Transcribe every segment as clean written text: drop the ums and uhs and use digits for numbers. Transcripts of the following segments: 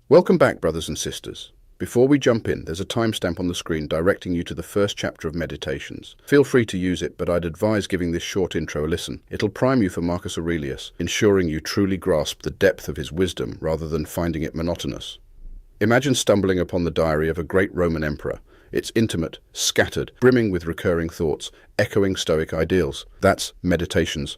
Welcome back, brothers and sisters. Before we jump in, there's a timestamp on the screen directing you to the first chapter of Meditations. Feel free to use it, but I'd advise giving this short intro a listen. It'll prime you for Marcus Aurelius, ensuring you truly grasp the depth of his wisdom rather than finding it monotonous. Imagine stumbling upon the diary of a great Roman emperor. It's intimate, scattered, brimming with recurring thoughts, echoing Stoic ideals. That's Meditations.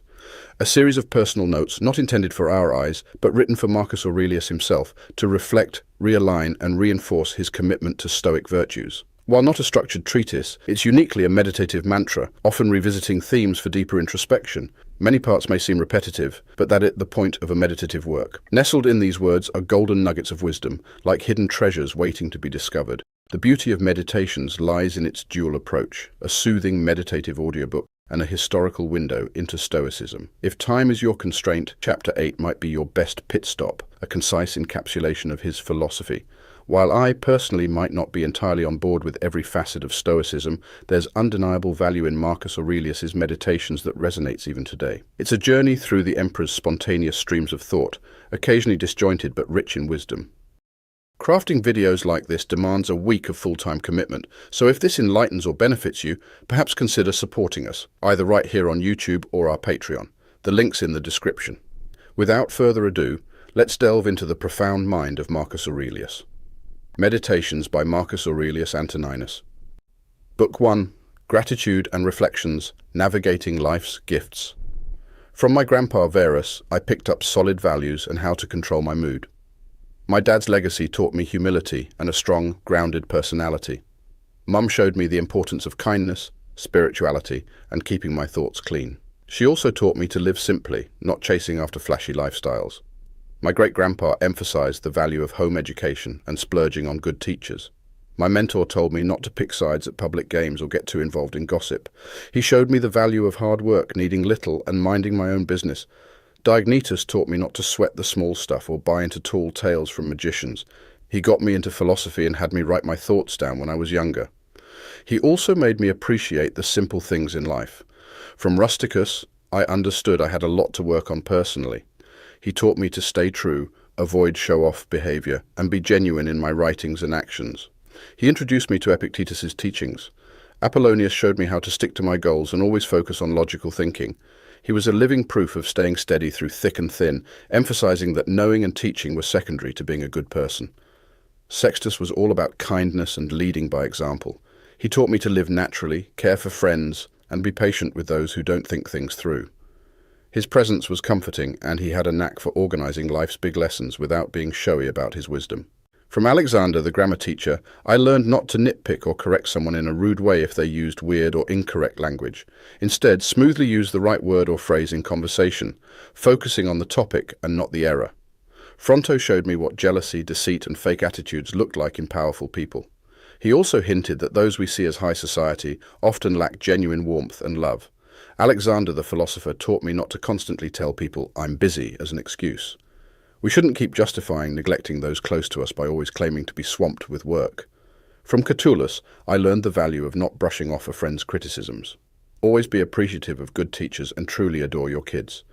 A series of personal notes not intended for our eyes, but written for Marcus Aurelius himself to reflect, realign, and reinforce his commitment to Stoic virtues. While not a structured treatise, it's uniquely a meditative mantra, often revisiting themes for deeper introspection. Many parts may seem repetitive, but that is the point of a meditative work. Nestled in these words are golden nuggets of wisdom, like hidden treasures waiting to be discovered. The beauty of Meditations lies in its dual approach, a soothing meditative audiobook and a historical window into Stoicism. If time is your constraint, Chapter 8 might be your best pit stop, a concise encapsulation of his philosophy. While I personally might not be entirely on board with every facet of Stoicism, there's undeniable value in Marcus Aurelius's Meditations that resonates even today. It's a journey through the emperor's spontaneous streams of thought, occasionally disjointed but rich in wisdom. Crafting videos like this demands a week of full-time commitment, so if this enlightens or benefits you, perhaps consider supporting us, either right here on YouTube or our Patreon. The link's in the description. Without further ado, let's delve into the profound mind of Marcus Aurelius. Meditations by Marcus Aurelius Antoninus. Book 1. Gratitude and Reflections, Navigating Life's Gifts. From my grandpa Verus, I picked up solid values and how to control my mood. My dad's legacy taught me humility and a strong, grounded personality. Mum showed me the importance of kindness, spirituality, and keeping my thoughts clean. She also taught me to live simply, not chasing after flashy lifestyles. My great-grandpa emphasized the value of home education and splurging on good teachers. My mentor told me not to pick sides at public games or get too involved in gossip. He showed me the value of hard work, needing little, and minding my own business. Diognetus taught me not to sweat the small stuff or buy into tall tales from magicians. He got me into philosophy and had me write my thoughts down when I was younger. He also made me appreciate the simple things in life. From Rusticus, I understood I had a lot to work on personally. He taught me to stay true, avoid show-off behavior, and be genuine in my writings and actions. He introduced me to Epictetus's teachings. Apollonius showed me how to stick to my goals and always focus on logical thinking. He was a living proof of staying steady through thick and thin, emphasizing that knowing and teaching were secondary to being a good person. Sextus was all about kindness and leading by example. He taught me to live naturally, care for friends, and be patient with those who don't think things through. His presence was comforting, and he had a knack for organizing life's big lessons without being showy about his wisdom. From Alexander, the grammar teacher, I learned not to nitpick or correct someone in a rude way if they used weird or incorrect language. Instead, smoothly use the right word or phrase in conversation, focusing on the topic and not the error. Fronto showed me what jealousy, deceit, and fake attitudes looked like in powerful people. He also hinted that those we see as high society often lack genuine warmth and love. Alexander, the philosopher, taught me not to constantly tell people "I'm busy" as an excuse. We shouldn't keep justifying neglecting those close to us by always claiming to be swamped with work. From Catullus, I learned the value of not brushing off a friend's criticisms. Always be appreciative of good teachers and truly adore your kids.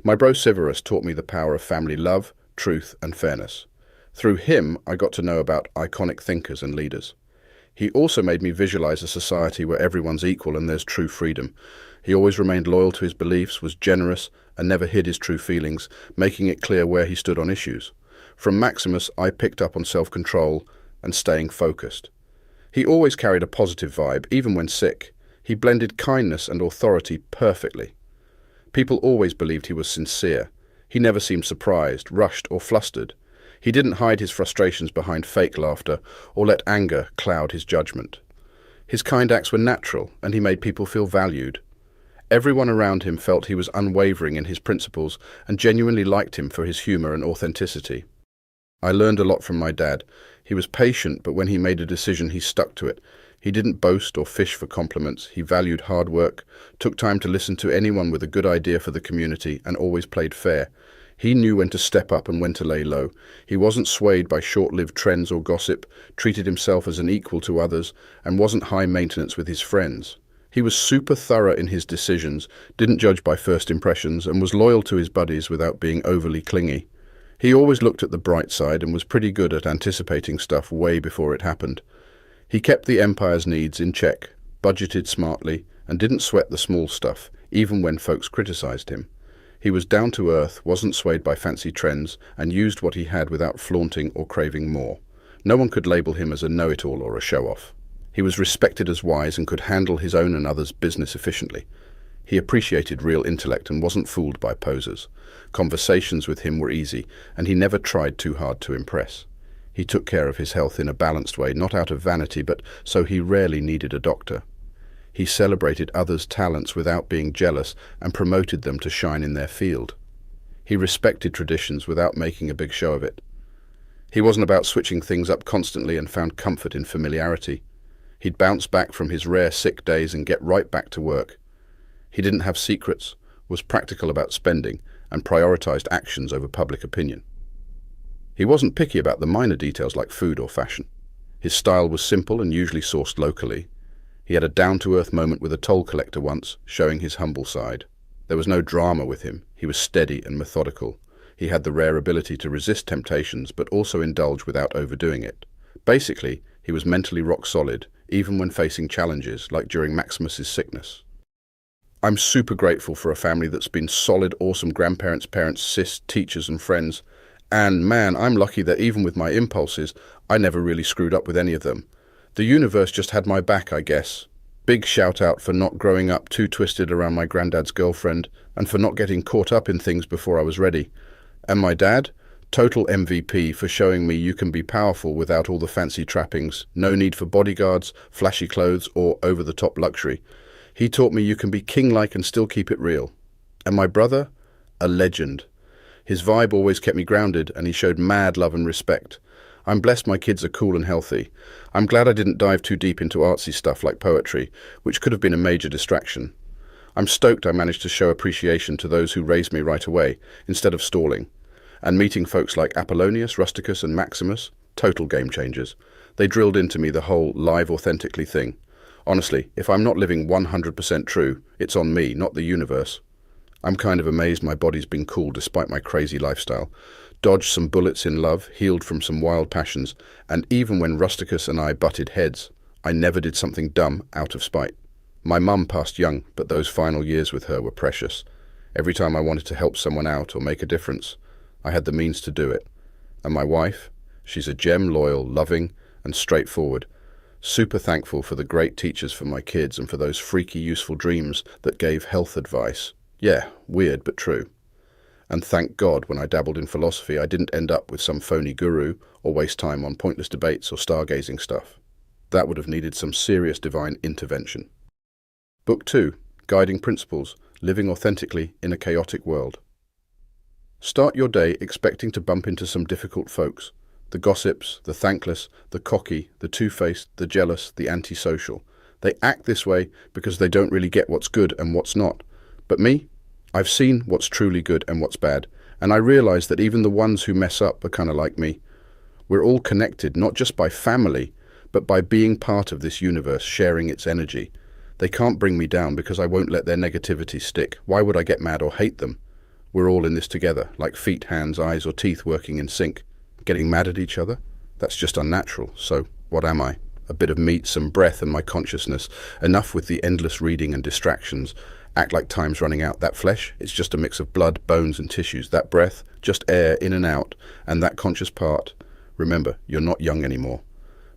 My bro Severus taught me the power of family love, truth, and fairness. Through him, I got to know about iconic thinkers and leaders. He also made me visualize a society where everyone's equal and there's true freedom. He always remained loyal to his beliefs, was generous, and never hid his true feelings, making it clear where he stood on issues. From Maximus, I picked up on self-control and staying focused. He always carried a positive vibe, even when sick. He blended kindness and authority perfectly. People always believed he was sincere. He never seemed surprised, rushed, or flustered. He didn't hide his frustrations behind fake laughter or let anger cloud his judgment. His kind acts were natural, and he made people feel valued. Everyone around him felt he was unwavering in his principles and genuinely liked him for his humor and authenticity. I learned a lot from my dad. He was patient, but when he made a decision, he stuck to it. He didn't boast or fish for compliments. He valued hard work, took time to listen to anyone with a good idea for the community, and always played fair. He knew when to step up and when to lay low. He wasn't swayed by short-lived trends or gossip, treated himself as an equal to others, and wasn't high maintenance with his friends. He was super thorough in his decisions, didn't judge by first impressions, and was loyal to his buddies without being overly clingy. He always looked at the bright side and was pretty good at anticipating stuff way before it happened. He kept the empire's needs in check, budgeted smartly, and didn't sweat the small stuff, even when folks criticized him. He was down to earth, wasn't swayed by fancy trends, and used what he had without flaunting or craving more. No one could label him as a know-it-all or a show-off. He was respected as wise and could handle his own and others' business efficiently. He appreciated real intellect and wasn't fooled by posers. Conversations with him were easy, and he never tried too hard to impress. He took care of his health in a balanced way, not out of vanity, but so he rarely needed a doctor. He celebrated others' talents without being jealous and promoted them to shine in their field. He respected traditions without making a big show of it. He wasn't about switching things up constantly and found comfort in familiarity. He'd bounce back from his rare sick days and get right back to work. He didn't have secrets, was practical about spending, and prioritized actions over public opinion. He wasn't picky about the minor details like food or fashion. His style was simple and usually sourced locally. He had a down-to-earth moment with a toll collector once, showing his humble side. There was no drama with him. He was steady and methodical. He had the rare ability to resist temptations but also indulge without overdoing it. Basically, he was mentally rock solid, even when facing challenges like during Maximus's sickness. I'm super grateful for a family that's been solid, awesome grandparents, parents, sis, teachers and friends. And man, I'm lucky that even with my impulses, I never really screwed up with any of them. The universe just had my back, I guess. Big shout out for not growing up too twisted around my granddad's girlfriend and for not getting caught up in things before I was ready. And my dad? Total MVP for showing me you can be powerful without all the fancy trappings, no need for bodyguards, flashy clothes or over-the-top luxury. He taught me you can be king-like and still keep it real. And my brother? A legend. His vibe always kept me grounded and he showed mad love and respect. I'm blessed my kids are cool and healthy. I'm glad I didn't dive too deep into artsy stuff like poetry, which could have been a major distraction. I'm stoked I managed to show appreciation to those who raised me right away, instead of stalling. And meeting folks like Apollonius, Rusticus and Maximus, total game changers. They drilled into me the whole live authentically thing. Honestly, if I'm not living 100% true, it's on me, not the universe. I'm kind of amazed my body's been cool despite my crazy lifestyle. Dodged some bullets in love, healed from some wild passions, and even when Rusticus and I butted heads, I never did something dumb out of spite. My mum passed young, but those final years with her were precious. Every time I wanted to help someone out or make a difference, I had the means to do it. And my wife? She's a gem, loyal, loving, and straightforward. Super thankful for the great teachers for my kids and for those freaky useful dreams that gave health advice. Yeah, weird but true. And thank God when I dabbled in philosophy I didn't end up with some phony guru or waste time on pointless debates or stargazing stuff. That would have needed some serious divine intervention. Book 2, Guiding Principles, Living Authentically in a Chaotic World. Start your day expecting to bump into some difficult folks. The gossips, the thankless, the cocky, the two-faced, the jealous, the antisocial. They act this way because they don't really get what's good and what's not. But me? I've seen what's truly good and what's bad, and I realize that even the ones who mess up are kind of like me. We're all connected, not just by family, but by being part of this universe, sharing its energy. They can't bring me down because I won't let their negativity stick. Why would I get mad or hate them? We're all in this together, like feet, hands, eyes, or teeth working in sync. Getting mad at each other? That's just unnatural. So, what am I? A bit of meat, some breath, and my consciousness. Enough with the endless reading and distractions. Act like time's running out. That flesh, it's just a mix of blood, bones, and tissues. That breath, just air in and out. And that conscious part, remember, you're not young anymore.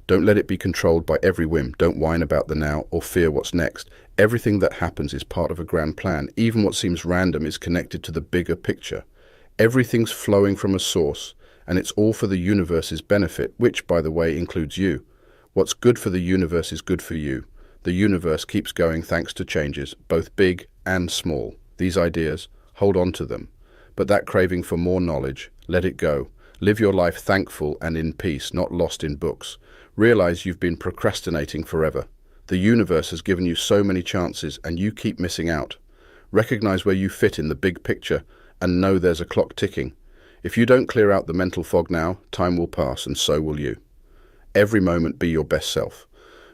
Don't let it be controlled by every whim. Don't whine about the now or fear what's next. Everything that happens is part of a grand plan. Even what seems random is connected to the bigger picture. Everything's flowing from a source, and it's all for the universe's benefit, which, by the way, includes you. What's good for the universe is good for you. The universe keeps going thanks to changes, both big and small. These ideas, hold on to them. But that craving for more knowledge, let it go. Live your life thankful and in peace, not lost in books. Realize you've been procrastinating forever. The universe has given you so many chances and you keep missing out. Recognize where you fit in the big picture and know there's a clock ticking. If you don't clear out the mental fog now, time will pass and so will you. Every moment be your best self.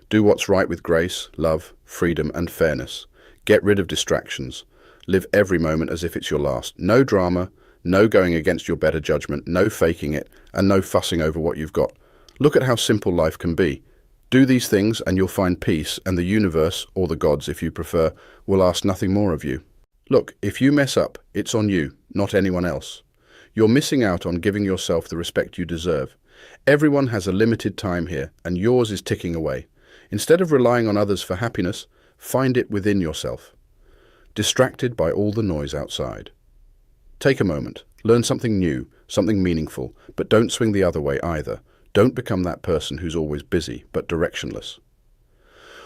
Do what's right with grace, love, freedom and fairness. Get rid of distractions. Live every moment as if it's your last. No drama, No going against your better judgment, no faking it, and no fussing over what you've got. Look at how simple life can be. Do these things and you'll find peace, and the universe, or the gods if you prefer, will ask nothing more of you. Look, if you mess up, it's on you, not anyone else. You're missing out on giving yourself the respect you deserve. Everyone has a limited time here, and yours is ticking away. Instead of relying on others for happiness, find it within yourself. Distracted by all the noise outside. Take a moment, learn something new, something meaningful, but don't swing the other way either. Don't become that person who's always busy, but directionless.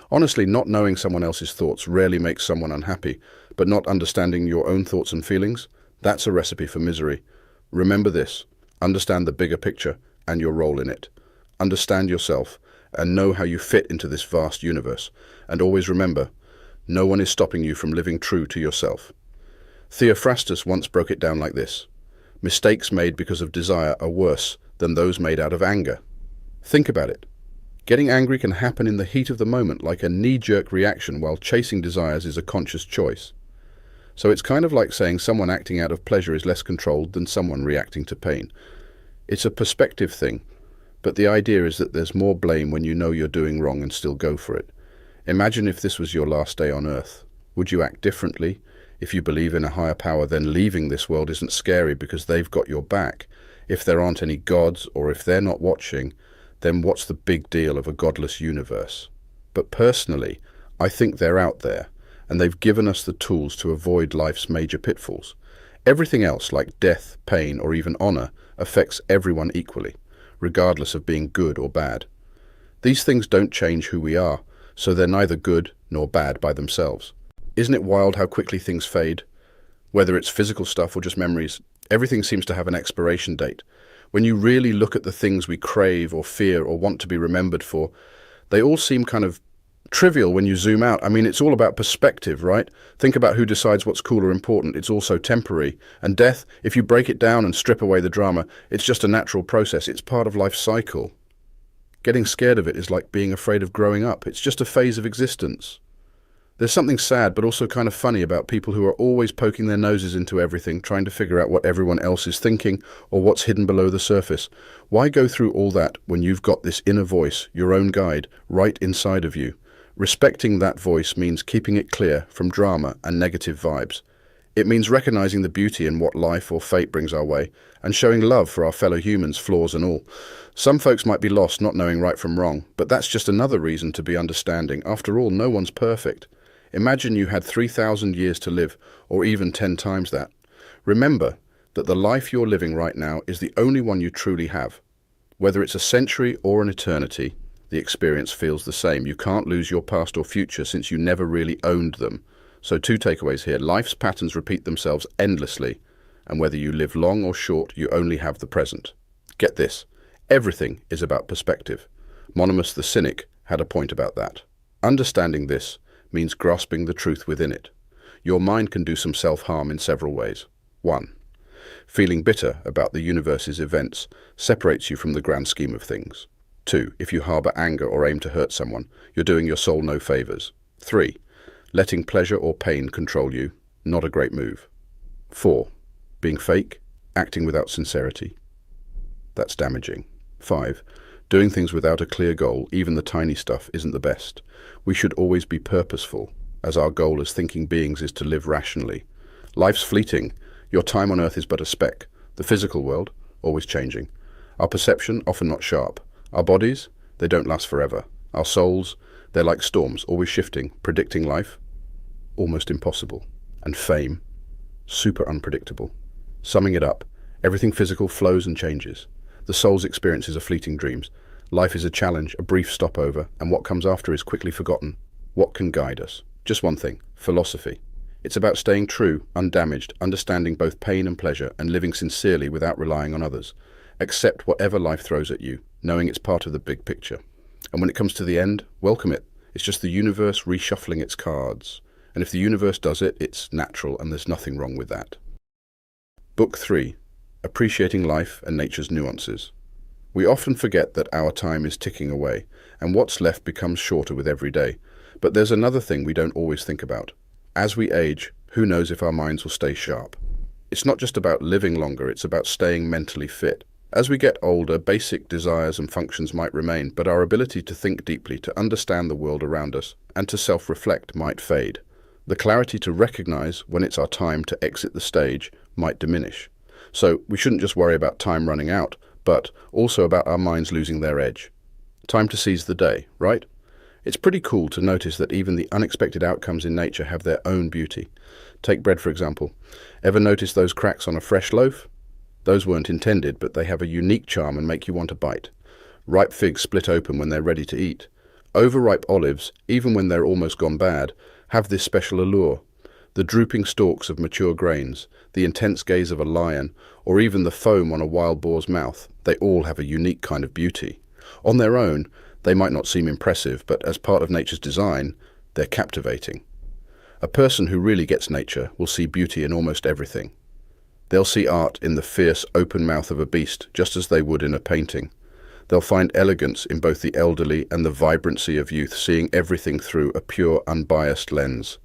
Honestly, not knowing someone else's thoughts rarely makes someone unhappy, but not understanding your own thoughts and feelings, that's a recipe for misery. Remember this, understand the bigger picture and your role in it. Understand yourself and know how you fit into this vast universe. And always remember, no one is stopping you from living true to yourself. Theophrastus once broke it down like this: mistakes made because of desire are worse than those made out of anger. Think about it. Getting angry can happen in the heat of the moment like a knee-jerk reaction, while chasing desires is a conscious choice. So it's kind of like saying someone acting out of pleasure is less controlled than someone reacting to pain. It's a perspective thing, but the idea is that there's more blame when you know you're doing wrong and still go for it. Imagine if this was your last day on Earth. Would you act differently? If you believe in a higher power, then leaving this world isn't scary because they've got your back. If there aren't any gods, or if they're not watching, then what's the big deal of a godless universe? But personally, I think they're out there, and they've given us the tools to avoid life's major pitfalls. Everything else, like death, pain, or even honor, affects everyone equally, regardless of being good or bad. These things don't change who we are, so they're neither good nor bad by themselves. Isn't it wild how quickly things fade? Whether it's physical stuff or just memories, everything seems to have an expiration date. When you really look at the things we crave or fear or want to be remembered for, they all seem kind of trivial when you zoom out. I mean, it's all about perspective, right? Think about who decides what's cool or important. It's also temporary. And death, if you break it down and strip away the drama, it's just a natural process. It's part of life's cycle. Getting scared of it is like being afraid of growing up. It's just a phase of existence. There's something sad but also kind of funny about people who are always poking their noses into everything, trying to figure out what everyone else is thinking or what's hidden below the surface. Why go through all that when you've got this inner voice, your own guide, right inside of you? Respecting that voice means keeping it clear from drama and negative vibes. It means recognizing the beauty in what life or fate brings our way and showing love for our fellow humans, flaws and all. Some folks might be lost not knowing right from wrong, but that's just another reason to be understanding. After all, no one's perfect. Imagine you had 3,000 years to live, or even 10 times that. Remember that the life you're living right now is the only one you truly have. Whether it's a century or an eternity, the experience feels the same. You can't lose your past or future since you never really owned them. So 2 takeaways here. Life's patterns repeat themselves endlessly, and whether you live long or short, you only have the present. Get this, everything is about perspective. Monimus the Cynic had a point about that. Understanding this means grasping the truth within it. Your mind can do some self-harm in several ways. 1. Feeling bitter about the universe's events separates you from the grand scheme of things. 2. If you harbor anger or aim to hurt someone, you're doing your soul no favors. 3. Letting pleasure or pain control you, not a great move. 4. Being fake, acting without sincerity. That's damaging. 5. Doing things without a clear goal, even the tiny stuff, isn't the best. We should always be purposeful, as our goal as thinking beings is to live rationally. Life's fleeting. Your time on Earth is but a speck. The physical world, always changing. Our perception, often not sharp. Our bodies, they don't last forever. Our souls, they're like storms, always shifting. Predicting life, almost impossible. And fame, super unpredictable. Summing it up, everything physical flows and changes. The soul's experiences are fleeting dreams. Life is a challenge, a brief stopover, and what comes after is quickly forgotten. What can guide us? Just one thing, philosophy. It's about staying true, undamaged, understanding both pain and pleasure, and living sincerely without relying on others. Accept whatever life throws at you, knowing it's part of the big picture. And when it comes to the end, welcome it. It's just the universe reshuffling its cards. And if the universe does it, it's natural, and there's nothing wrong with that. Book 3. Appreciating life and nature's nuances. We often forget that our time is ticking away, and what's left becomes shorter with every day. But there's another thing we don't always think about. As we age, who knows if our minds will stay sharp? It's not just about living longer, it's about staying mentally fit. As we get older, basic desires and functions might remain, but our ability to think deeply, to understand the world around us, and to self-reflect might fade. The clarity to recognize when it's our time to exit the stage might diminish. So we shouldn't just worry about time running out, but also about our minds losing their edge. Time to seize the day, right? It's pretty cool to notice that even the unexpected outcomes in nature have their own beauty. Take bread, for example. Ever notice those cracks on a fresh loaf? Those weren't intended, but they have a unique charm and make you want a bite. Ripe figs split open when they're ready to eat. Overripe olives, even when they're almost gone bad, have this special allure. The drooping stalks of mature grains, the intense gaze of a lion, or even the foam on a wild boar's mouth, they all have a unique kind of beauty. On their own, they might not seem impressive, but as part of nature's design, they're captivating. A person who really gets nature will see beauty in almost everything. They'll see art in the fierce, open mouth of a beast, just as they would in a painting. They'll find elegance in both the elderly and the vibrancy of youth, seeing everything through a pure, unbiased lens.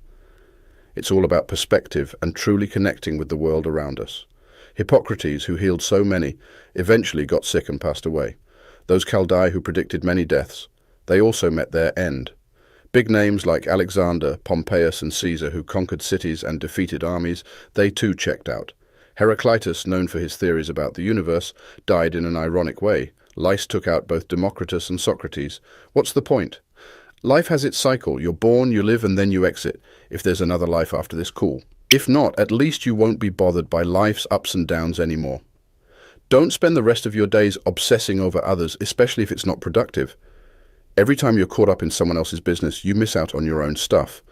It's all about perspective and truly connecting with the world around us. Hippocrates, who healed so many, eventually got sick and passed away. Those Chaldai who predicted many deaths, they also met their end. Big names like Alexander, Pompeius and Caesar, who conquered cities and defeated armies, they too checked out. Heraclitus, known for his theories about the universe, died in an ironic way. Lice took out both Democritus and Socrates. What's the point? Life has its cycle. You're born, you live, and then you exit. If there's another life after this, cool. If not, at least you won't be bothered by life's ups and downs anymore. Don't spend the rest of your days obsessing over others, especially if it's not productive. Every time you're caught up in someone else's business, you miss out on your own stuff.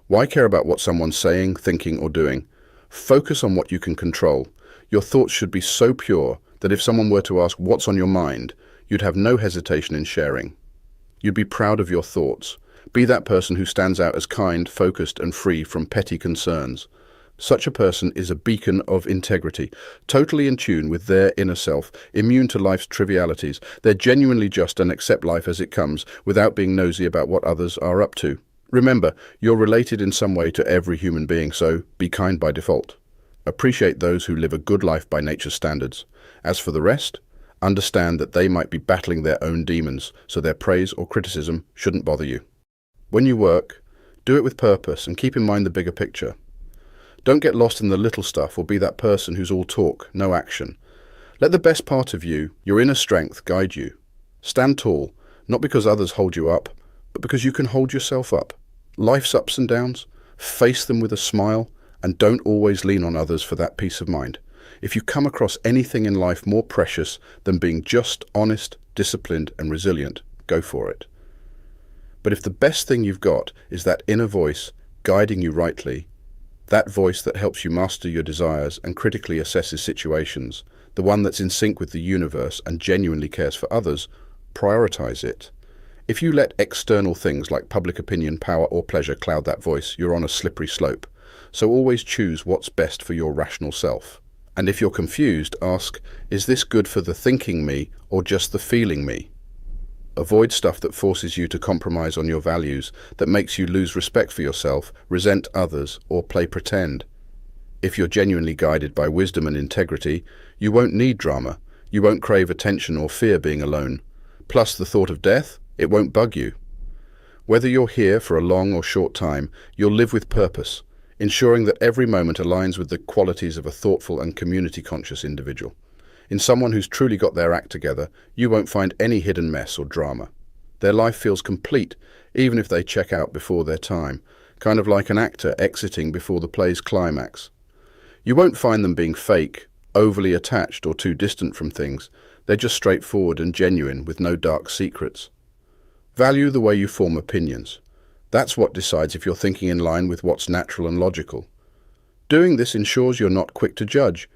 Why care about what someone's saying, thinking, or doing? Focus on what you can control. Your thoughts should be so pure that if someone were to ask what's on your mind, you'd have no hesitation in sharing. You'd be proud of your thoughts. Be that person who stands out as kind, focused, and free from petty concerns. Such a person is a beacon of integrity, totally in tune with their inner self, immune to life's trivialities. They're genuinely just and accept life as it comes, without being nosy about what others are up to. Remember, you're related in some way to every human being, so be kind by default. Appreciate those who live a good life by nature's standards. As for the rest, understand that they might be battling their own demons, so their praise or criticism shouldn't bother you. When you work, do it with purpose and keep in mind the bigger picture. Don't get lost in the little stuff or be that person who's all talk, no action. Let the best part of you, your inner strength, guide you. Stand tall, not because others hold you up, but because you can hold yourself up. Life's ups and downs, face them with a smile, and don't always lean on others for that peace of mind. If you come across anything in life more precious than being just, honest, disciplined, and resilient, go for it. But if the best thing you've got is that inner voice guiding you rightly, that voice that helps you master your desires and critically assesses situations, the one that's in sync with the universe and genuinely cares for others, prioritize it. If you let external things like public opinion, power, or pleasure cloud that voice, you're on a slippery slope. So always choose what's best for your rational self. And if you're confused, ask, is this good for the thinking me or just the feeling me? Avoid stuff that forces you to compromise on your values, that makes you lose respect for yourself, resent others, or play pretend. If you're genuinely guided by wisdom and integrity, you won't need drama. You won't crave attention or fear being alone. Plus, the thought of death, it won't bug you. Whether you're here for a long or short time, you'll live with purpose, ensuring that every moment aligns with the qualities of a thoughtful and community-conscious individual. In someone who's truly got their act together, you won't find any hidden mess or drama. Their life feels complete, even if they check out before their time, kind of like an actor exiting before the play's climax. You won't find them being fake, overly attached, or too distant from things. They're just straightforward and genuine, with no dark secrets. Value the way you form opinions. That's what decides if you're thinking in line with what's natural and logical. Doing this ensures you're not quick to judge,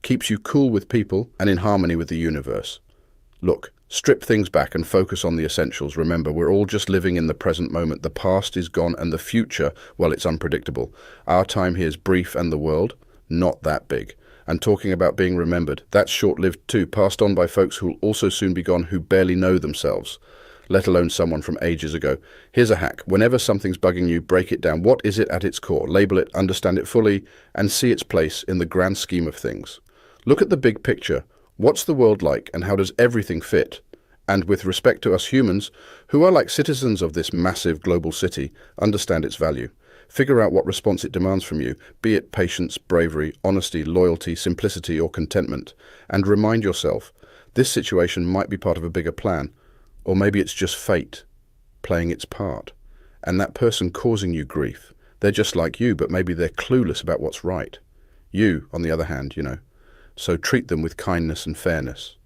keeps you cool with people and in harmony with the universe. Look, strip things back and focus on the essentials. Remember, we're all just living in the present moment. The past is gone and the future, well, it's unpredictable. Our time here is brief and the world, not that big. And talking about being remembered, that's short-lived too, passed on by folks who'll also soon be gone, who barely know themselves. let alone someone from ages ago. Here's a hack. Whenever something's bugging you, break it down. What is it at its core? Label it, understand it fully, and see its place in the grand scheme of things. Look at the big picture. What's the world like, and how does everything fit? And with respect to us humans, who are like citizens of this massive global city, understand its value. Figure out what response it demands from you, be it patience, bravery, honesty, loyalty, simplicity, or contentment. And remind yourself, this situation might be part of a bigger plan, or maybe it's just fate playing its part. And that person causing you grief, they're just like you, but maybe they're clueless about what's right. You, on the other hand, So treat them with kindness and fairness.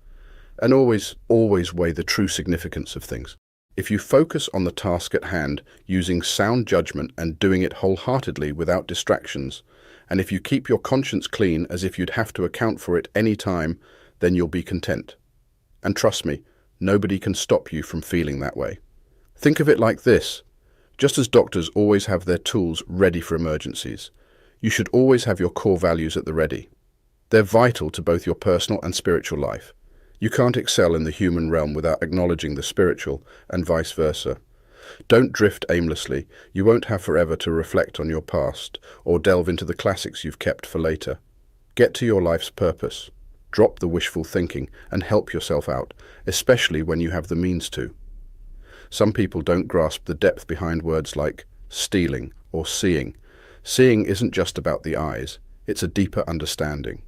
And always weigh the true significance of things. If you focus on the task at hand, using sound judgment and doing it wholeheartedly without distractions, and if you keep your conscience clean as if you'd have to account for it any time, then you'll be content. And trust me, nobody can stop you from feeling that way. Think of it like this. Just as doctors always have their tools ready for emergencies, you should always have your core values at the ready. They're vital to both your personal and spiritual life. You can't excel in the human realm without acknowledging the spiritual, and vice versa. Don't drift aimlessly. You won't have forever to reflect on your past or delve into the classics you've kept for later. Get to your life's purpose. Drop the wishful thinking and help yourself out, especially when you have the means to. Some people don't grasp the depth behind words like stealing or seeing. Seeing isn't just about the eyes, it's a deeper understanding.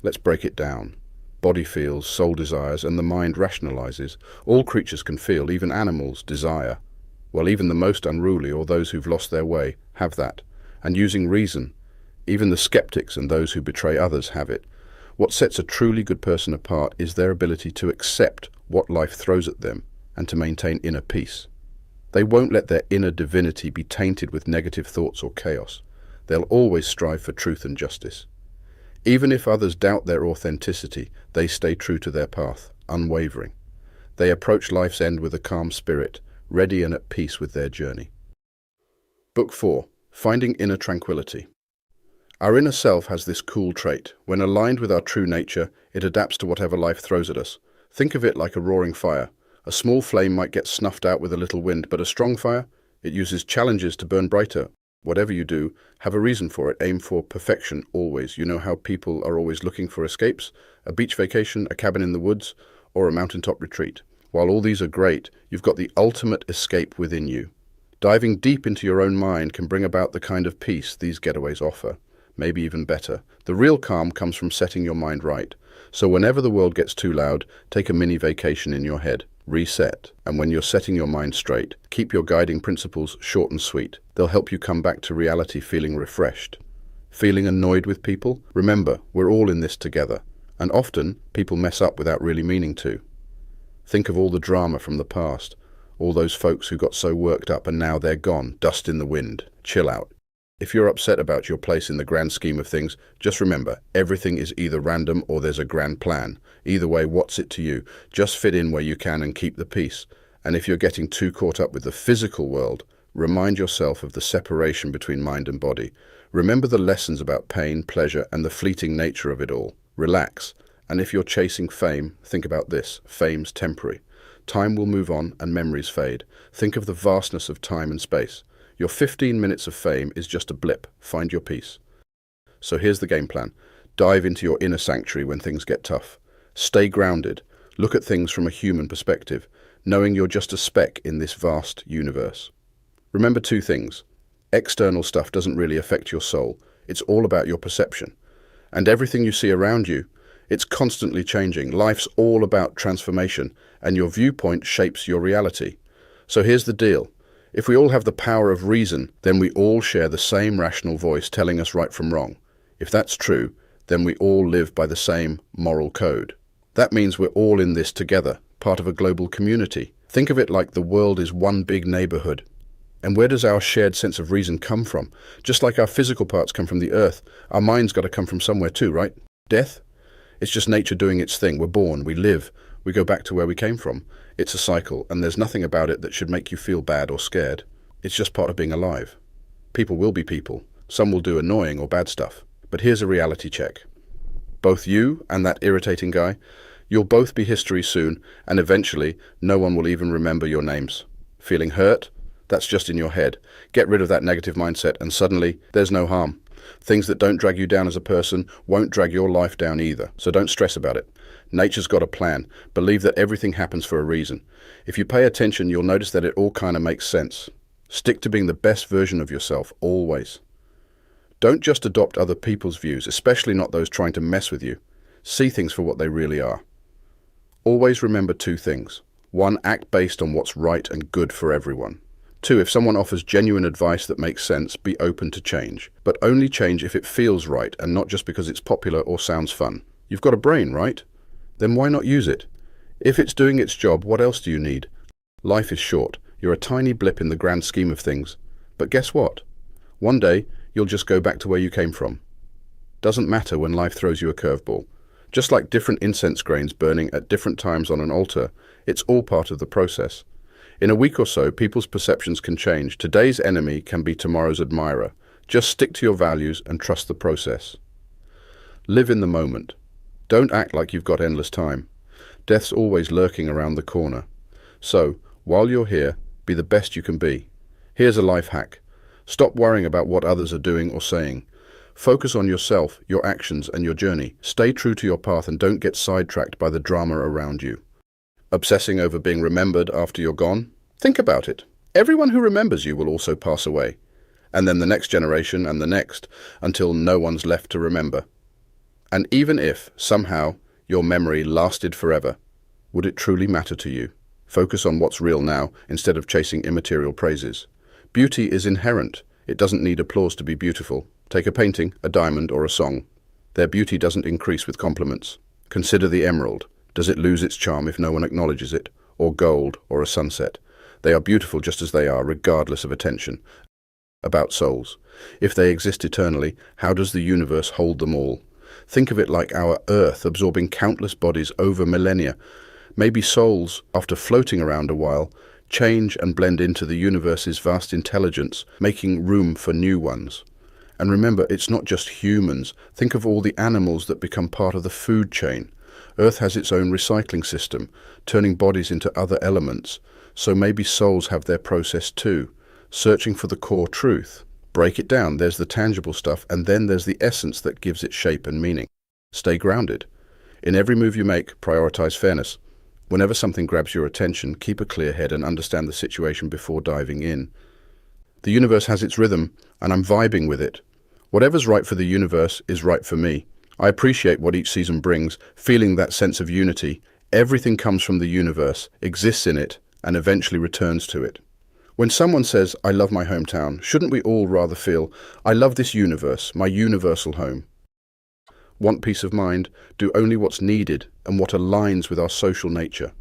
Let's break it down. Body feels, soul desires, and the mind rationalizes. All creatures can feel, even animals desire. Well, even the most unruly or those who've lost their way have that. And using reason, even the skeptics and those who betray others have it. What sets a truly good person apart is their ability to accept what life throws at them and to maintain inner peace. They won't let their inner divinity be tainted with negative thoughts or chaos. They'll always strive for truth and justice. Even if others doubt their authenticity, they stay true to their path, unwavering. They approach life's end with a calm spirit, ready and at peace with their journey. Book 4. Finding Inner Tranquility. Our inner self has this cool trait. When aligned with our true nature, it adapts to whatever life throws at us. Think of it like a roaring fire. A small flame might get snuffed out with a little wind, but a strong fire, it uses challenges to burn brighter. Whatever you do, have a reason for it. Aim for perfection always. You know how people are always looking for escapes? A beach vacation, a cabin in the woods, or a mountaintop retreat. While all these are great, you've got the ultimate escape within you. Diving deep into your own mind can bring about the kind of peace these getaways offer. Maybe even better. The real calm comes from setting your mind right. So whenever the world gets too loud, take a mini vacation in your head. Reset. And when you're setting your mind straight, keep your guiding principles short and sweet. They'll help you come back to reality feeling refreshed. Feeling annoyed with people? Remember, we're all in this together. And often, people mess up without really meaning to. Think of all the drama from the past. All those folks who got so worked up and now they're gone. Dust in the wind. Chill out. If you're upset about your place in the grand scheme of things, just remember, everything is either random or there's a grand plan. Either way, what's it to you? Just fit in where you can and keep the peace. And if you're getting too caught up with the physical world, remind yourself of the separation between mind and body. Remember the lessons about pain, pleasure, and the fleeting nature of it all. Relax. And if you're chasing fame, think about this. Fame's temporary. Time will move on and memories fade. Think of the vastness of time and space. Your 15 minutes of fame is just a blip. Find your peace. So here's the game plan. Dive into your inner sanctuary when things get tough. Stay grounded. Look at things from a human perspective, knowing you're just a speck in this vast universe. Remember two things. External stuff doesn't really affect your soul. It's all about your perception. And everything you see around you, it's constantly changing. Life's all about transformation, and your viewpoint shapes your reality. So here's the deal. If we all have the power of reason, then we all share the same rational voice telling us right from wrong. If that's true, then we all live by the same moral code. That means we're all in this together, part of a global community. Think of it like the world is one big neighborhood. And where does our shared sense of reason come from? Just like our physical parts come from the earth, our mind's got to come from somewhere too, right? Death? It's just nature doing its thing. We're born, we live, we go back to where we came from. It's a cycle, and there's nothing about it that should make you feel bad or scared. It's just part of being alive. People will be people. Some will do annoying or bad stuff. But here's a reality check. Both you and that irritating guy, You'll both be history soon, and eventually no one will even remember your names. Feeling hurt? That's just in your head. Get rid of that negative mindset and suddenly there's no harm. Things that don't drag you down as a person won't drag your life down either, so don't stress about it. Nature's got a plan. Believe that everything happens for a reason. If you pay attention, you'll notice that it all kind of makes sense. Stick to being the best version of yourself, always. Don't just adopt other people's views, especially not those trying to mess with you. See things for what they really are. Always remember two things. 1, act based on what's right and good for everyone. 2, if someone offers genuine advice that makes sense, be open to change. But only change if it feels right and not just because it's popular or sounds fun. You've got a brain, right? Then why not use it? If it's doing its job, what else do you need? Life is short. You're a tiny blip in the grand scheme of things. But guess what? One day, you'll just go back to where you came from. Doesn't matter when life throws you a curveball. Just like different incense grains burning at different times on an altar, it's all part of the process. In a week or so, people's perceptions can change. Today's enemy can be tomorrow's admirer. Just stick to your values and trust the process. Live in the moment. Don't act like you've got endless time. Death's always lurking around the corner. So, while you're here, be the best you can be. Here's a life hack. Stop worrying about what others are doing or saying. Focus on yourself, your actions, and your journey. Stay true to your path and don't get sidetracked by the drama around you. Obsessing over being remembered after you're gone? Think about it. Everyone who remembers you will also pass away. And then the next generation and the next, until no one's left to remember. And even if, somehow, your memory lasted forever, would it truly matter to you? Focus on what's real now instead of chasing immaterial praises. Beauty is inherent. It doesn't need applause to be beautiful. Take a painting, a diamond, or a song. Their beauty doesn't increase with compliments. Consider the emerald. Does it lose its charm if no one acknowledges it? Or gold, or a sunset? They are beautiful just as they are, regardless of attention. About souls. If they exist eternally, how does the universe hold them all? Think of it like our Earth absorbing countless bodies over millennia. Maybe souls, after floating around a while, change and blend into the universe's vast intelligence, making room for new ones. And remember, it's not just humans. Think of all the animals that become part of the food chain. Earth has its own recycling system, turning bodies into other elements. So maybe souls have their process too, searching for the core truth. Break it down. There's the tangible stuff, and then there's the essence that gives it shape and meaning. Stay grounded. In every move you make, prioritize fairness. Whenever something grabs your attention, keep a clear head and understand the situation before diving in. The universe has its rhythm, and I'm vibing with it. Whatever's right for the universe is right for me. I appreciate what each season brings, feeling that sense of unity. Everything comes from the universe, exists in it, and eventually returns to it. When someone says, I love my hometown, shouldn't we all rather feel, I love this universe, my universal home? Want peace of mind? Do only what's needed and what aligns with our social nature.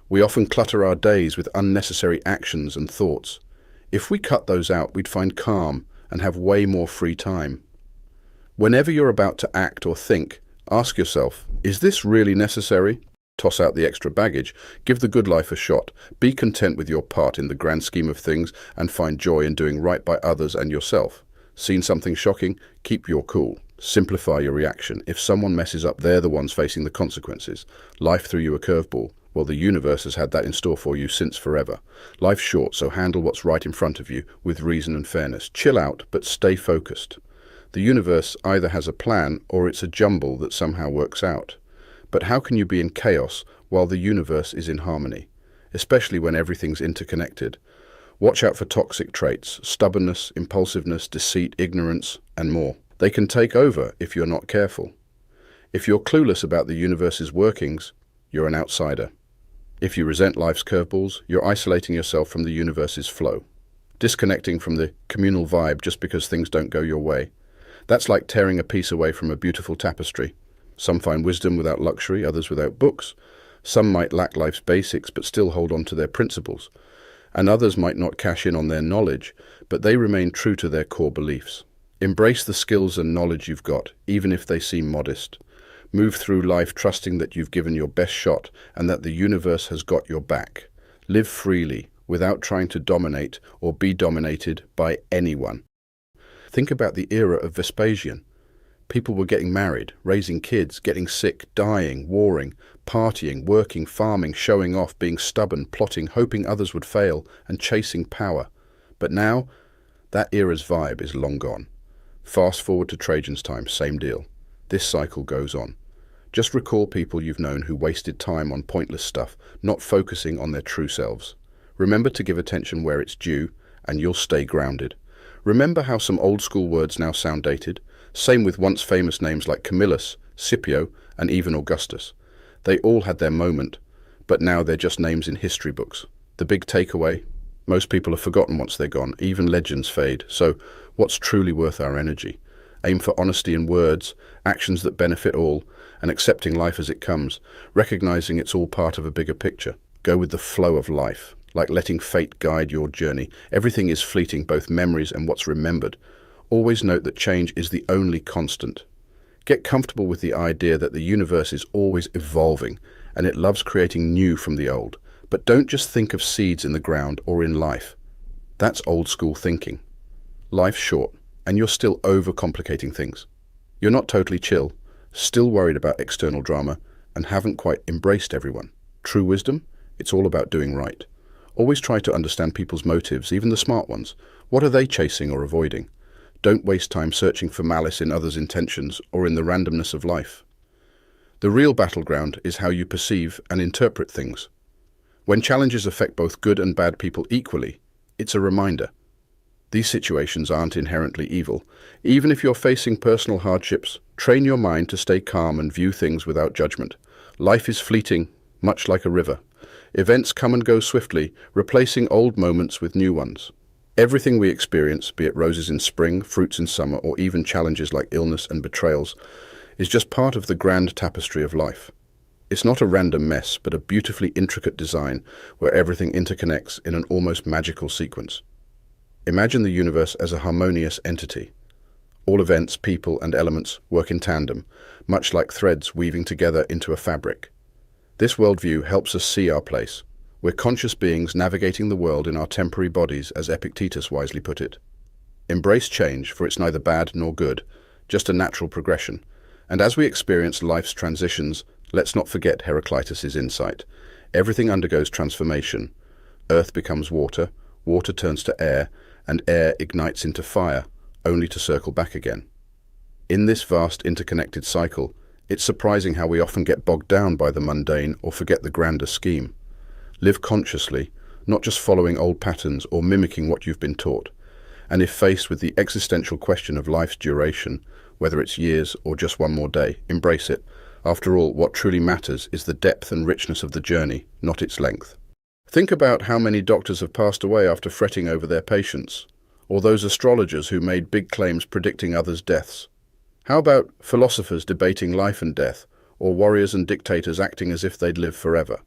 We often clutter our days with unnecessary actions and thoughts. If we cut those out, we'd find calm and have way more free time. Whenever you're about to act or think, ask yourself, is this really necessary? Toss out the extra baggage. Give the good life a shot. Be content with your part in the grand scheme of things and find joy in doing right by others and yourself. Seen something shocking? Keep your cool. Simplify your reaction. If someone messes up, they're the ones facing the consequences. Life threw you a curveball. Well, the universe has had that in store for you since forever. Life's short, so handle what's right in front of you with reason and fairness. Chill out, but stay focused. The universe either has a plan or it's a jumble that somehow works out. But how can you be in chaos while the universe is in harmony, especially when everything's interconnected? Watch out for toxic traits, stubbornness, impulsiveness, deceit, ignorance, and more. They can take over if you're not careful. If you're clueless about the universe's workings, you're an outsider. If you resent life's curveballs, you're isolating yourself from the universe's flow, disconnecting from the communal vibe just because things don't go your way. That's like tearing a piece away from a beautiful tapestry. Some find wisdom without luxury, others without books. Some might lack life's basics but still hold on to their principles. And others might not cash in on their knowledge, but they remain true to their core beliefs. Embrace the skills and knowledge you've got, even if they seem modest. Move through life trusting that you've given your best shot and that the universe has got your back. Live freely, without trying to dominate or be dominated by anyone. Think about the era of Vespasian. People were getting married, raising kids, getting sick, dying, warring, partying, working, farming, showing off, being stubborn, plotting, hoping others would fail, and chasing power. But now, that era's vibe is long gone. Fast forward to Trajan's time, same deal. This cycle goes on. Just recall people you've known who wasted time on pointless stuff, not focusing on their true selves. Remember to give attention where it's due, and you'll stay grounded. Remember how some old school words now sound dated? Same with once famous names like Camillus, Scipio, and even Augustus. They all had their moment, but now they're just names in history books. The big takeaway? Most people are forgotten once they're gone, even legends fade. So, what's truly worth our energy? Aim for honesty in words, actions that benefit all, and accepting life as it comes, recognizing it's all part of a bigger picture. Go with the flow of life, like letting fate guide your journey. Everything is fleeting, both memories and what's remembered. Always note that change is the only constant. Get comfortable with the idea that the universe is always evolving, and it loves creating new from the old. But don't just think of seeds in the ground or in life. That's old school thinking. Life's short, and you're still overcomplicating things. You're not totally chill, still worried about external drama, and haven't quite embraced everyone. True wisdom? It's all about doing right. Always try to understand people's motives, even the smart ones. What are they chasing or avoiding? Don't waste time searching for malice in others' intentions or in the randomness of life. The real battleground is how you perceive and interpret things. When challenges affect both good and bad people equally, it's a reminder. These situations aren't inherently evil. Even if you're facing personal hardships, train your mind to stay calm and view things without judgment. Life is fleeting, much like a river. Events come and go swiftly, replacing old moments with new ones. Everything we experience, be it roses in spring, fruits in summer, or even challenges like illness and betrayals, is just part of the grand tapestry of life. It's not a random mess, but a beautifully intricate design where everything interconnects in an almost magical sequence. Imagine the universe as a harmonious entity. All events, people, and elements work in tandem, much like threads weaving together into a fabric. This worldview helps us see our place. We're conscious beings navigating the world in our temporary bodies, as Epictetus wisely put it. Embrace change, for it's neither bad nor good, just a natural progression. And as we experience life's transitions, let's not forget Heraclitus's insight. Everything undergoes transformation. Earth becomes water, water turns to air, and air ignites into fire, only to circle back again. In this vast interconnected cycle, it's surprising how we often get bogged down by the mundane or forget the grander scheme. Live consciously, not just following old patterns or mimicking what you've been taught. And if faced with the existential question of life's duration, whether it's years or just one more day, embrace it. After all, what truly matters is the depth and richness of the journey, not its length. Think about how many doctors have passed away after fretting over their patients, or those astrologers who made big claims predicting others' deaths. How about philosophers debating life and death, or warriors and dictators acting as if they'd live forever?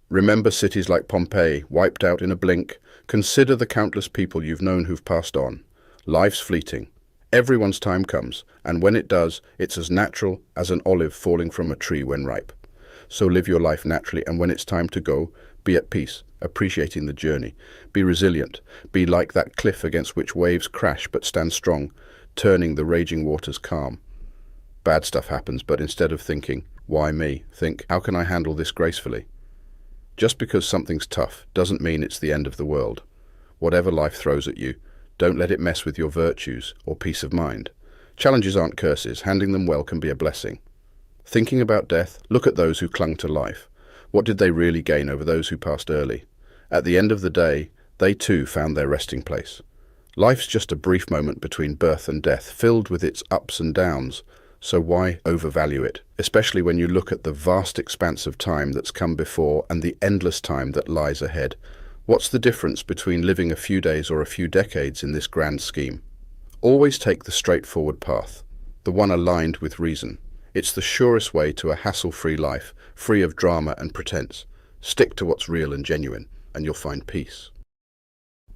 Remember cities like Pompeii, wiped out in a blink. Consider the countless people you've known who've passed on. Life's fleeting. Everyone's time comes, and when it does, it's as natural as an olive falling from a tree when ripe. So live your life naturally, and when it's time to go, be at peace, appreciating the journey. Be resilient. Be like that cliff against which waves crash but stand strong, turning the raging waters calm. Bad stuff happens, but instead of thinking, why me? Think, how can I handle this gracefully? Just because something's tough doesn't mean it's the end of the world. Whatever life throws at you, don't let it mess with your virtues or peace of mind. Challenges aren't curses. Handling them well can be a blessing. Thinking about death, look at those who clung to life. What did they really gain over those who passed early? At the end of the day, they too found their resting place. Life's just a brief moment between birth and death, filled with its ups and downs. So why overvalue it, especially when you look at the vast expanse of time that's come before and the endless time that lies ahead? What's the difference between living a few days or a few decades in this grand scheme? Always take the straightforward path, the one aligned with reason. It's the surest way to a hassle-free life, free of drama and pretense. Stick to what's real and genuine, and you'll find peace.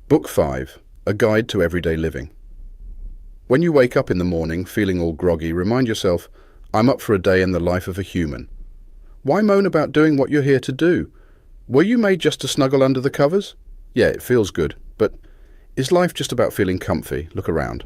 Book 5, A Guide to Everyday Living. When you wake up in the morning feeling all groggy, remind yourself, I'm up for a day in the life of a human. Why moan about doing what you're here to do? Were you made just to snuggle under the covers? Yeah, it feels good, but is life just about feeling comfy? Look around.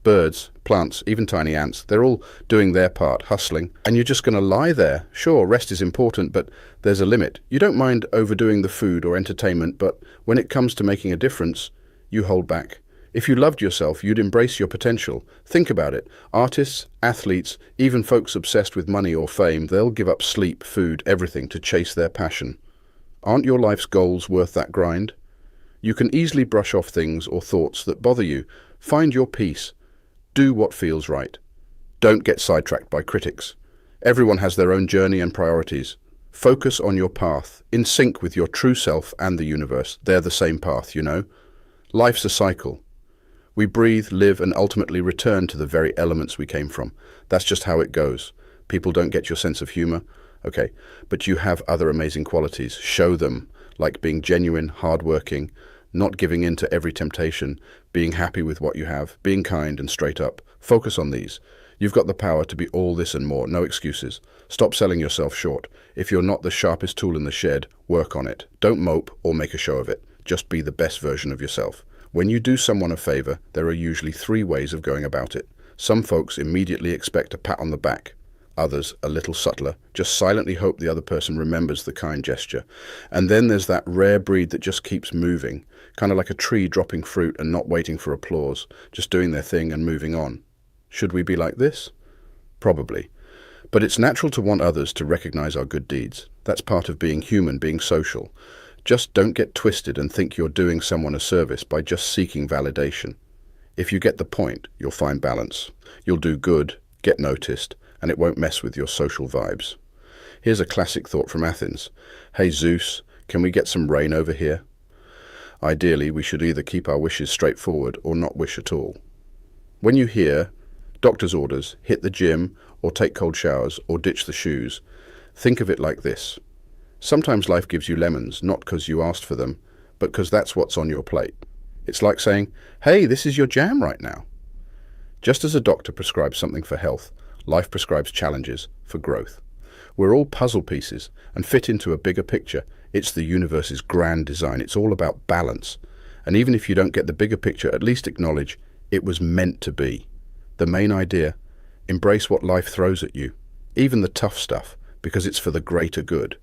Birds, plants, even tiny ants, they're all doing their part, hustling. And you're just going to lie there. Sure, rest is important, but there's a limit. You don't mind overdoing the food or entertainment, but when it comes to making a difference, you hold back. If you loved yourself, you'd embrace your potential. Think about it. Artists, athletes, even folks obsessed with money or fame, they'll give up sleep, food, everything to chase their passion. Aren't your life's goals worth that grind? You can easily brush off things or thoughts that bother you. Find your peace. Do what feels right. Don't get sidetracked by critics. Everyone has their own journey and priorities. Focus on your path, in sync with your true self and the universe. They're the same path, you know. Life's a cycle. We breathe, live, and ultimately return to the very elements we came from. That's just how it goes. People don't get your sense of humor. Okay, but you have other amazing qualities. Show them, like being genuine, hardworking, not giving in to every temptation, being happy with what you have, being kind and straight up. Focus on these. You've got the power to be all this and more. No excuses. Stop selling yourself short. If you're not the sharpest tool in the shed, work on it. Don't mope or make a show of it. Just be the best version of yourself. When you do someone a favor, there are usually 3 ways of going about it. Some folks immediately expect a pat on the back. Others, a little subtler, just silently hope the other person remembers the kind gesture. And then there's that rare breed that just keeps moving, kind of like a tree dropping fruit and not waiting for applause, just doing their thing and moving on. Should we be like this? Probably. But it's natural to want others to recognize our good deeds. That's part of being human, being social. Just don't get twisted and think you're doing someone a service by just seeking validation. If you get the point, you'll find balance. You'll do good, get noticed, and it won't mess with your social vibes. Here's a classic thought from Athens. Hey Zeus, can we get some rain over here? Ideally, we should either keep our wishes straightforward or not wish at all. When you hear doctor's orders, hit the gym, or take cold showers, or ditch the shoes, think of it like this. Sometimes life gives you lemons, not because you asked for them, but because that's what's on your plate. It's like saying, hey, this is your jam right now. Just as a doctor prescribes something for health, life prescribes challenges for growth. We're all puzzle pieces and fit into a bigger picture. It's the universe's grand design. It's all about balance. And even if you don't get the bigger picture, at least acknowledge it was meant to be. The main idea, embrace what life throws at you, even the tough stuff, because it's for the greater good.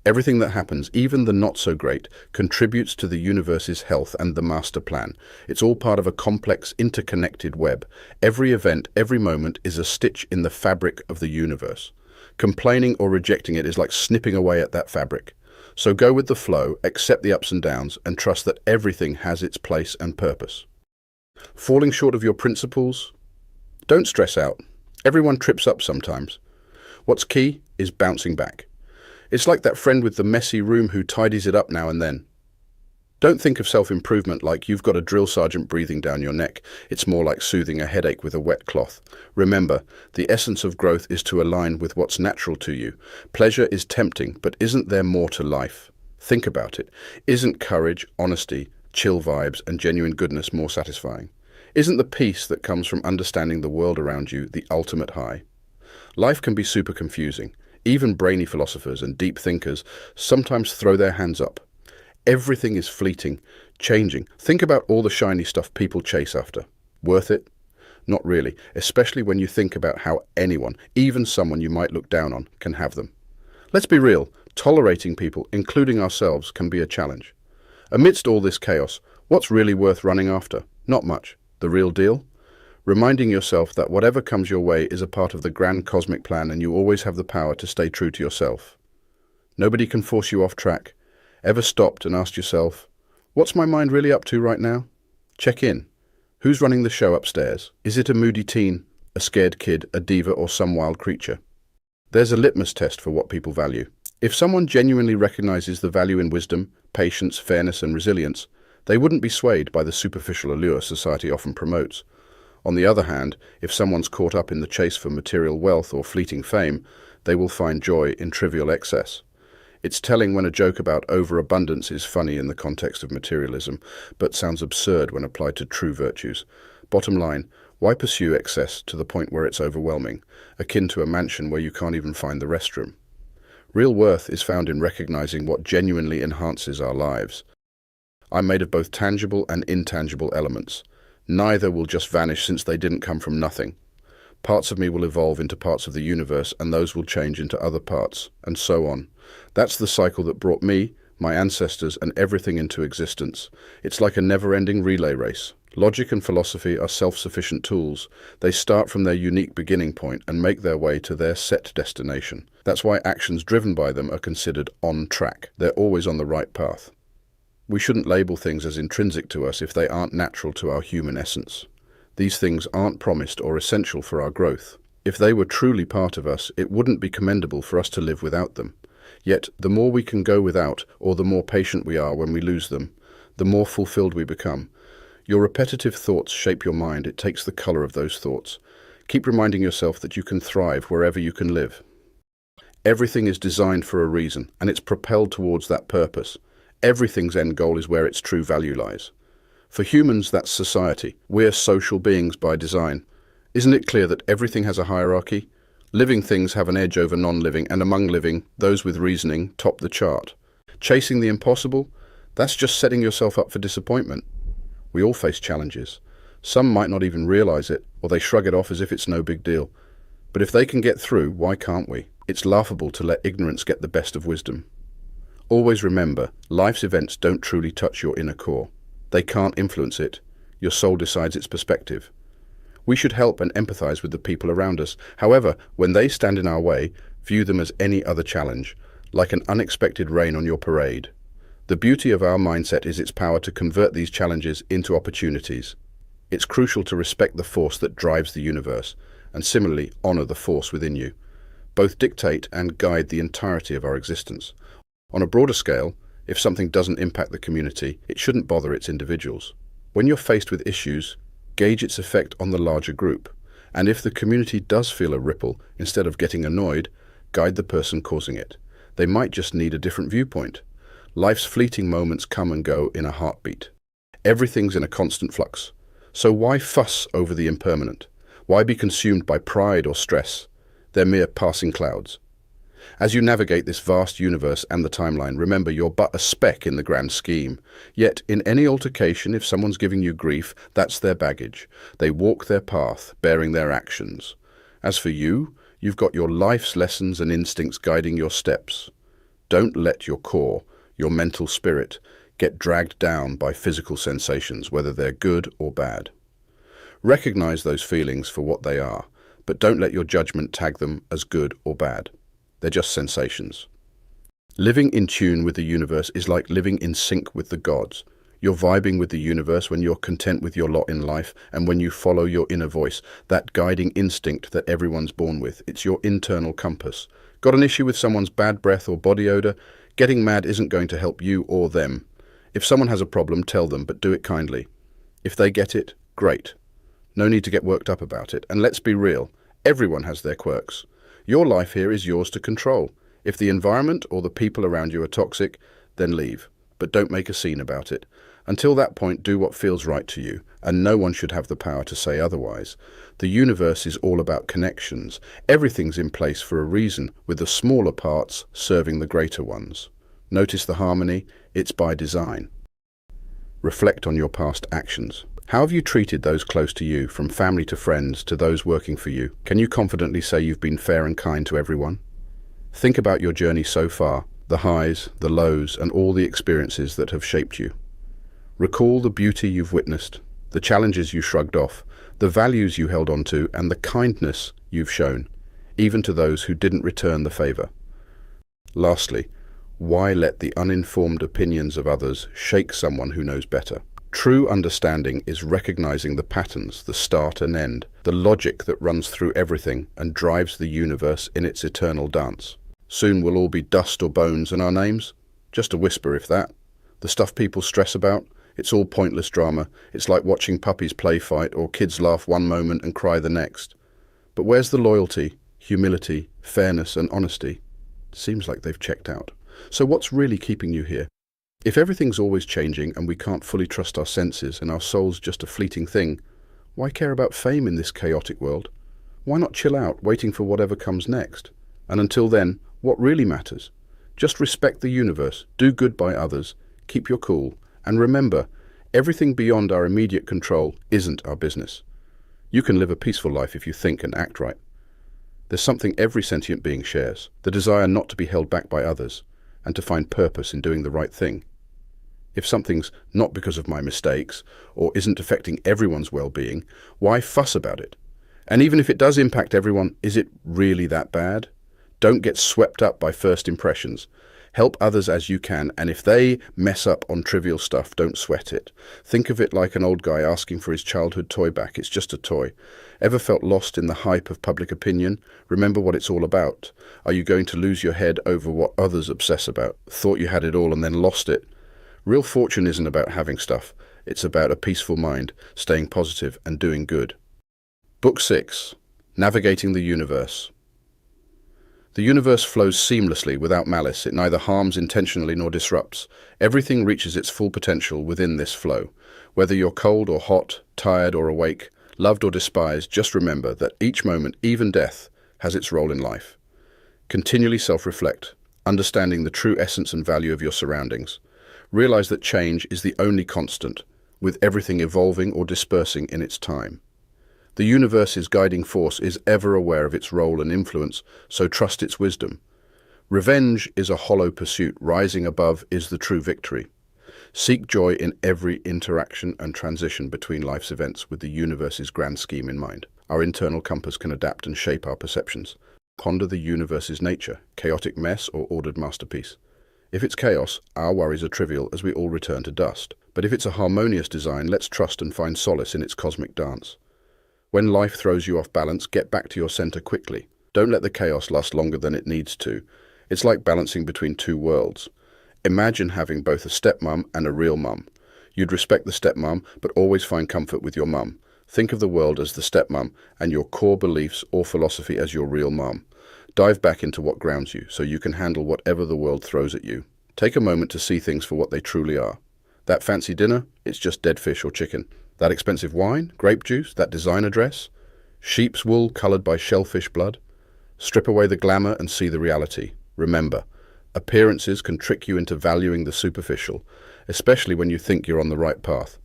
Everything that happens, even the not so great, contributes to the universe's health and the master plan. It's all part of a complex, interconnected web. Every event, every moment is a stitch in the fabric of the universe. Complaining or rejecting it is like snipping away at that fabric. So go with the flow, accept the ups and downs, and trust that everything has its place and purpose. Falling short of your principles? Don't stress out. Everyone trips up sometimes. What's key is bouncing back. It's like that friend with the messy room who tidies it up now and then. Don't think of self-improvement like you've got a drill sergeant breathing down your neck. It's more like soothing a headache with a wet cloth. Remember, the essence of growth is to align with what's natural to you. Pleasure is tempting, but isn't there more to life? Think about it. Isn't courage, honesty, chill vibes, and genuine goodness more satisfying? Isn't the peace that comes from understanding the world around you the ultimate high? Life can be super confusing. Even brainy philosophers and deep thinkers sometimes throw their hands up. Everything is fleeting, changing. Think about all the shiny stuff people chase after. Worth it? Not really, especially when you think about how anyone, even someone you might look down on, can have them. Let's be real, tolerating people, including ourselves, can be a challenge. Amidst all this chaos, what's really worth running after? Not much. The real deal? Reminding yourself that whatever comes your way is a part of the grand cosmic plan and you always have the power to stay true to yourself. Nobody can force you off track. Ever stopped and asked yourself, what's my mind really up to right now? Check in. Who's running the show upstairs? Is it a moody teen, a scared kid, a diva, or some wild creature? There's a litmus test for what people value. If someone genuinely recognizes the value in wisdom, patience, fairness, and resilience, they wouldn't be swayed by the superficial allure society often promotes. On the other hand, if someone's caught up in the chase for material wealth or fleeting fame, they will find joy in trivial excess. It's telling when a joke about overabundance is funny in the context of materialism, but sounds absurd when applied to true virtues. Bottom line, why pursue excess to the point where it's overwhelming, akin to a mansion where you can't even find the restroom? Real worth is found in recognizing what genuinely enhances our lives. I'm made of both tangible and intangible elements. Neither will just vanish since they didn't come from nothing. Parts of me will evolve into parts of the universe, and those will change into other parts, and so on. That's the cycle that brought me, my ancestors, and everything into existence. It's like a never-ending relay race. Logic and philosophy are self-sufficient tools. They start from their unique beginning point and make their way to their set destination. That's why actions driven by them are considered on track. They're always on the right path. We shouldn't label things as intrinsic to us if they aren't natural to our human essence. These things aren't promised or essential for our growth. If they were truly part of us, it wouldn't be commendable for us to live without them. Yet, the more we can go without, or the more patient we are when we lose them, the more fulfilled we become. Your repetitive thoughts shape your mind. It takes the color of those thoughts. Keep reminding yourself that you can thrive wherever you can live. Everything is designed for a reason, and it's propelled towards that purpose. Everything's end goal is where its true value lies. For humans, that's society. We're social beings by design. Isn't it clear that everything has a hierarchy? Living things have an edge over non-living, and among living, those with reasoning top the chart. Chasing the impossible? That's just setting yourself up for disappointment. We all face challenges. Some might not even realize it, or they shrug it off as if it's no big deal. But if they can get through, why can't we? It's laughable to let ignorance get the best of wisdom. Always remember, life's events don't truly touch your inner core. They can't influence it. Your soul decides its perspective. We should help and empathize with the people around us. However, when they stand in our way, view them as any other challenge, like an unexpected rain on your parade. The beauty of our mindset is its power to convert these challenges into opportunities. It's crucial to respect the force that drives the universe, and similarly honor the force within you. Both dictate and guide the entirety of our existence. On a broader scale, if something doesn't impact the community, it shouldn't bother its individuals. When you're faced with issues, gauge its effect on the larger group. And if the community does feel a ripple, instead of getting annoyed, guide the person causing it. They might just need a different viewpoint. Life's fleeting moments come and go in a heartbeat. Everything's in a constant flux. So why fuss over the impermanent? Why be consumed by pride or stress? They're mere passing clouds. As you navigate this vast universe and the timeline, remember you're but a speck in the grand scheme. Yet, in any altercation, if someone's giving you grief, that's their baggage. They walk their path, bearing their actions. As for you, you've got your life's lessons and instincts guiding your steps. Don't let your core, your mental spirit, get dragged down by physical sensations, whether they're good or bad. Recognize those feelings for what they are, but don't let your judgment tag them as good or bad. They're just sensations. Living in tune with the universe is like living in sync with the gods. You're vibing with the universe when you're content with your lot in life and when you follow your inner voice, that guiding instinct that everyone's born with. It's your internal compass. Got an issue with someone's bad breath or body odor? Getting mad isn't going to help you or them. If someone has a problem, tell them, but do it kindly. If they get it, great. No need to get worked up about it. And let's be real, everyone has their quirks. Your life here is yours to control. If the environment or the people around you are toxic, then leave. But don't make a scene about it. Until that point, do what feels right to you, and no one should have the power to say otherwise. The universe is all about connections. Everything's in place for a reason, with the smaller parts serving the greater ones. Notice the harmony? It's by design. Reflect on your past actions. How have you treated those close to you, from family to friends to those working for you? Can you confidently say you've been fair and kind to everyone? Think about your journey so far, the highs, the lows, and all the experiences that have shaped you. Recall the beauty you've witnessed, the challenges you shrugged off, the values you held on to, and the kindness you've shown, even to those who didn't return the favor. Lastly, why let the uninformed opinions of others shake someone who knows better? True understanding is recognizing the patterns, the start and end, the logic that runs through everything and drives the universe in its eternal dance. Soon we'll all be dust or bones in our names. Just a whisper, if that. The stuff people stress about, it's all pointless drama. It's like watching puppies play fight or kids laugh one moment and cry the next. But where's the loyalty, humility, fairness and honesty? Seems like they've checked out. So what's really keeping you here? If everything's always changing and we can't fully trust our senses and our soul's just a fleeting thing, why care about fame in this chaotic world? Why not chill out, waiting for whatever comes next? And until then, what really matters? Just respect the universe, do good by others, keep your cool, and remember, Everything beyond our immediate control isn't our business. You can live a peaceful life if you think and act right. There's something every sentient being shares, the desire not to be held back by others, and to find purpose in doing the right thing. If something's not because of my mistakes, or isn't affecting everyone's well-being, why fuss about it? And even if it does impact everyone, is it really that bad? Don't get swept up by first impressions. Help others as you can, and if they mess up on trivial stuff, don't sweat it. Think of it like an old guy asking for his childhood toy back. It's just a toy. Ever felt lost in the hype of public opinion? Remember what it's all about. Are you going to lose your head over what others obsess about? Thought you had it all and then lost it? Real fortune isn't about having stuff. It's about a peaceful mind, staying positive and doing good. Book 6. Navigating the Universe. The universe flows seamlessly without malice. It neither harms intentionally nor disrupts. Everything reaches its full potential within this flow. Whether you're cold or hot, tired or awake, loved or despised, just remember that each moment, even death, has its role in life. Continually self-reflect, understanding the true essence and value of your surroundings. Realize that change is the only constant, with everything evolving or dispersing in its time. The universe's guiding force is ever aware of its role and influence, so trust its wisdom. Revenge is a hollow pursuit. Rising above is the true victory. Seek joy in every interaction and transition between life's events with the universe's grand scheme in mind. Our internal compass can adapt and shape our perceptions. Ponder the universe's nature, chaotic mess or ordered masterpiece. If it's chaos, our worries are trivial as we all return to dust. But if it's a harmonious design, let's trust and find solace in its cosmic dance. When life throws you off balance, get back to your center quickly. Don't let the chaos last longer than it needs to. It's like balancing between two worlds. Imagine having both a stepmom and a real mum. You'd respect the stepmom, but always find comfort with your mum. Think of the world as the stepmom and your core beliefs or philosophy as your real mum. Dive back into what grounds you so you can handle whatever the world throws at you. Take a moment to see things for what they truly are. That fancy dinner? It's just dead fish or chicken. That expensive wine, grape juice, that designer dress? Sheep's wool colored by shellfish blood? Strip away the glamour and see the reality. Remember, appearances can trick you into valuing the superficial, especially when you think you're on the right path.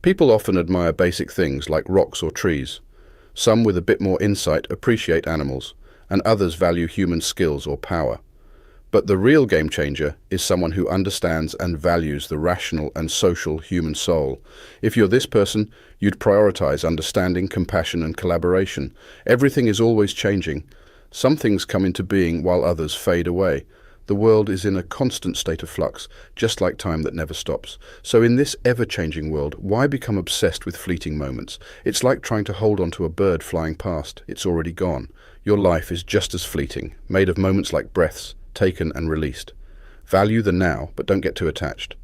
People often admire basic things like rocks or trees. Some with a bit more insight appreciate animals, and others value human skills or power. But the real game changer is someone who understands and values the rational and social human soul. If you're this person, you'd prioritize understanding, compassion, and collaboration. Everything is always changing. Some things come into being while others fade away. The world is in a constant state of flux, just like time that never stops. So in this ever-changing world, why become obsessed with fleeting moments? It's like trying to hold on to a bird flying past. It's already gone. Your life is just as fleeting, made of moments like breaths, taken and released. Value the now, but don't get too attached.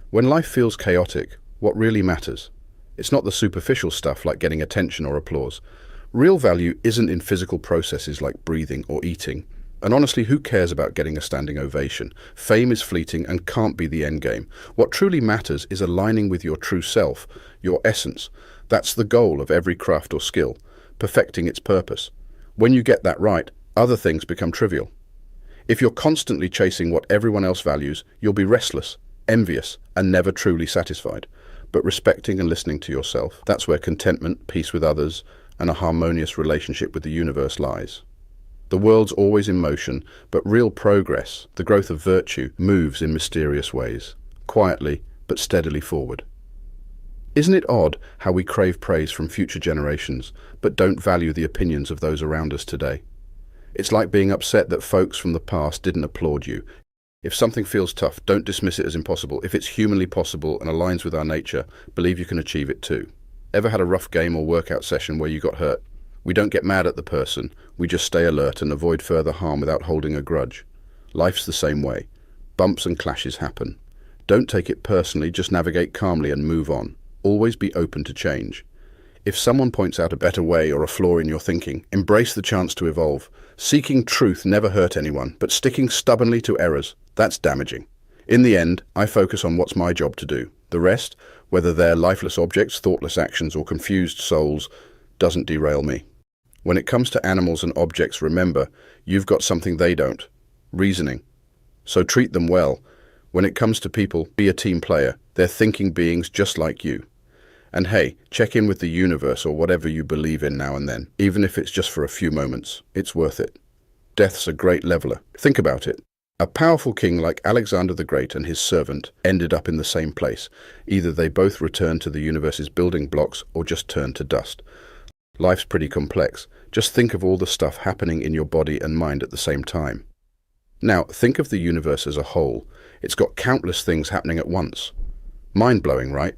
When life feels chaotic, what really matters? It's not the superficial stuff like getting attention or applause. Real value isn't in physical processes like breathing or eating. And honestly, who cares about getting a standing ovation? Fame is fleeting and can't be the end game. What truly matters is aligning with your true self, your essence. That's the goal of every craft or skill, perfecting its purpose. When you get that right, other things become trivial. If you're constantly chasing what everyone else values, you'll be restless, envious, and never truly satisfied. But respecting and listening to yourself, that's where contentment, peace with others, and a harmonious relationship with the universe lies. The world's always in motion, but real progress, the growth of virtue, moves in mysterious ways, quietly but steadily forward. Isn't it odd how we crave praise from future generations, but don't value the opinions of those around us today? It's like being upset that folks from the past didn't applaud you. If something feels tough, don't dismiss it as impossible. If it's humanly possible and aligns with our nature, believe you can achieve it too. Ever had a rough game or workout session where you got hurt? We don't get mad at the person, we just stay alert and avoid further harm without holding a grudge. Life's the same way. Bumps and clashes happen. Don't take it personally, just navigate calmly and move on. Always be open to change. If someone points out a better way or a flaw in your thinking, embrace the chance to evolve. Seeking truth never hurt anyone, but sticking stubbornly to errors, that's damaging. In the end, I focus on what's my job to do. The rest, whether they're lifeless objects, thoughtless actions, or confused souls, doesn't derail me. When it comes to animals and objects, remember, you've got something they don't: reasoning. So treat them well. When it comes to people, be a team player. They're thinking beings just like you. And hey, check in with the universe or whatever you believe in now and then, even if it's just for a few moments. It's worth it. Death's a great leveler. Think about it. A powerful king like Alexander the Great and his servant ended up in the same place. Either they both returned to the universe's building blocks or just turned to dust. Life's pretty complex. Just think of all the stuff happening in your body and mind at the same time. Now, think of the universe as a whole. It's got countless things happening at once. Mind-blowing, right?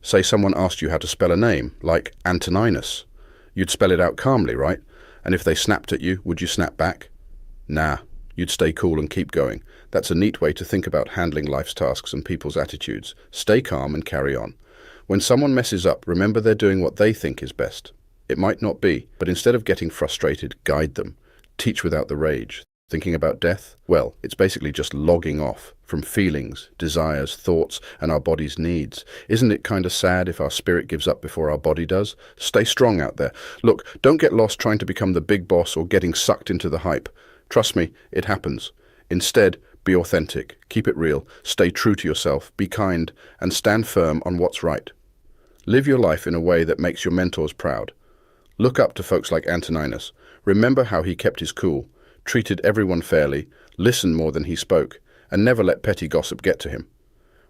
Say someone asked you how to spell a name, like Antoninus. You'd spell it out calmly, right? And if they snapped at you, would you snap back? Nah, you'd stay cool and keep going. That's a neat way to think about handling life's tasks and people's attitudes. Stay calm and carry on. When someone messes up, remember they're doing what they think is best. It might not be, but instead of getting frustrated, guide them. Teach without the rage. Thinking about death? Well, it's basically just logging off from feelings, desires, thoughts, and our body's needs. Isn't it kind of sad if our spirit gives up before our body does? Stay strong out there. Look, don't get lost trying to become the big boss or getting sucked into the hype. Trust me, it happens. Instead, be authentic, keep it real, stay true to yourself, be kind, and stand firm on what's right. Live your life in a way that makes your mentors proud. Look up to folks like Antoninus. Remember how he kept his cool, treated everyone fairly, listened more than he spoke, and never let petty gossip get to him.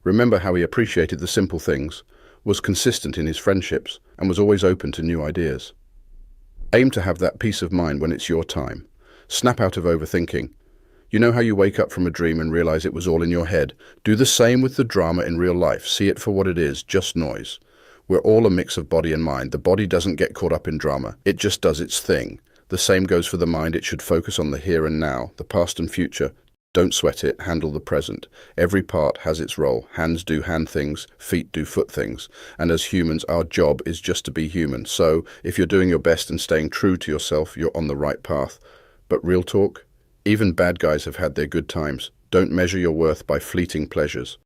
Remember how he appreciated the simple things, was consistent in his friendships, and was always open to new ideas. Aim to have that peace of mind when it's your time. Snap out of overthinking. You know how you wake up from a dream and realize it was all in your head? Do the same with the drama in real life. See it for what it is, just noise. We're all a mix of body and mind. The body doesn't get caught up in drama. It just does its thing. The same goes for the mind. It should focus on the here and now, the past and future. Don't sweat it, handle the present. Every part has its role. Hands do hand things, feet do foot things. And as humans, our job is just to be human. So, if you're doing your best and staying true to yourself, you're on the right path. But real talk, even bad guys have had their good times. Don't measure your worth by fleeting pleasures.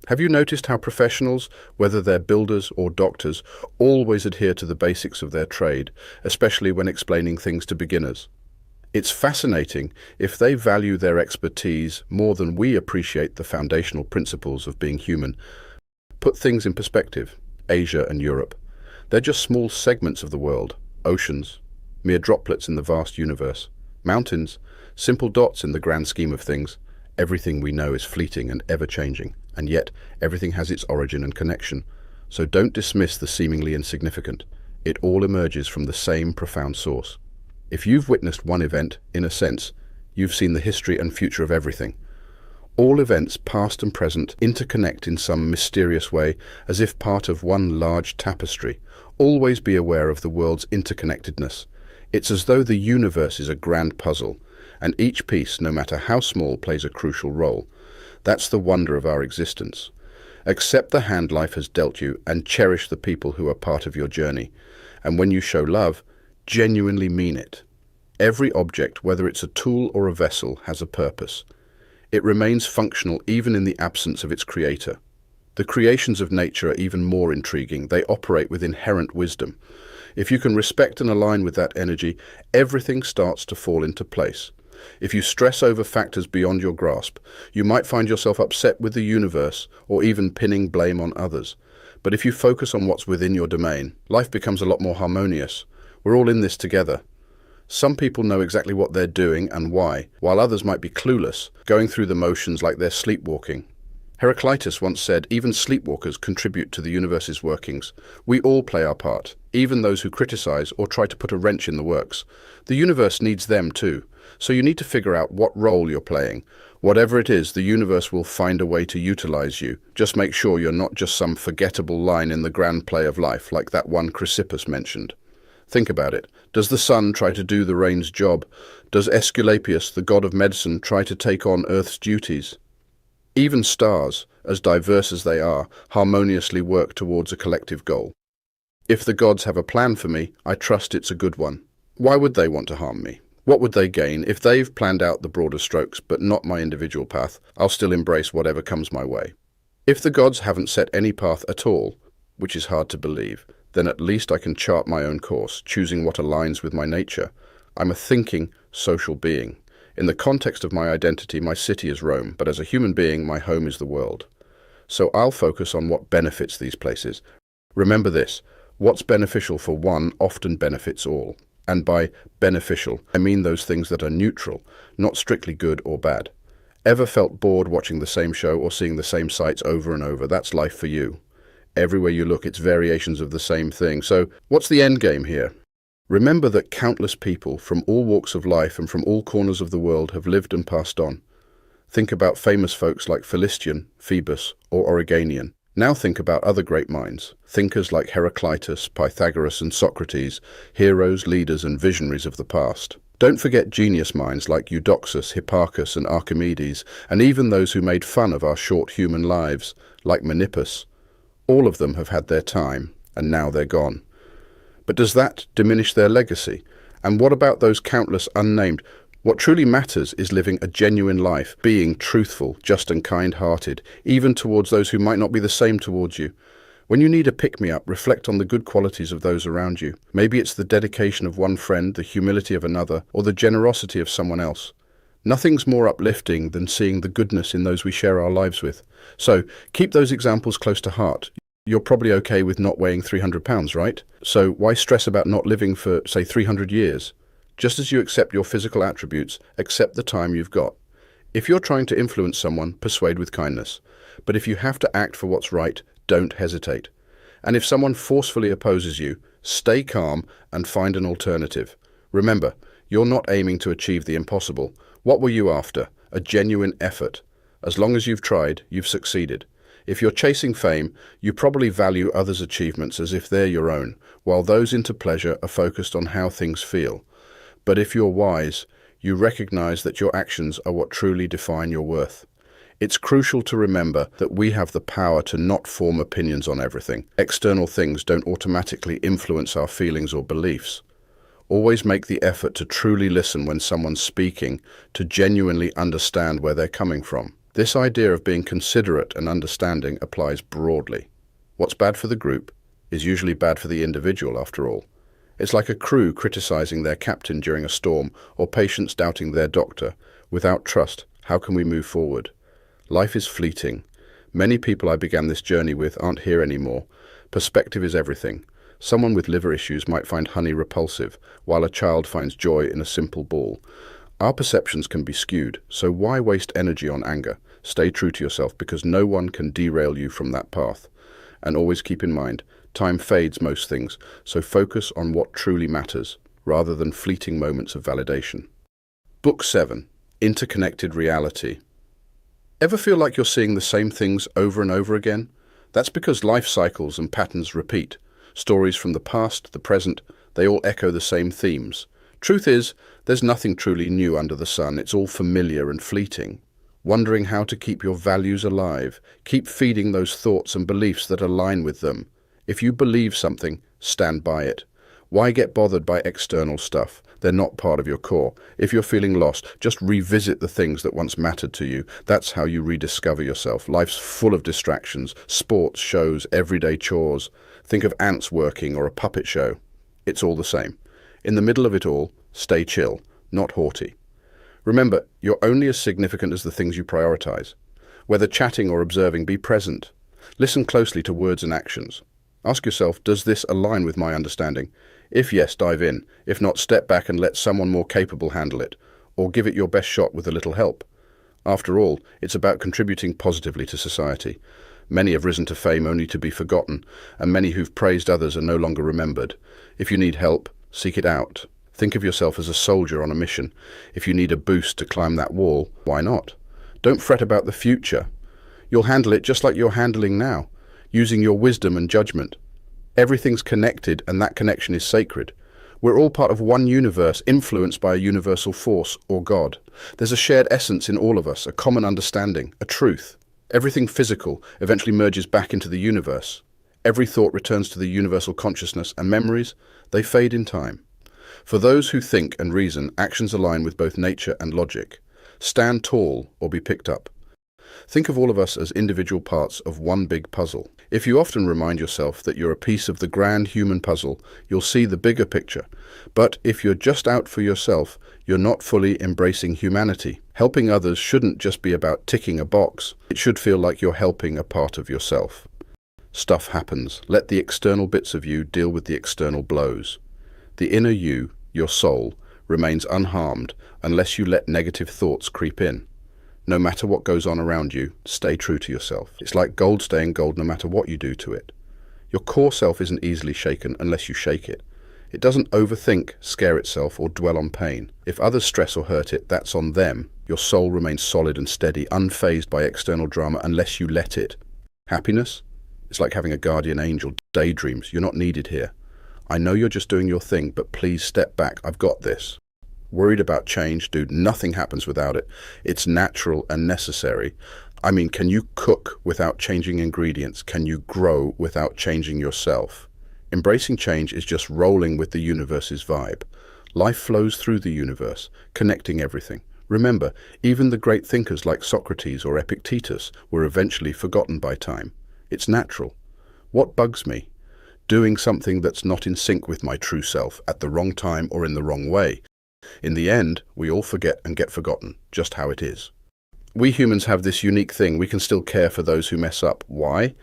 Have you noticed how professionals, whether they're builders or doctors, always adhere to the basics of their trade, especially when explaining things to beginners? It's fascinating if they value their expertise more than we appreciate the foundational principles of being human. Put things in perspective. Asia and Europe. They're just small segments of the world. Oceans, mere droplets in the vast universe. Mountains, simple dots in the grand scheme of things. Everything we know is fleeting and ever-changing, and yet everything has its origin and connection. So don't dismiss the seemingly insignificant. It all emerges from the same profound source. If you've witnessed one event, in a sense, you've seen the history and future of everything. All events, past and present, interconnect in some mysterious way, as if part of one large tapestry. Always be aware of the world's interconnectedness. It's as though the universe is a grand puzzle, and each piece, no matter how small, plays a crucial role. That's the wonder of our existence. Accept the hand life has dealt you and cherish the people who are part of your journey. And when you show love, genuinely mean it. Every object, whether it's a tool or a vessel, has a purpose. It remains functional even in the absence of its creator. The creations of nature are even more intriguing. They operate with inherent wisdom. If you can respect and align with that energy, everything starts to fall into place. If you stress over factors beyond your grasp, you might find yourself upset with the universe or even pinning blame on others. But if you focus on what's within your domain, life becomes a lot more harmonious. We're all in this together. Some people know exactly what they're doing and why, while others might be clueless, going through the motions like they're sleepwalking. Heraclitus once said, even sleepwalkers contribute to the universe's workings. We all play our part, even those who criticize or try to put a wrench in the works. The universe needs them too, so you need to figure out what role you're playing. Whatever it is, the universe will find a way to utilize you. Just make sure you're not just some forgettable line in the grand play of life, like that one Chrysippus mentioned. Think about it. Does the sun try to do the rain's job? Does Aesculapius, the god of medicine, try to take on Earth's duties? Even stars, as diverse as they are, harmoniously work towards a collective goal. If the gods have a plan for me, I trust it's a good one. Why would they want to harm me? What would they gain? If they've planned out the broader strokes, but not my individual path, I'll still embrace whatever comes my way. If the gods haven't set any path at all, which is hard to believe, then at least I can chart my own course, choosing what aligns with my nature. I'm a thinking, social being. In the context of my identity, my city is Rome, but as a human being, my home is the world. so I'll focus on what benefits these places. Remember this, what's beneficial for one often benefits all. And by beneficial, I mean those things that are neutral, not strictly good or bad. Ever felt bored watching the same show or seeing the same sights over and over? That's life for you. Everywhere you look, it's variations of the same thing. So, what's the end game here? Remember that countless people from all walks of life and from all corners of the world have lived and passed on. Think about famous folks like Philistion, Phoebus, or Origanian. Now think about other great minds, thinkers like Heraclitus, Pythagoras, and Socrates, heroes, leaders, and visionaries of the past. Don't forget genius minds like Eudoxus, Hipparchus, and Archimedes, and even those who made fun of our short human lives, like Menippus. All of them have had their time, and now they're gone. But does that diminish their legacy? And what about those countless unnamed? What truly matters is living a genuine life, being truthful, just and kind-hearted, even towards those who might not be the same towards you. When you need a pick-me-up, reflect on the good qualities of those around you. Maybe it's the dedication of one friend, the humility of another, or the generosity of someone else. Nothing's more uplifting than seeing the goodness in those we share our lives with. So, keep those examples close to heart. You're probably okay with not weighing 300 pounds, right? So why stress about not living for, say, 300 years? Just as you accept your physical attributes, accept the time you've got. If you're trying to influence someone, persuade with kindness. But if you have to act for what's right, don't hesitate. And if someone forcefully opposes you, stay calm and find an alternative. Remember, you're not aiming to achieve the impossible. What were you after? A genuine effort. As long as you've tried, you've succeeded. If you're chasing fame, you probably value others' achievements as if they're your own, while those into pleasure are focused on how things feel. But if you're wise, you recognize that your actions are what truly define your worth. It's crucial to remember that we have the power to not form opinions on everything. External things don't automatically influence our feelings or beliefs. Always make the effort to truly listen when someone's speaking, to genuinely understand where they're coming from. This idea of being considerate and understanding applies broadly. What's bad for the group is usually bad for the individual, after all. It's like a crew criticizing their captain during a storm, or patients doubting their doctor. Without trust, how can we move forward? Life is fleeting. Many people I began this journey with aren't here anymore. Perspective is everything. Someone with liver issues might find honey repulsive, while a child finds joy in a simple ball. Our perceptions can be skewed, so why waste energy on anger? Stay true to yourself, because no one can derail you from that path. And always keep in mind, time fades most things, so focus on what truly matters, rather than fleeting moments of validation. Book 7. Interconnected Reality. Ever feel like you're seeing the same things over and over again? That's because life cycles and patterns repeat. Stories from the past, the present, they all echo the same themes. Truth is, there's nothing truly new under the sun. It's all familiar and fleeting. Wondering how to keep your values alive, keep feeding those thoughts and beliefs that align with them. If you believe something, stand by it. Why get bothered by external stuff? They're not part of your core. If you're feeling lost, just revisit the things that once mattered to you. That's how you rediscover yourself. Life's full of distractions, sports, shows, everyday chores. Think of ants working or a puppet show. It's all the same. In the middle of it all, stay chill, not haughty. Remember, you're only as significant as the things you prioritize. Whether chatting or observing, be present. Listen closely to words and actions. Ask yourself, does this align with my understanding? If yes, dive in. If not, step back and let someone more capable handle it, or give it your best shot with a little help. After all, it's about contributing positively to society. Many have risen to fame only to be forgotten, and many who've praised others are no longer remembered. If you need help, seek it out. Think of yourself as a soldier on a mission. If you need a boost to climb that wall, why not? Don't fret about the future. You'll handle it just like you're handling now, using your wisdom and judgment. Everything's connected, and that connection is sacred. We're all part of one universe, influenced by a universal force, or God. There's a shared essence in all of us, a common understanding, a truth. Everything physical eventually merges back into the universe. Every thought returns to the universal consciousness, and memories, they fade in time. For those who think and reason, actions align with both nature and logic. Stand tall or be picked up. Think of all of us as individual parts of one big puzzle. If you often remind yourself that you're a piece of the grand human puzzle, you'll see the bigger picture. But if you're just out for yourself, you're not fully embracing humanity. Helping others shouldn't just be about ticking a box. It should feel like you're helping a part of yourself. Stuff happens. Let the external bits of you deal with the external blows. The inner you, your soul, remains unharmed unless you let negative thoughts creep in. No matter what goes on around you, stay true to yourself. It's like gold staying gold no matter what you do to it. Your core self isn't easily shaken unless you shake it. It doesn't overthink, scare itself, or dwell on pain. If others stress or hurt it, that's on them. Your soul remains solid and steady, unfazed by external drama unless you let it. Happiness? It's like having a guardian angel. Daydreams. You're not needed here. I know you're just doing your thing, but please step back. I've got this. Worried about change, dude, nothing happens without it. It's natural and necessary. I mean, can you cook without changing ingredients? Can you grow without changing yourself? Embracing change is just rolling with the universe's vibe. Life flows through the universe, connecting everything. Remember, even the great thinkers like Socrates or Epictetus were eventually forgotten by time. It's natural. What bugs me? Doing something that's not in sync with my true self at the wrong time or in the wrong way. In the end, we all forget and get forgotten, just how it is. We humans have this unique thing. We can still care for those who mess up. Why?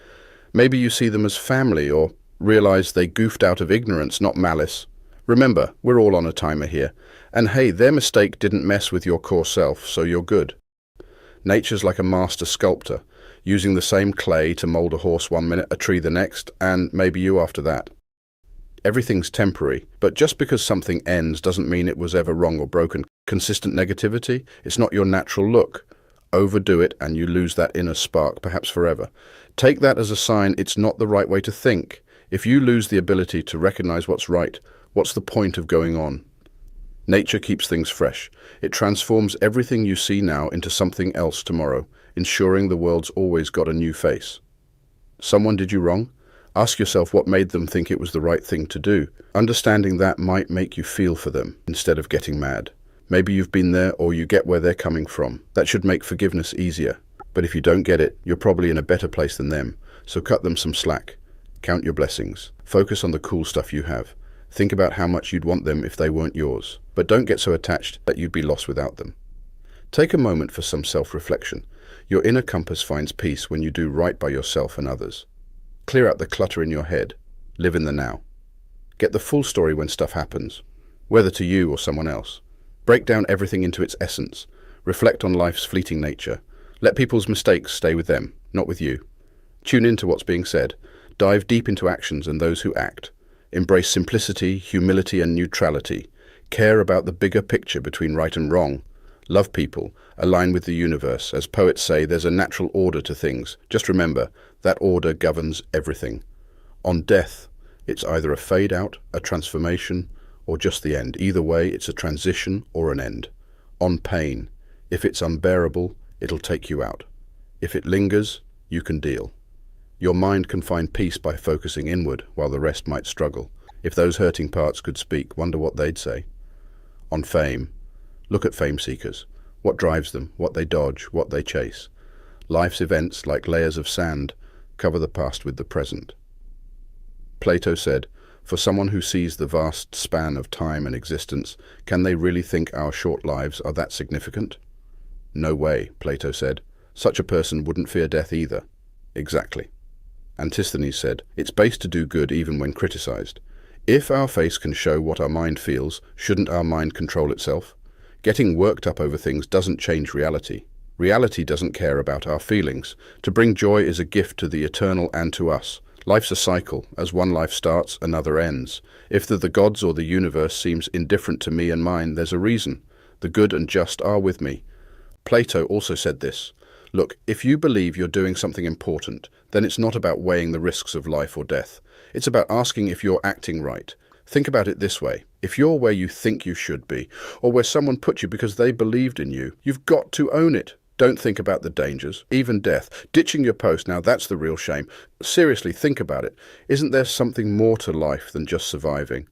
Maybe you see them as family or realize they goofed out of ignorance, not malice. Remember, we're all on a timer here. And hey, their mistake didn't mess with your core self, so you're good. Nature's like a master sculptor, using the same clay to mold a horse one minute, a tree the next, and maybe you after that. Everything's temporary, but just because something ends doesn't mean it was ever wrong or broken. Consistent negativity? It's not your natural look. Overdo it and you lose that inner spark, perhaps forever. Take that as a sign it's not the right way to think. If you lose the ability to recognize what's right, what's the point of going on? Nature keeps things fresh. It transforms everything you see now into something else tomorrow, ensuring the world's always got a new face. Someone did you wrong? Ask yourself what made them think it was the right thing to do. Understanding that might make you feel for them instead of getting mad. Maybe you've been there or you get where they're coming from. That should make forgiveness easier. But if you don't get it, you're probably in a better place than them. So cut them some slack. Count your blessings. Focus on the cool stuff you have. Think about how much you'd want them if they weren't yours. But don't get so attached that you'd be lost without them. Take a moment for some self-reflection. Your inner compass finds peace when you do right by yourself and others. Clear out the clutter in your head. Live in the now. Get the full story when stuff happens, whether to you or someone else. Break down everything into its essence. Reflect on life's fleeting nature. Let people's mistakes stay with them, not with you. Tune in to what's being said. Dive deep into actions and those who act. Embrace simplicity, humility, and neutrality. Care about the bigger picture between right and wrong. Love people. Align with the universe. As poets say, there's a natural order to things. Just remember, that order governs everything. On death, it's either a fade out, a transformation, or just the end. Either way, it's a transition or an end. On pain, if it's unbearable, it'll take you out. If it lingers, you can deal. Your mind can find peace by focusing inward, while the rest might struggle. If those hurting parts could speak, wonder what they'd say. On fame, look at fame seekers. What drives them, what they dodge, what they chase. Life's events, like layers of sand, cover the past with the present. Plato said, for someone who sees the vast span of time and existence, can they really think our short lives are that significant? No way, Plato said. Such a person wouldn't fear death either. Exactly. Antisthenes said, it's base to do good even when criticized. If our face can show what our mind feels, shouldn't our mind control itself? Getting worked up over things doesn't change reality. Reality doesn't care about our feelings. To bring joy is a gift to the eternal and to us. Life's a cycle. As one life starts, another ends. If the gods or the universe seems indifferent to me and mine, there's a reason. The good and just are with me. Plato also said this. Look, if you believe you're doing something important, then it's not about weighing the risks of life or death. It's about asking if you're acting right. Think about it this way. If you're where you think you should be, or where someone put you because they believed in you, you've got to own it. Don't think about the dangers, even death. Ditching your post, now that's the real shame. Seriously, think about it. Isn't there something more to life than just surviving?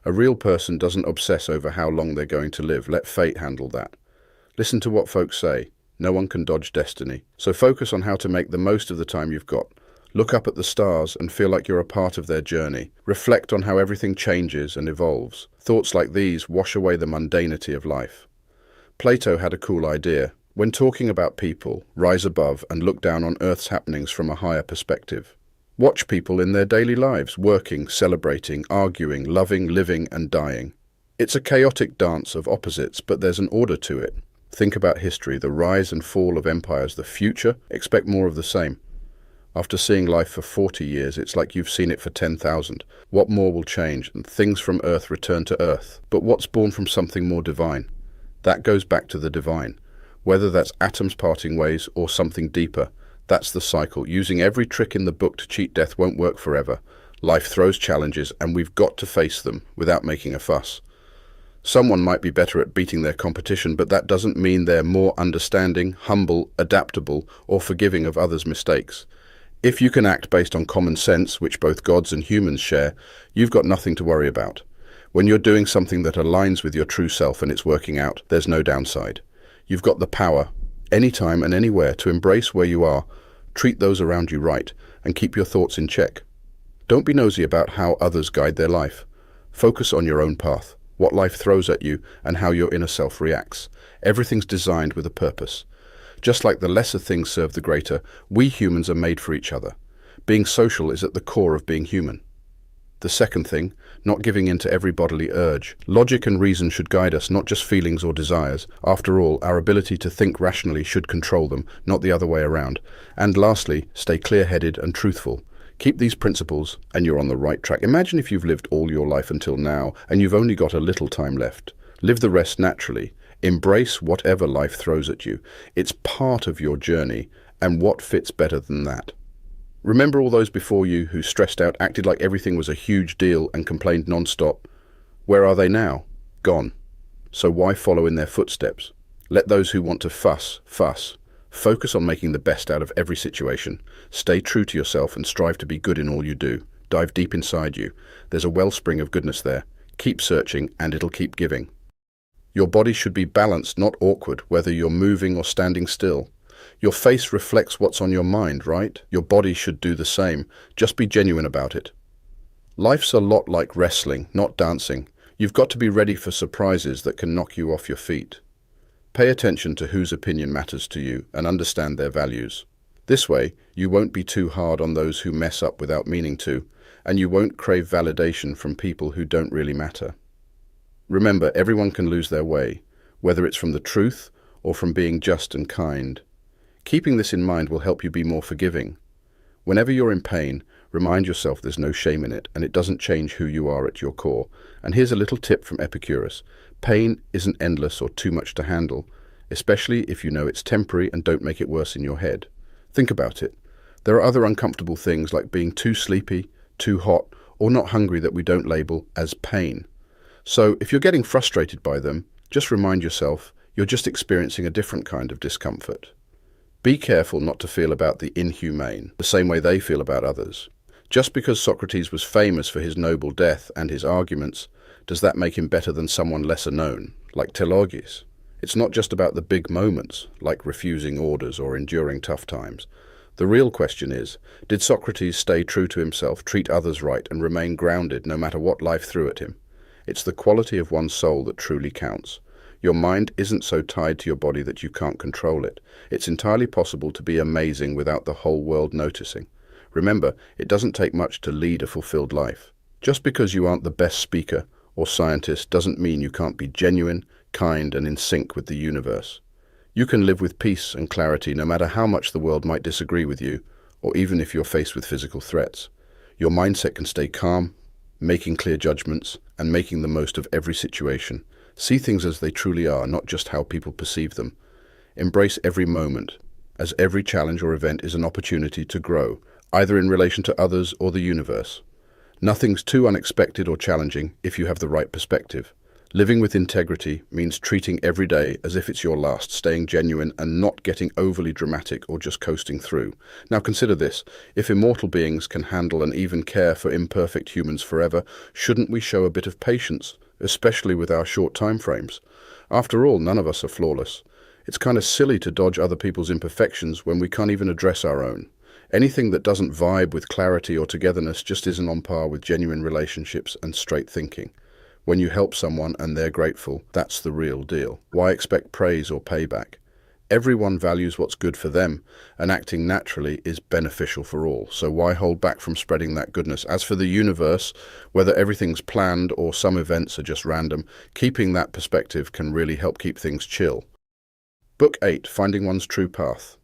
A real person doesn't obsess over how long they're going to live. Let fate handle that. Listen to what folks say. No one can dodge destiny. So focus on how to make the most of the time you've got. Look up at the stars and feel like you're a part of their journey. Reflect on how everything changes and evolves. Thoughts like these wash away the mundanity of life. Plato had a cool idea. When talking about people, rise above and look down on Earth's happenings from a higher perspective. Watch people in their daily lives, working, celebrating, arguing, loving, living, and dying. It's a chaotic dance of opposites, but there's an order to it. Think about history, the rise and fall of empires, the future. Expect more of the same. After seeing life for 40 years, it's like you've seen it for 10,000. What more will change? And things from Earth return to Earth. But what's born from something more divine? That goes back to the divine. Whether that's atoms parting ways or something deeper, that's the cycle. Using every trick in the book to cheat death won't work forever. Life throws challenges, and we've got to face them without making a fuss. Someone might be better at beating their competition, but that doesn't mean they're more understanding, humble, adaptable, or forgiving of others' mistakes. If you can act based on common sense, which both gods and humans share, you've got nothing to worry about. When you're doing something that aligns with your true self and it's working out, there's no downside. You've got the power, anytime and anywhere, to embrace where you are, treat those around you right, and keep your thoughts in check. Don't be nosy about how others guide their life. Focus on your own path, what life throws at you, and how your inner self reacts. Everything's designed with a purpose. Just like the lesser things serve the greater, we humans are made for each other. Being social is at the core of being human. The second thing, not giving in to every bodily urge. Logic and reason should guide us, not just feelings or desires. After all, our ability to think rationally should control them, not the other way around. And lastly, stay clear-headed and truthful. Keep these principles and you're on the right track. Imagine if you've lived all your life until now and you've only got a little time left. Live the rest naturally. Embrace whatever life throws at you. It's part of your journey, and what fits better than that? Remember all those before you who stressed out, acted like everything was a huge deal and complained non-stop? Where are they now? Gone. So why follow in their footsteps? Let those who want to fuss, fuss. Focus on making the best out of every situation. Stay true to yourself and strive to be good in all you do. Dive deep inside you. There's a wellspring of goodness there. Keep searching and it'll keep giving. Your body should be balanced, not awkward, whether you're moving or standing still. Your face reflects what's on your mind, right? Your body should do the same. Just be genuine about it. Life's a lot like wrestling, not dancing. You've got to be ready for surprises that can knock you off your feet. Pay attention to whose opinion matters to you and understand their values. This way, you won't be too hard on those who mess up without meaning to, and you won't crave validation from people who don't really matter. Remember, everyone can lose their way, whether it's from the truth or from being just and kind. Keeping this in mind will help you be more forgiving. Whenever you're in pain, remind yourself there's no shame in it, and it doesn't change who you are at your core. And here's a little tip from Epicurus. Pain isn't endless or too much to handle, especially if you know it's temporary and don't make it worse in your head. Think about it. There are other uncomfortable things like being too sleepy, too hot, or not hungry that we don't label as pain. So if you're getting frustrated by them, just remind yourself you're just experiencing a different kind of discomfort. Be careful not to feel about the inhumane the same way they feel about others. Just because Socrates was famous for his noble death and his arguments, does that make him better than someone lesser known, like Telauges? It's not just about the big moments, like refusing orders or enduring tough times. The real question is, did Socrates stay true to himself, treat others right, and remain grounded no matter what life threw at him? It's the quality of one's soul that truly counts. Your mind isn't so tied to your body that you can't control it. It's entirely possible to be amazing without the whole world noticing. Remember, it doesn't take much to lead a fulfilled life. Just because you aren't the best speaker or scientist doesn't mean you can't be genuine, kind, and in sync with the universe. You can live with peace and clarity no matter how much the world might disagree with you, or even if you're faced with physical threats. Your mindset can stay calm, making clear judgments, and making the most of every situation. See things as they truly are, not just how people perceive them. Embrace every moment, as every challenge or event is an opportunity to grow, either in relation to others or the universe. Nothing's too unexpected or challenging if you have the right perspective. Living with integrity means treating every day as if it's your last, staying genuine and not getting overly dramatic or just coasting through. Now consider this, if immortal beings can handle and even care for imperfect humans forever, shouldn't we show a bit of patience, especially with our short time frames? After all, none of us are flawless. It's kind of silly to dodge other people's imperfections when we can't even address our own. Anything that doesn't vibe with clarity or togetherness just isn't on par with genuine relationships and straight thinking. When you help someone and they're grateful, that's the real deal. Why expect praise or payback? Everyone values what's good for them, and acting naturally is beneficial for all. So why hold back from spreading that goodness? As for the universe, whether everything's planned or some events are just random, keeping that perspective can really help keep things chill. Book 8, Finding One's True Path.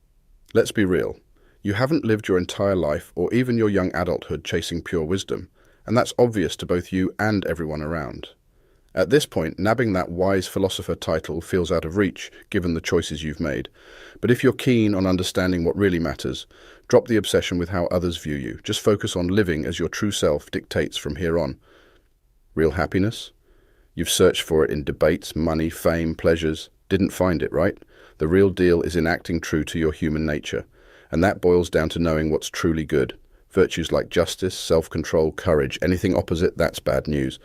Let's be real. You haven't lived your entire life or even your young adulthood chasing pure wisdom, and that's obvious to both you and everyone around. At this point, nabbing that wise philosopher title feels out of reach, given the choices you've made. But if you're keen on understanding what really matters, drop the obsession with how others view you. Just focus on living as your true self dictates from here on. Real happiness? You've searched for it in debates, money, fame, pleasures. Didn't find it, right? The real deal is in acting true to your human nature. And that boils down to knowing what's truly good. Virtues like justice, self-control, courage, anything opposite, that's bad news.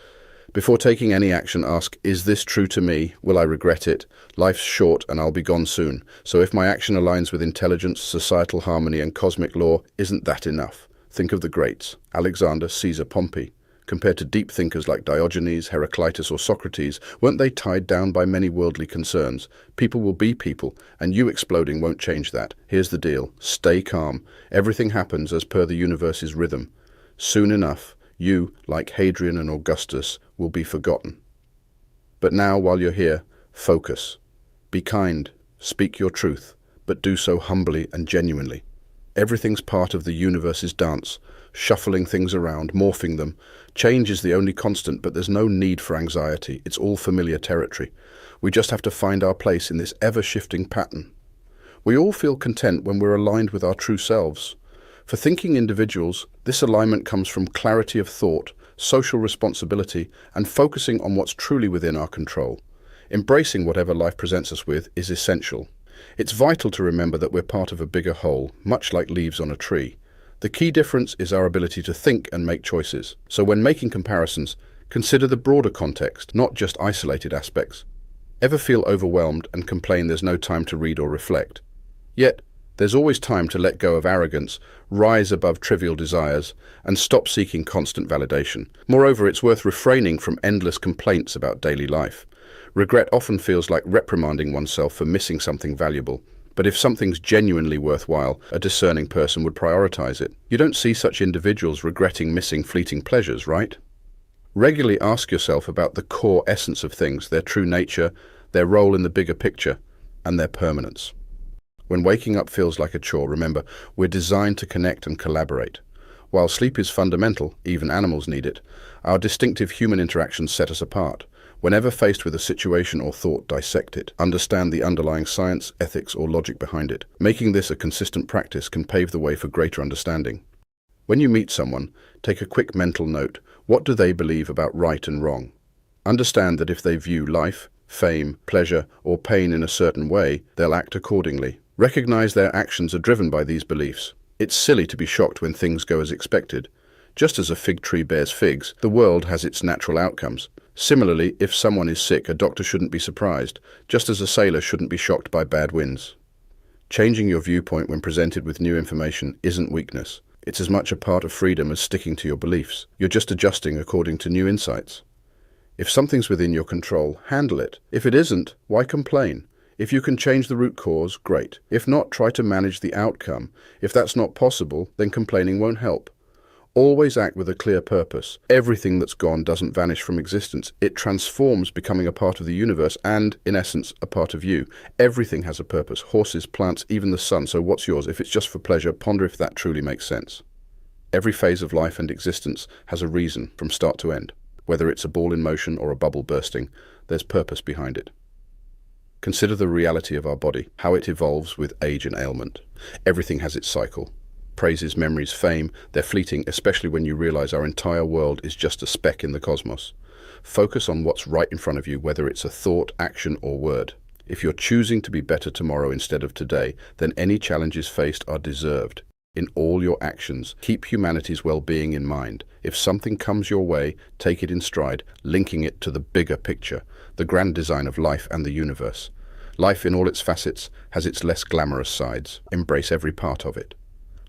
Before taking any action, ask, is this true to me? Will I regret it? Life's short and I'll be gone soon. So if my action aligns with intelligence, societal harmony and cosmic law, isn't that enough? Think of the greats, Alexander, Caesar, Pompey. Compared to deep thinkers like Diogenes, Heraclitus or Socrates, weren't they tied down by many worldly concerns? People will be people, and you exploding won't change that. Here's the deal. Stay calm. Everything happens as per the universe's rhythm. Soon enough, you, like Hadrian and Augustus, will be forgotten. But now, while you're here, focus. Be kind, speak your truth, but do so humbly and genuinely. Everything's part of the universe's dance, shuffling things around, morphing them. Change is the only constant, but there's no need for anxiety. It's all familiar territory. We just have to find our place in this ever-shifting pattern. We all feel content when we're aligned with our true selves. For thinking individuals, this alignment comes from clarity of thought, social responsibility, and focusing on what's truly within our control. Embracing whatever life presents us with is essential. It's vital to remember that we're part of a bigger whole, much like leaves on a tree. The key difference is our ability to think and make choices. So when making comparisons, consider the broader context, not just isolated aspects. Ever feel overwhelmed and complain there's no time to read or reflect? Yet, there's always time to let go of arrogance, rise above trivial desires, and stop seeking constant validation. Moreover, it's worth refraining from endless complaints about daily life. Regret often feels like reprimanding oneself for missing something valuable. But if something's genuinely worthwhile, a discerning person would prioritize it. You don't see such individuals regretting missing fleeting pleasures, right? Regularly ask yourself about the core essence of things, their true nature, their role in the bigger picture, and their permanence. When waking up feels like a chore, remember, we're designed to connect and collaborate. While sleep is fundamental, even animals need it, our distinctive human interactions set us apart. Whenever faced with a situation or thought, dissect it. Understand the underlying science, ethics, or logic behind it. Making this a consistent practice can pave the way for greater understanding. When you meet someone, take a quick mental note. What do they believe about right and wrong? Understand that if they view life, fame, pleasure, or pain in a certain way, they'll act accordingly. Recognize their actions are driven by these beliefs. It's silly to be shocked when things go as expected. Just as a fig tree bears figs, the world has its natural outcomes. Similarly, if someone is sick, a doctor shouldn't be surprised, just as a sailor shouldn't be shocked by bad winds. Changing your viewpoint when presented with new information isn't weakness. It's as much a part of freedom as sticking to your beliefs. You're just adjusting according to new insights. If something's within your control, handle it. If it isn't, why complain? If you can change the root cause, great. If not, try to manage the outcome. If that's not possible, then complaining won't help. Always act with a clear purpose. Everything that's gone doesn't vanish from existence. It transforms, becoming a part of the universe and, in essence, a part of you. Everything has a purpose. Horses, plants, even the sun. So what's yours? If it's just for pleasure, ponder if that truly makes sense. Every phase of life and existence has a reason from start to end. Whether it's a ball in motion or a bubble bursting, there's purpose behind it. Consider the reality of our body, how it evolves with age and ailment. Everything has its cycle. Praises, memories, fame, they're fleeting, especially when you realize our entire world is just a speck in the cosmos. Focus on what's right in front of you, whether it's a thought, action, or word. If you're choosing to be better tomorrow instead of today, then any challenges faced are deserved. In all your actions, keep humanity's well-being in mind. If something comes your way, take it in stride, linking it to the bigger picture, the grand design of life and the universe. Life in all its facets has its less glamorous sides. Embrace every part of it.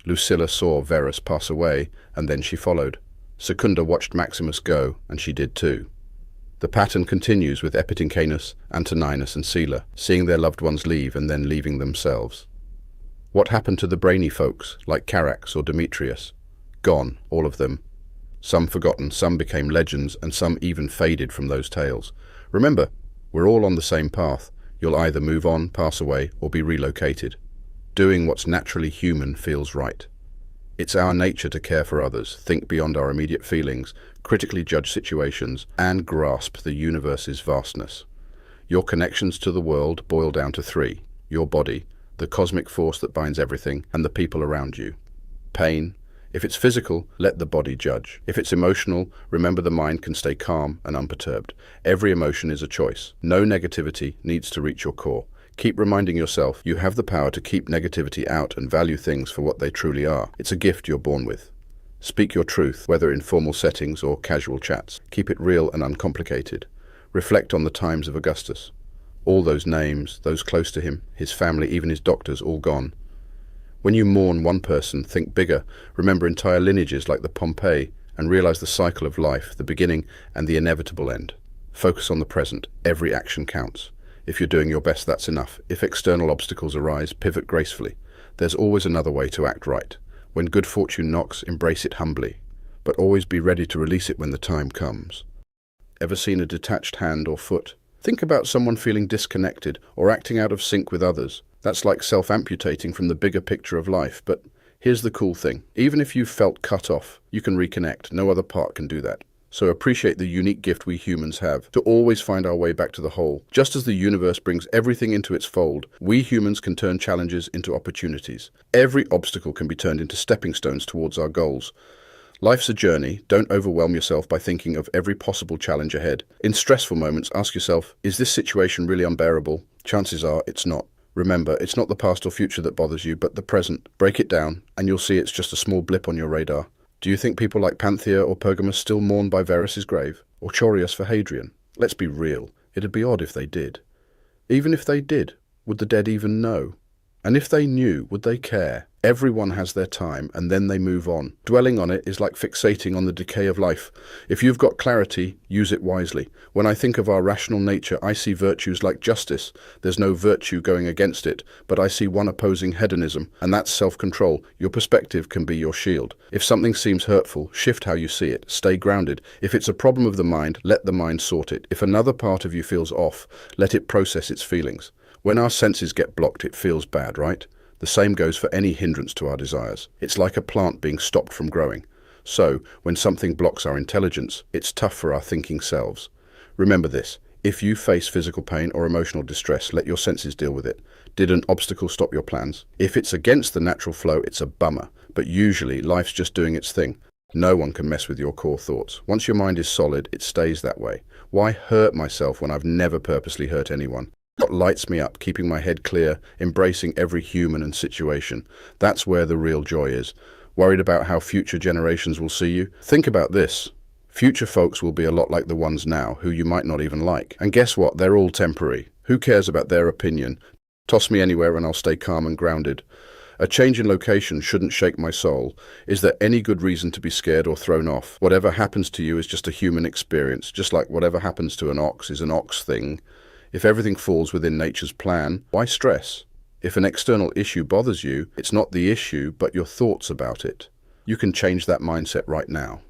Lucilla saw Verus pass away, and then she followed. Secunda watched Maximus go, and she did too. The pattern continues with Epitynchanus, Antoninus and Sylla, seeing their loved ones leave and then leaving themselves. What happened to the brainy folks, like Carax or Demetrius? Gone, all of them. Some forgotten, some became legends, and some even faded from those tales. Remember, we're all on the same path. You'll either move on, pass away, or be relocated. Doing what's naturally human feels right. It's our nature to care for others, think beyond our immediate feelings, critically judge situations, and grasp the universe's vastness. Your connections to the world boil down to three: your body, the cosmic force that binds everything, and the people around you. Pain. If it's physical, let the body judge. If it's emotional, remember the mind can stay calm and unperturbed. Every emotion is a choice. No negativity needs to reach your core. Keep reminding yourself you have the power to keep negativity out and value things for what they truly are. It's a gift you're born with. Speak your truth, whether in formal settings or casual chats. Keep it real and uncomplicated. Reflect on the times of Augustus. All those names, those close to him, his family, even his doctors, all gone. When you mourn one person, think bigger. Remember entire lineages like the Pompeii and realize the cycle of life, the beginning and the inevitable end. Focus on the present. Every action counts. If you're doing your best, that's enough. If external obstacles arise, pivot gracefully. There's always another way to act right. When good fortune knocks, embrace it humbly, but always be ready to release it when the time comes. Ever seen a detached hand or foot? Think about someone feeling disconnected or acting out of sync with others. That's like self-amputating from the bigger picture of life, but here's the cool thing. Even if you've felt cut off, you can reconnect. No other part can do that. So appreciate the unique gift we humans have to always find our way back to the whole. Just as the universe brings everything into its fold, we humans can turn challenges into opportunities. Every obstacle can be turned into stepping stones towards our goals. Life's a journey. Don't overwhelm yourself by thinking of every possible challenge ahead. In stressful moments, ask yourself, is this situation really unbearable? Chances are it's not. Remember, it's not the past or future that bothers you, but the present. Break it down, and you'll see it's just a small blip on your radar. Do you think people like Panthea or Pergamus still mourn by Verus's grave? Or Chorius for Hadrian? Let's be real. It'd be odd if they did. Even if they did, would the dead even know? And if they knew, would they care? Everyone has their time, and then they move on. Dwelling on it is like fixating on the decay of life. If you've got clarity, use it wisely. When I think of our rational nature, I see virtues like justice. There's no virtue going against it, but I see one opposing hedonism, and that's self-control. Your perspective can be your shield. If something seems hurtful, shift how you see it. Stay grounded. If it's a problem of the mind, let the mind sort it. If another part of you feels off, let it process its feelings. When our senses get blocked, it feels bad, right? The same goes for any hindrance to our desires. It's like a plant being stopped from growing. So, when something blocks our intelligence, it's tough for our thinking selves. Remember this: if you face physical pain or emotional distress, let your senses deal with it. Did an obstacle stop your plans? If it's against the natural flow, it's a bummer. But usually, life's just doing its thing. No one can mess with your core thoughts. Once your mind is solid, it stays that way. Why hurt myself when I've never purposely hurt anyone? What lights me up, keeping my head clear, embracing every human and situation. That's where the real joy is. Worried about how future generations will see you? Think about this. Future folks will be a lot like the ones now, who you might not even like. And guess what? They're all temporary. Who cares about their opinion? Toss me anywhere and I'll stay calm and grounded. A change in location shouldn't shake my soul. Is there any good reason to be scared or thrown off? Whatever happens to you is just a human experience, just like whatever happens to an ox is an ox thing. If everything falls within nature's plan, why stress? If an external issue bothers you, it's not the issue, but your thoughts about it. You can change that mindset right now.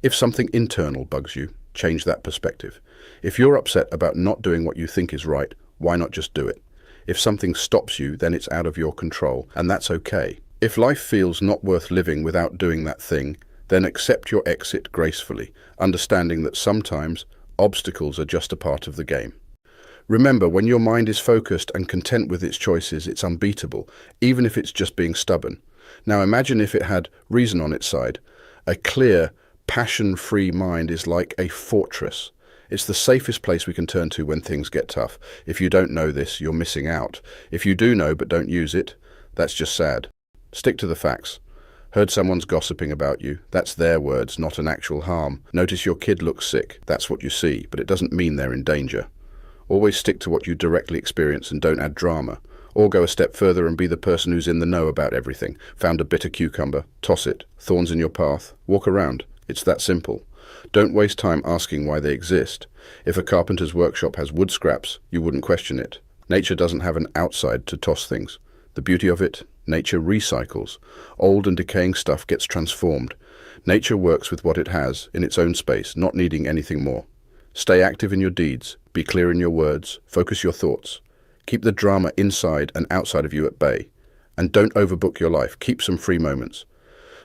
If something internal bugs you, change that perspective. If you're upset about not doing what you think is right, why not just do it? If something stops you, then it's out of your control, and that's okay. If life feels not worth living without doing that thing, then accept your exit gracefully, understanding that sometimes obstacles are just a part of the game. Remember, when your mind is focused and content with its choices, it's unbeatable, even if it's just being stubborn. Now imagine if it had reason on its side. A clear, passion-free mind is like a fortress. It's the safest place we can turn to when things get tough. If you don't know this, you're missing out. If you do know but don't use it, that's just sad. Stick to the facts. Heard someone's gossiping about you. That's their words, not an actual harm. Notice your kid looks sick. That's what you see, but it doesn't mean they're in danger. Always stick to what you directly experience and don't add drama. Or go a step further and be the person who's in the know about everything. Found a bitter cucumber, toss it. Thorns in your path, walk around. It's that simple. Don't waste time asking why they exist. If a carpenter's workshop has wood scraps, you wouldn't question it. Nature doesn't have an outside to toss things. The beauty of it, nature recycles. Old and decaying stuff gets transformed. Nature works with what it has, in its own space, not needing anything more. Stay active in your deeds, be clear in your words, focus your thoughts. Keep the drama inside and outside of you at bay. And don't overbook your life, keep some free moments.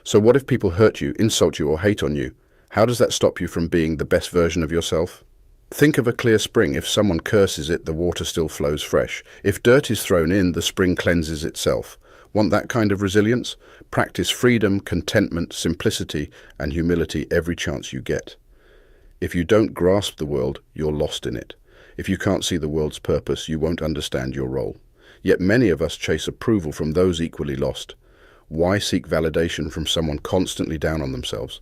So what if people hurt you, insult you, or hate on you? How does that stop you from being the best version of yourself? Think of a clear spring. If someone curses it, the water still flows fresh. If dirt is thrown in, the spring cleanses itself. Want that kind of resilience? Practice freedom, contentment, simplicity, and humility every chance you get. If you don't grasp the world, you're lost in it. If you can't see the world's purpose, you won't understand your role. Yet many of us chase approval from those equally lost. Why seek validation from someone constantly down on themselves?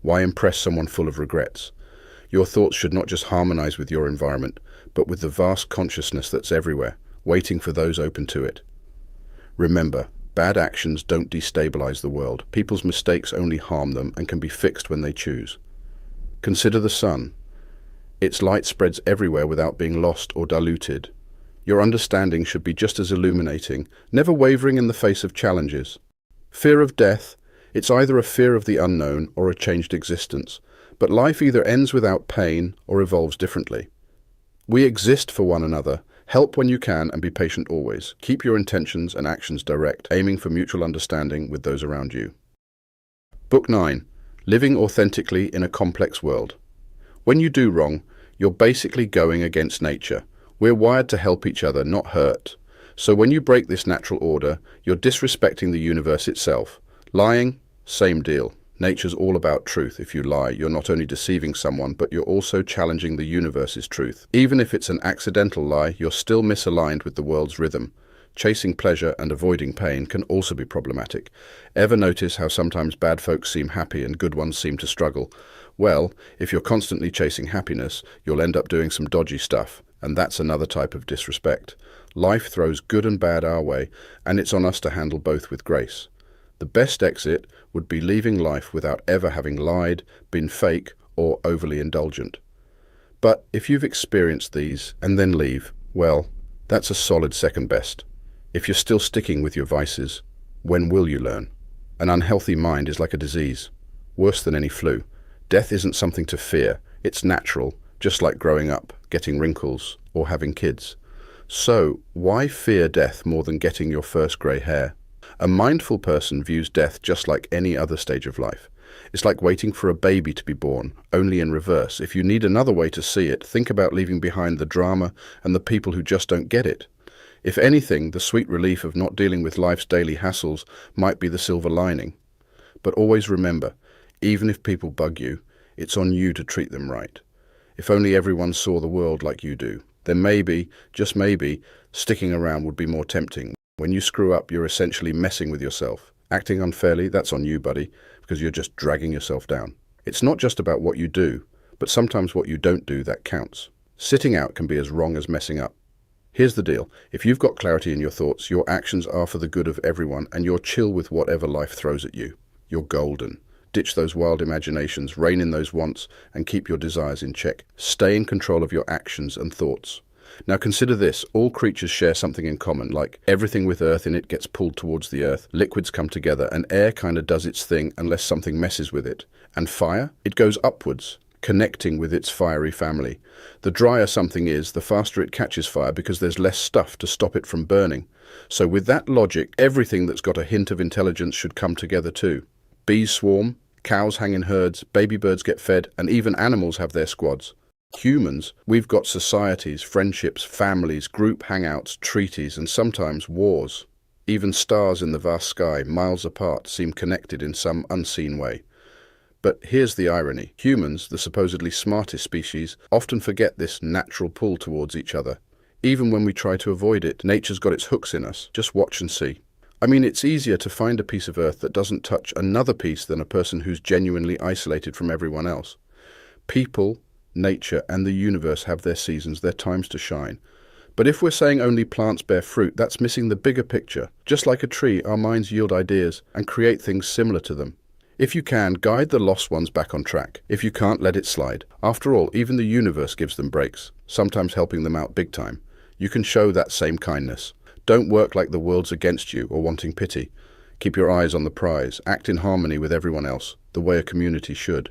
Why impress someone full of regrets? Your thoughts should not just harmonize with your environment, but with the vast consciousness that's everywhere, waiting for those open to it. Remember, bad actions don't destabilize the world. People's mistakes only harm them and can be fixed when they choose. Consider the sun. Its light spreads everywhere without being lost or diluted. Your understanding should be just as illuminating, never wavering in the face of challenges. Fear of death, it's either a fear of the unknown or a changed existence, but life either ends without pain or evolves differently. We exist for one another. Help when you can and be patient always. Keep your intentions and actions direct, aiming for mutual understanding with those around you. Book 9. Living Authentically in a Complex World. When you do wrong, you're basically going against nature. We're wired to help each other, not hurt. So when you break this natural order, you're disrespecting the universe itself. Lying, same deal. Nature's all about truth. If you lie, you're not only deceiving someone, but you're also challenging the universe's truth. Even if it's an accidental lie, you're still misaligned with the world's rhythm. Chasing pleasure and avoiding pain can also be problematic. Ever notice how sometimes bad folks seem happy and good ones seem to struggle? Well, if you're constantly chasing happiness, you'll end up doing some dodgy stuff, and that's another type of disrespect. Life throws good and bad our way, and it's on us to handle both with grace. The best exit would be leaving life without ever having lied, been fake, or overly indulgent. But if you've experienced these and then leave, well, that's a solid second best. If you're still sticking with your vices, when will you learn? An unhealthy mind is like a disease, worse than any flu. Death isn't something to fear, it's natural, just like growing up, getting wrinkles, or having kids. So, why fear death more than getting your first grey hair? A mindful person views death just like any other stage of life. It's like waiting for a baby to be born, only in reverse. If you need another way to see it, think about leaving behind the drama and the people who just don't get it. If anything, the sweet relief of not dealing with life's daily hassles might be the silver lining. But always remember, even if people bug you, it's on you to treat them right. If only everyone saw the world like you do, then maybe, just maybe, sticking around would be more tempting. When you screw up, you're essentially messing with yourself. Acting unfairly, that's on you, buddy, because you're just dragging yourself down. It's not just about what you do, but sometimes what you don't do that counts. Sitting out can be as wrong as messing up. Here's the deal. If you've got clarity in your thoughts, your actions are for the good of everyone, and you're chill with whatever life throws at you, you're golden. Ditch those wild imaginations, rein in those wants, and keep your desires in check. Stay in control of your actions and thoughts. Now consider this, all creatures share something in common, like everything with earth in it gets pulled towards the earth, liquids come together, and air kind of does its thing unless something messes with it. And fire? It goes upwards, connecting with its fiery family. The drier something is, the faster it catches fire because there's less stuff to stop it from burning. So with that logic, everything that's got a hint of intelligence should come together too. Bees swarm, cows hang in herds, baby birds get fed, and even animals have their squads. Humans, we've got societies, friendships, families, group hangouts, treaties, and sometimes wars. Even stars in the vast sky, miles apart, seem connected in some unseen way. But here's the irony. Humans, the supposedly smartest species, often forget this natural pull towards each other. Even when we try to avoid it, nature's got its hooks in us. Just watch and see. I mean, it's easier to find a piece of earth that doesn't touch another piece than a person who's genuinely isolated from everyone else. People, nature, and the universe have their seasons, their times to shine. But if we're saying only plants bear fruit, that's missing the bigger picture. Just like a tree, our minds yield ideas and create things similar to them. If you can, guide the lost ones back on track. If you can't, let it slide. After all, even the universe gives them breaks, sometimes helping them out big time. You can show that same kindness. Don't work like the world's against you or wanting pity. Keep your eyes on the prize. Act in harmony with everyone else, the way a community should.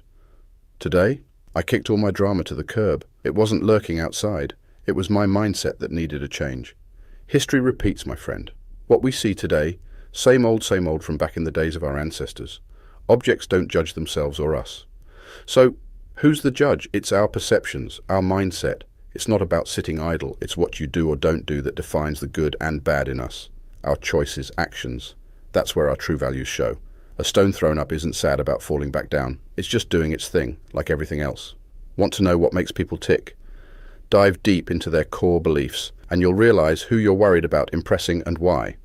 Today, I kicked all my drama to the curb. It wasn't lurking outside. It was my mindset that needed a change. History repeats, my friend. What we see today, same old from back in the days of our ancestors. Objects don't judge themselves or us. So, who's the judge? It's our perceptions, our mindset. It's not about sitting idle. It's what you do or don't do that defines the good and bad in us. Our choices, actions. That's where our true values show. A stone thrown up isn't sad about falling back down. It's just doing its thing, like everything else. Want to know what makes people tick? Dive deep into their core beliefs, and you'll realize who you're worried about impressing and why.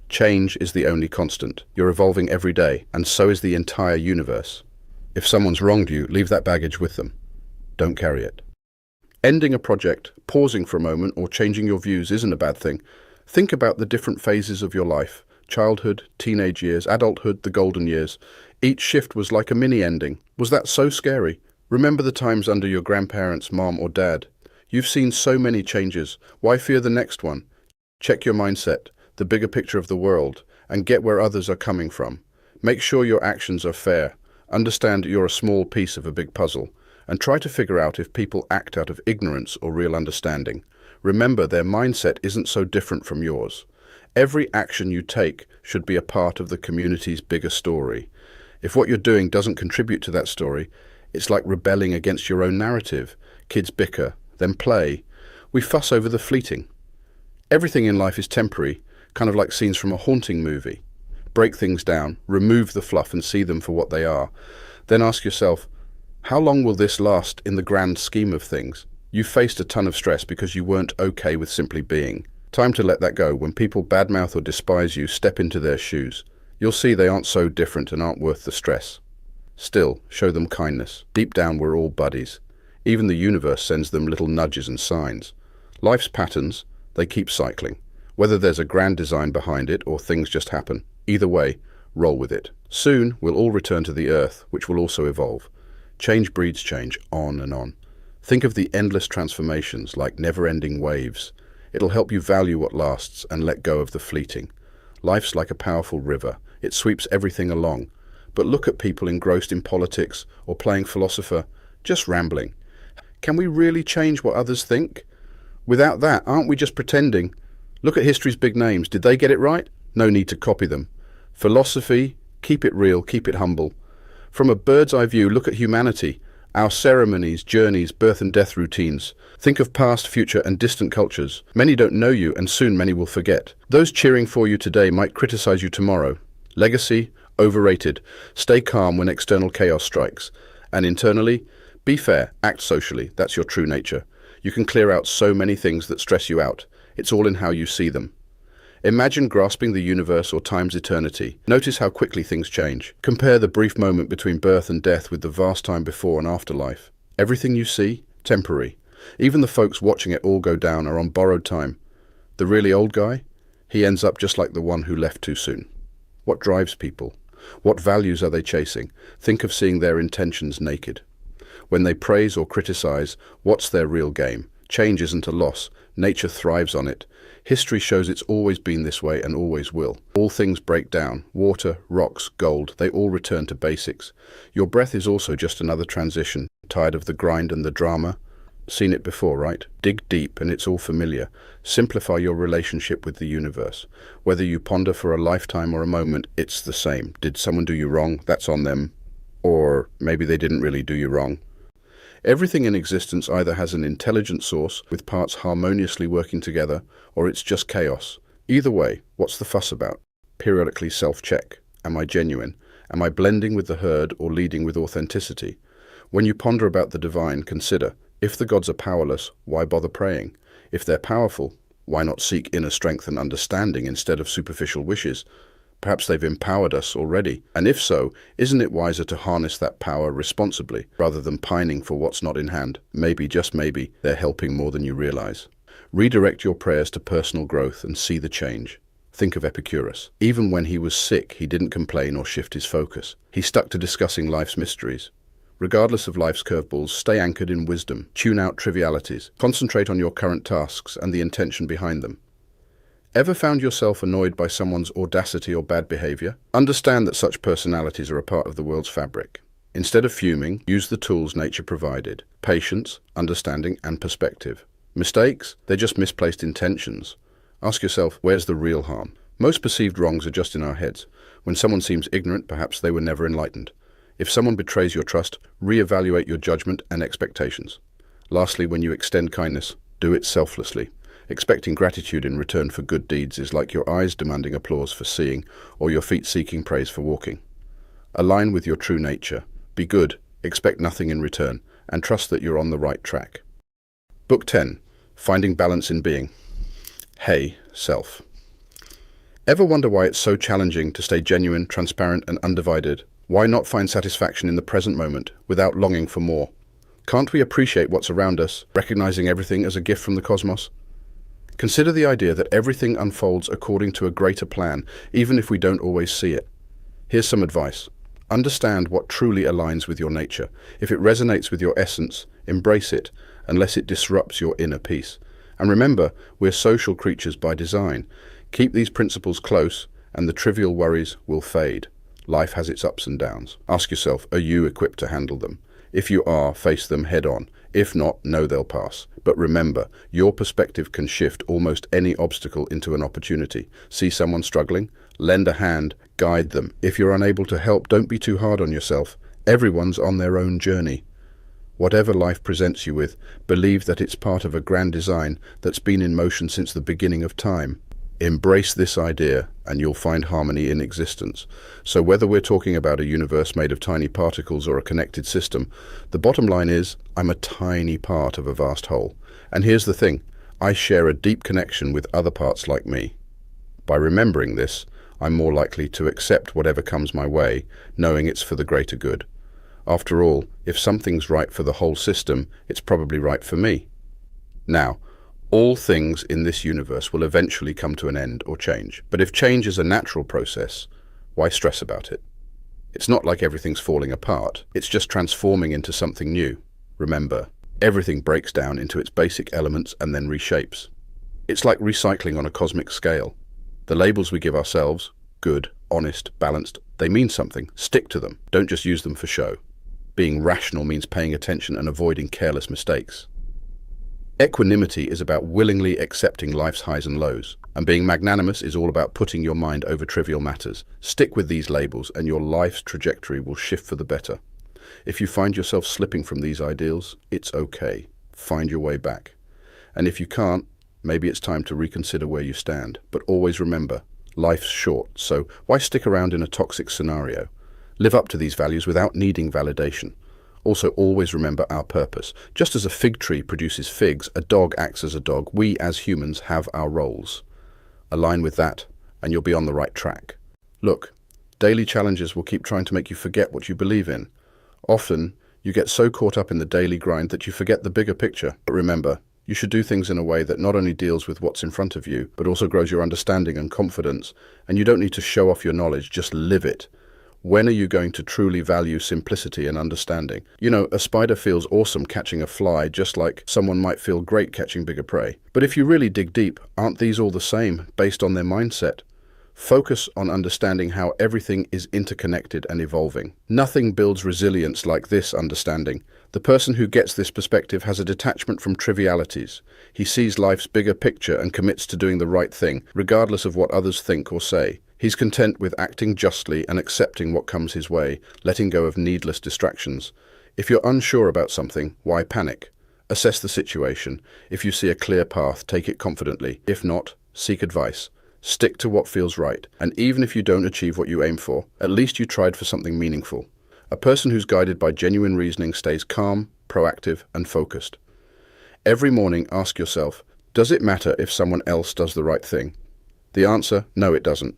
Change is the only constant. You're evolving every day, and so is the entire universe. If someone's wronged you, leave that baggage with them. Don't carry it. Ending a project, pausing for a moment, or changing your views isn't a bad thing. Think about the different phases of your life. Childhood, teenage years, adulthood, the golden years. Each shift was like a mini-ending. Was that so scary? Remember the times under your grandparents, mom or dad. You've seen so many changes. Why fear the next one? Check your mindset, the bigger picture of the world, and get where others are coming from. Make sure your actions are fair. Understand you're a small piece of a big puzzle, and try to figure out if people act out of ignorance or real understanding. Remember, their mindset isn't so different from yours. Every action you take should be a part of the community's bigger story. If what you're doing doesn't contribute to that story, it's like rebelling against your own narrative. Kids bicker, then play. We fuss over the fleeting. Everything in life is temporary, kind of like scenes from a haunting movie. Break things down, remove the fluff and see them for what they are. Then ask yourself, how long will this last in the grand scheme of things? You faced a ton of stress because you weren't okay with simply being. Time to let that go. When people badmouth or despise you, step into their shoes. You'll see they aren't so different and aren't worth the stress. Still, show them kindness. Deep down, we're all buddies. Even the universe sends them little nudges and signs. Life's patterns, they keep cycling. Whether there's a grand design behind it or things just happen, either way, roll with it. Soon, we'll all return to the earth, which will also evolve. Change breeds change, on and on. Think of the endless transformations like never-ending waves. It'll help you value what lasts and let go of the fleeting. Life's like a powerful river. It sweeps everything along. But look at people engrossed in politics or playing philosopher, just rambling. Can we really change what others think? Without that, aren't we just pretending? Look at history's big names. Did they get it right? No need to copy them. Philosophy, keep it real, keep it humble. From a bird's eye view, look at humanity. Our ceremonies, journeys, birth and death routines. Think of past, future and distant cultures. Many don't know you and soon many will forget. Those cheering for you today might criticize you tomorrow. Legacy, overrated. Stay calm when external chaos strikes. And internally, be fair, act socially. That's your true nature. You can clear out so many things that stress you out. It's all in how you see them. Imagine grasping the universe or time's eternity. Notice how quickly things change. Compare the brief moment between birth and death with the vast time before and after life. Everything you see, temporary. Even the folks watching it all go down are on borrowed time. The really old guy? He ends up just like the one who left too soon. What drives people? What values are they chasing? Think of seeing their intentions naked. When they praise or criticize, what's their real game? Change isn't a loss. Nature thrives on it. History shows it's always been this way and always will. All things break down. Water, rocks, gold, they all return to basics. Your breath is also just another transition. Tired of the grind and the drama? Seen it before, right? Dig deep and it's all familiar. Simplify your relationship with the universe. Whether you ponder for a lifetime or a moment, it's the same. Did someone do you wrong? That's on them. Or maybe they didn't really do you wrong. Everything in existence either has an intelligent source with parts harmoniously working together, or it's just chaos. Either way, what's the fuss about? Periodically self-check. Am I genuine? Am I blending with the herd or leading with authenticity? When you ponder about the divine, consider, if the gods are powerless, why bother praying? If they're powerful, why not seek inner strength and understanding instead of superficial wishes? Perhaps they've empowered us already. And if so, isn't it wiser to harness that power responsibly rather than pining for what's not in hand? Maybe, just maybe, they're helping more than you realize. Redirect your prayers to personal growth and see the change. Think of Epicurus. Even when he was sick, he didn't complain or shift his focus. He stuck to discussing life's mysteries. Regardless of life's curveballs, stay anchored in wisdom. Tune out trivialities. Concentrate on your current tasks and the intention behind them. Ever found yourself annoyed by someone's audacity or bad behavior? Understand that such personalities are a part of the world's fabric. Instead of fuming, use the tools nature provided: patience, understanding, and perspective. Mistakes? They're just misplaced intentions. Ask yourself, where's the real harm? Most perceived wrongs are just in our heads. When someone seems ignorant, perhaps they were never enlightened. If someone betrays your trust, re-evaluate your judgment and expectations. Lastly, when you extend kindness, do it selflessly. Expecting gratitude in return for good deeds is like your eyes demanding applause for seeing or your feet seeking praise for walking. Align with your true nature. Be good, expect nothing in return, and trust that you're on the right track. Book 10. Finding Balance in Being. Hey, self. Ever wonder why it's so challenging to stay genuine, transparent, and undivided? Why not find satisfaction in the present moment without longing for more? Can't we appreciate what's around us, recognizing everything as a gift from the cosmos? Consider the idea that everything unfolds according to a greater plan, even if we don't always see it. Here's some advice. Understand what truly aligns with your nature. If it resonates with your essence, embrace it, unless it disrupts your inner peace. And remember, we're social creatures by design. Keep these principles close, and the trivial worries will fade. Life has its ups and downs. Ask yourself, are you equipped to handle them? If you are, face them head on. If not, know they'll pass. But remember, your perspective can shift almost any obstacle into an opportunity. See someone struggling? Lend a hand, guide them. If you're unable to help, don't be too hard on yourself. Everyone's on their own journey. Whatever life presents you with, believe that it's part of a grand design that's been in motion since the beginning of time. Embrace this idea and you'll find harmony in existence. So whether we're talking about a universe made of tiny particles or a connected system, the bottom line is, I'm a tiny part of a vast whole. And here's the thing, I share a deep connection with other parts like me. By remembering this, I'm more likely to accept whatever comes my way, knowing it's for the greater good. After all, if something's right for the whole system, it's probably right for me. Now, all things in this universe will eventually come to an end or change. But if change is a natural process, why stress about it? It's not like everything's falling apart. It's just transforming into something new. Remember, everything breaks down into its basic elements and then reshapes. It's like recycling on a cosmic scale. The labels we give ourselves, good, honest, balanced, they mean something. Stick to them. Don't just use them for show. Being rational means paying attention and avoiding careless mistakes. Equanimity is about willingly accepting life's highs and lows, and being magnanimous is all about putting your mind over trivial matters. Stick with these labels and your life's trajectory will shift for the better. If you find yourself slipping from these ideals, it's okay. Find your way back. And if you can't, maybe it's time to reconsider where you stand. But always remember, life's short, so why stick around in a toxic scenario? Live up to these values without needing validation. Also, always remember our purpose. Just as a fig tree produces figs, a dog acts as a dog. We, as humans, have our roles. Align with that, and you'll be on the right track. Look, daily challenges will keep trying to make you forget what you believe in. Often, you get so caught up in the daily grind that you forget the bigger picture. But remember, you should do things in a way that not only deals with what's in front of you, but also grows your understanding and confidence. And you don't need to show off your knowledge, just live it. When are you going to truly value simplicity and understanding? You know, a spider feels awesome catching a fly, just like someone might feel great catching bigger prey. But if you really dig deep, aren't these all the same, based on their mindset? Focus on understanding how everything is interconnected and evolving. Nothing builds resilience like this understanding. The person who gets this perspective has a detachment from trivialities. He sees life's bigger picture and commits to doing the right thing, regardless of what others think or say. He's content with acting justly and accepting what comes his way, letting go of needless distractions. If you're unsure about something, why panic? Assess the situation. If you see a clear path, take it confidently. If not, seek advice. Stick to what feels right. And even if you don't achieve what you aim for, at least you tried for something meaningful. A person who's guided by genuine reasoning stays calm, proactive, and focused. Every morning, ask yourself, does it matter if someone else does the right thing? The answer, no, it doesn't.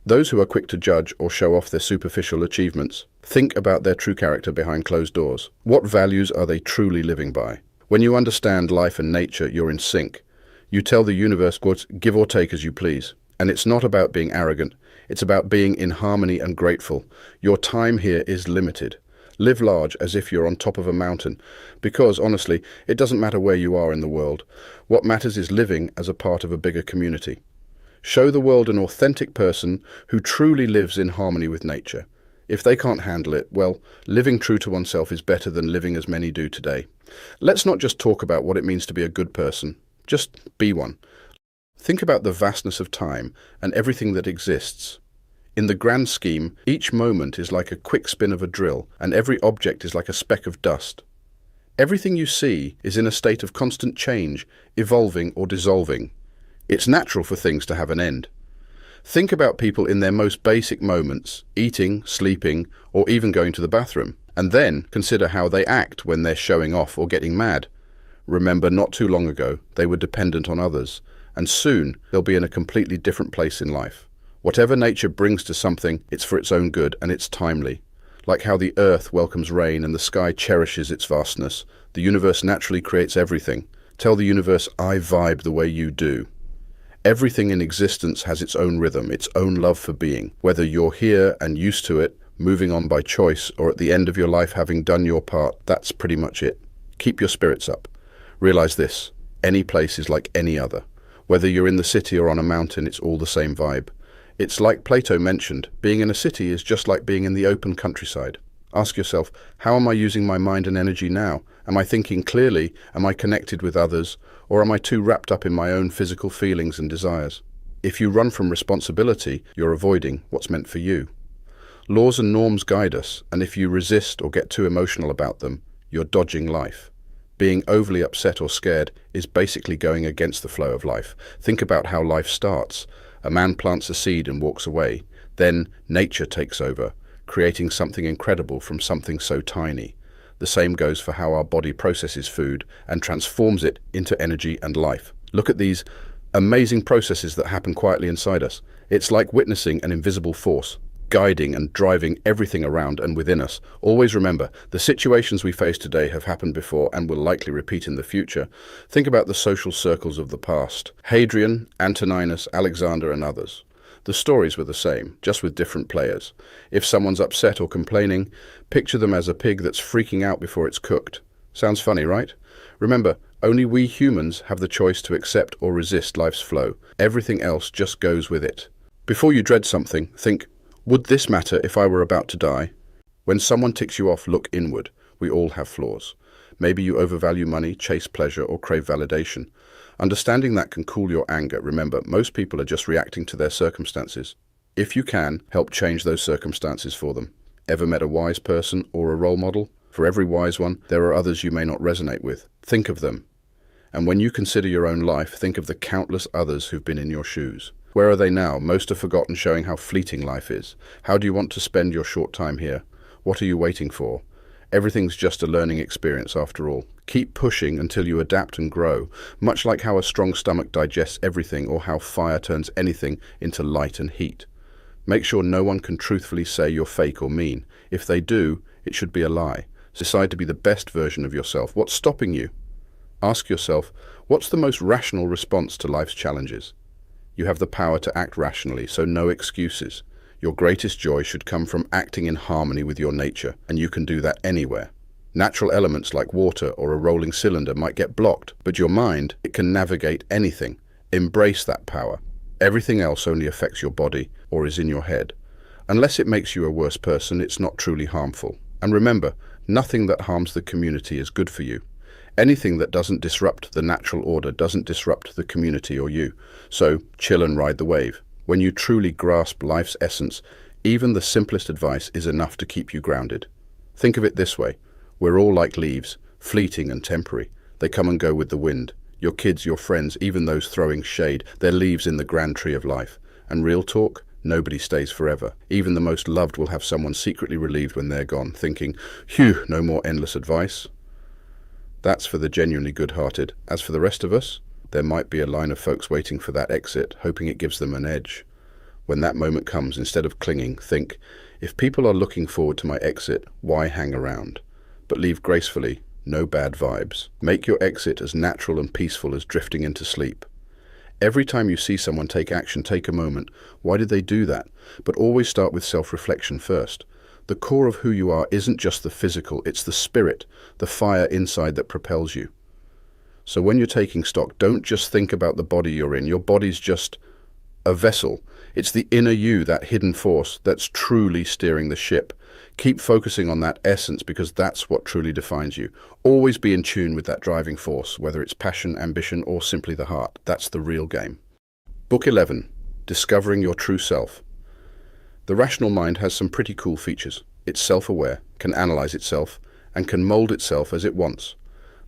Those who are quick to judge or show off their superficial achievements, think about their true character behind closed doors. What values are they truly living by? When you understand life and nature, you're in sync. You tell the universe, quote, give or take as you please. And it's not about being arrogant. It's about being in harmony and grateful. Your time here is limited. Live large as if you're on top of a mountain. Because, honestly, it doesn't matter where you are in the world. What matters is living as a part of a bigger community. Show the world an authentic person who truly lives in harmony with nature. If they can't handle it, well, living true to oneself is better than living as many do today. Let's not just talk about what it means to be a good person. Just be one. Think about the vastness of time and everything that exists. In the grand scheme, each moment is like a quick spin of a drill, and every object is like a speck of dust. Everything you see is in a state of constant change, evolving or dissolving. It's natural for things to have an end. Think about people in their most basic moments, eating, sleeping, or even going to the bathroom, and then consider how they act when they're showing off or getting mad. Remember, not too long ago, they were dependent on others, and soon they'll be in a completely different place in life. Whatever nature brings to something, it's for its own good and it's timely. Like how the earth welcomes rain and the sky cherishes its vastness, the universe naturally creates everything. Tell the universe, I vibe the way you do. Everything in existence has its own rhythm, its own love for being. Whether you're here and used to it, moving on by choice, or at the end of your life having done your part, that's pretty much it. Keep your spirits up. Realize this, any place is like any other. Whether you're in the city or on a mountain, it's all the same vibe. It's like Plato mentioned, being in a city is just like being in the open countryside. Ask yourself, how am I using my mind and energy now? Am I thinking clearly? Am I connected with others? Or am I too wrapped up in my own physical feelings and desires? If you run from responsibility, you're avoiding what's meant for you. Laws and norms guide us, and if you resist or get too emotional about them, you're dodging life. Being overly upset or scared is basically going against the flow of life. Think about how life starts. A man plants a seed and walks away. Then nature takes over, creating something incredible from something so tiny. The same goes for how our body processes food and transforms it into energy and life. Look at these amazing processes that happen quietly inside us. It's like witnessing an invisible force, guiding and driving everything around and within us. Always remember, the situations we face today have happened before and will likely repeat in the future. Think about the social circles of the past. Hadrian, Antoninus, Alexander, and others. The stories were the same, just with different players. If someone's upset or complaining, picture them as a pig that's freaking out before it's cooked. Sounds funny, right? Remember, only we humans have the choice to accept or resist life's flow. Everything else just goes with it. Before you dread something, think, would this matter if I were about to die? When someone ticks you off, look inward. We all have flaws. Maybe you overvalue money, chase pleasure, or crave validation. Understanding that can cool your anger. Remember, most people are just reacting to their circumstances. If you can, help change those circumstances for them. Ever met a wise person or a role model? For every wise one, there are others you may not resonate with. Think of them. And when you consider your own life, think of the countless others who've been in your shoes. Where are they now? Most have forgotten, showing how fleeting life is. How do you want to spend your short time here? What are you waiting for? Everything's just a learning experience after all. Keep pushing until you adapt and grow, much like how a strong stomach digests everything or how fire turns anything into light and heat. Make sure no one can truthfully say you're fake or mean. If they do, it should be a lie. Decide to be the best version of yourself. What's stopping you? Ask yourself, what's the most rational response to life's challenges? You have the power to act rationally, so no excuses. Your greatest joy should come from acting in harmony with your nature, and you can do that anywhere. Natural elements like water or a rolling cylinder might get blocked, but your mind, it can navigate anything. Embrace that power. Everything else only affects your body or is in your head. Unless it makes you a worse person, it's not truly harmful. And remember, nothing that harms the community is good for you. Anything that doesn't disrupt the natural order doesn't disrupt the community or you. So chill and ride the wave. When you truly grasp life's essence, even the simplest advice is enough to keep you grounded. Think of it this way. We're all like leaves, fleeting and temporary. They come and go with the wind. Your kids, your friends, even those throwing shade, they're leaves in the grand tree of life. And real talk, nobody stays forever. Even the most loved will have someone secretly relieved when they're gone, thinking, phew, no more endless advice. That's for the genuinely good-hearted. As for the rest of us, there might be a line of folks waiting for that exit, hoping it gives them an edge. When that moment comes, instead of clinging, think, if people are looking forward to my exit, why hang around? But leave gracefully, no bad vibes. Make your exit as natural and peaceful as drifting into sleep. Every time you see someone take action, take a moment. Why did they do that? But always start with self-reflection first. The core of who you are isn't just the physical, it's the spirit, the fire inside that propels you. So when you're taking stock, don't just think about the body you're in. Your body's just a vessel. It's the inner you, that hidden force, that's truly steering the ship. Keep focusing on that essence because that's what truly defines you. Always be in tune with that driving force, whether it's passion, ambition, or simply the heart. That's the real game. Book 11, Discovering Your True Self. The rational mind has some pretty cool features. It's self-aware, can analyze itself, and can mold itself as it wants.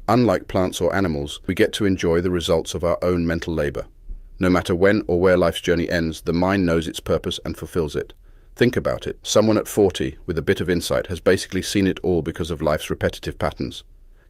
Unlike plants or animals, we get to enjoy the results of our own mental labor. No matter when or where life's journey ends, the mind knows its purpose and fulfills it. Think about it. Someone at 40 with a bit of insight has basically seen it all because of life's repetitive patterns.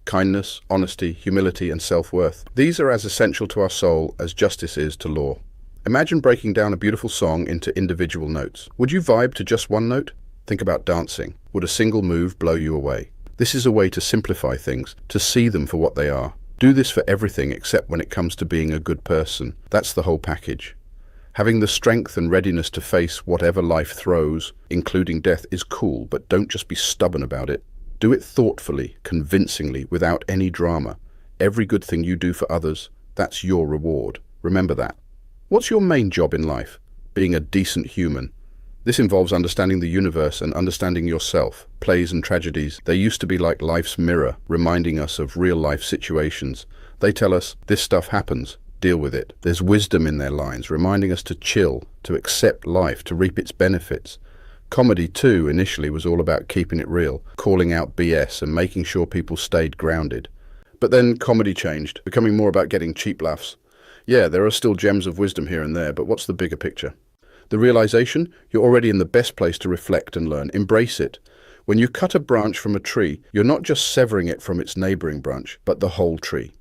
Kindness, honesty, humility, and self-worth. These are as essential to our soul as justice is to law. Imagine breaking down a beautiful song into individual notes. Would you vibe to just one note? Think about dancing. Would a single move blow you away? This is a way to simplify things, to see them for what they are. Do this for everything except when it comes to being a good person. That's the whole package. Having the strength and readiness to face whatever life throws, including death, is cool, but don't just be stubborn about it. Do it thoughtfully, convincingly, without any drama. Every good thing you do for others, that's your reward. Remember that. What's your main job in life? Being a decent human. This involves understanding the universe and understanding yourself. Plays and tragedies, they used to be like life's mirror, reminding us of real-life situations. They tell us, this stuff happens, deal with it. There's wisdom in their lines, reminding us to chill, to accept life, to reap its benefits. Comedy, too, initially was all about keeping it real, calling out BS and making sure people stayed grounded. But then comedy changed, becoming more about getting cheap laughs. Yeah, there are still gems of wisdom here and there, but what's the bigger picture? The realization, you're already in the best place to reflect and learn. Embrace it. When you cut a branch from a tree, you're not just severing it from its neighboring branch, but the whole tree.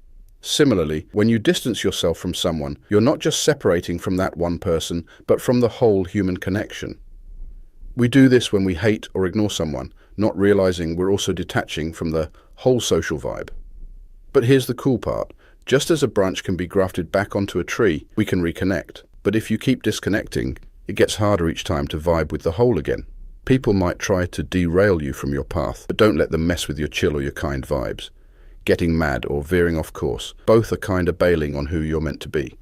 Similarly, when you distance yourself from someone, you're not just separating from that one person, but from the whole human connection. We do this when we hate or ignore someone, not realizing we're also detaching from the whole social vibe. But here's the cool part. Just as a branch can be grafted back onto a tree, we can reconnect. But if you keep disconnecting, it gets harder each time to vibe with the whole again. People might try to derail you from your path, but don't let them mess with your chill or your kind vibes. Getting mad or veering off course, both are kind of bailing on who you're meant to be.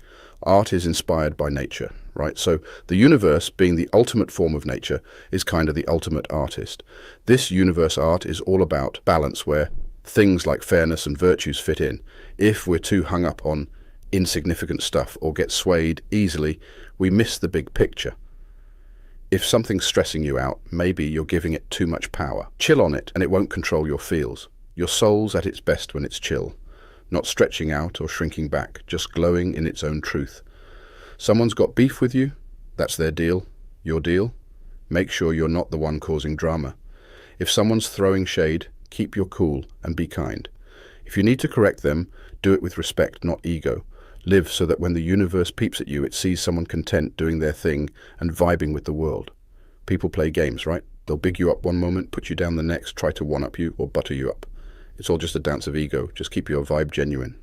Art is inspired by nature, right? So the universe, being the ultimate form of nature, is kind of the ultimate artist. This universe art is all about balance, where things like fairness and virtues fit in. If we're too hung up on insignificant stuff or get swayed easily, we miss the big picture. If something's stressing you out, maybe you're giving it too much power. Chill on it and it won't control your feels. Your soul's at its best when it's chill, not stretching out or shrinking back, just glowing in its own truth. Someone's got beef with you, that's their deal. Your deal? Make sure you're not the one causing drama. If someone's throwing shade, keep your cool and be kind. If you need to correct them, do it with respect, not ego. Live so that when the universe peeps at you, it sees someone content doing their thing and vibing with the world. People play games, right? They'll big you up one moment, put you down the next, try to one-up you or butter you up. It's all just a dance of ego. Just keep your vibe genuine.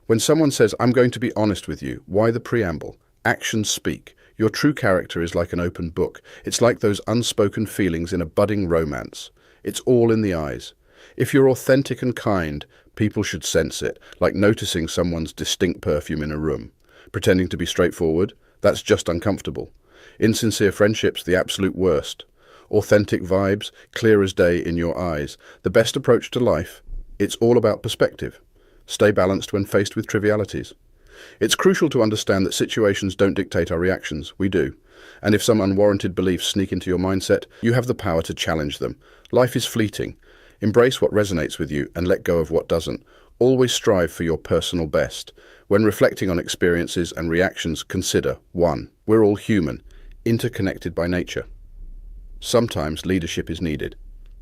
When someone says, I'm going to be honest with you, why the preamble? Actions speak. Your true character is like an open book. It's like those unspoken feelings in a budding romance. It's all in the eyes. If you're authentic and kind, people should sense it, like noticing someone's distinct perfume in a room. Pretending to be straightforward, that's just uncomfortable. Insincere friendships, the absolute worst. Authentic vibes, clear as day in your eyes. The best approach to life, it's all about perspective. Stay balanced when faced with trivialities. It's crucial to understand that situations don't dictate our reactions, we do. And if some unwarranted beliefs sneak into your mindset, you have the power to challenge them. Life is fleeting. Embrace what resonates with you and let go of what doesn't. Always strive for your personal best. When reflecting on experiences and reactions, consider 1. We're all human, interconnected by nature. Sometimes leadership is needed.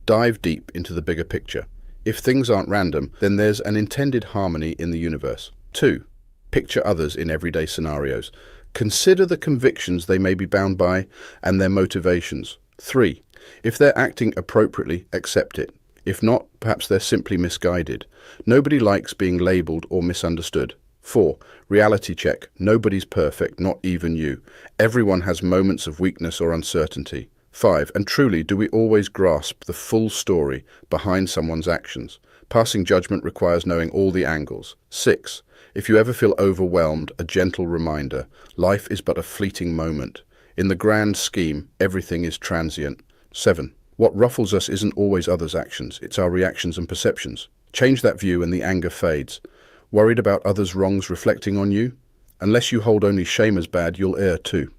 Dive deep into the bigger picture. If things aren't random, then there's an intended harmony in the universe. 2. Picture others in everyday scenarios. Consider the convictions they may be bound by and their motivations. 3. If they're acting appropriately, accept it. If not, perhaps they're simply misguided. Nobody likes being labeled or misunderstood. 4. Reality check. Nobody's perfect, not even you. Everyone has moments of weakness or uncertainty. 5. And truly, do we always grasp the full story behind someone's actions? Passing judgment requires knowing all the angles. 6. If you ever feel overwhelmed, a gentle reminder, life is but a fleeting moment. In the grand scheme, everything is transient. 7. What ruffles us isn't always others' actions, it's our reactions and perceptions. Change that view and the anger fades. Worried about others' wrongs reflecting on you? Unless you hold only shame as bad, you'll err too.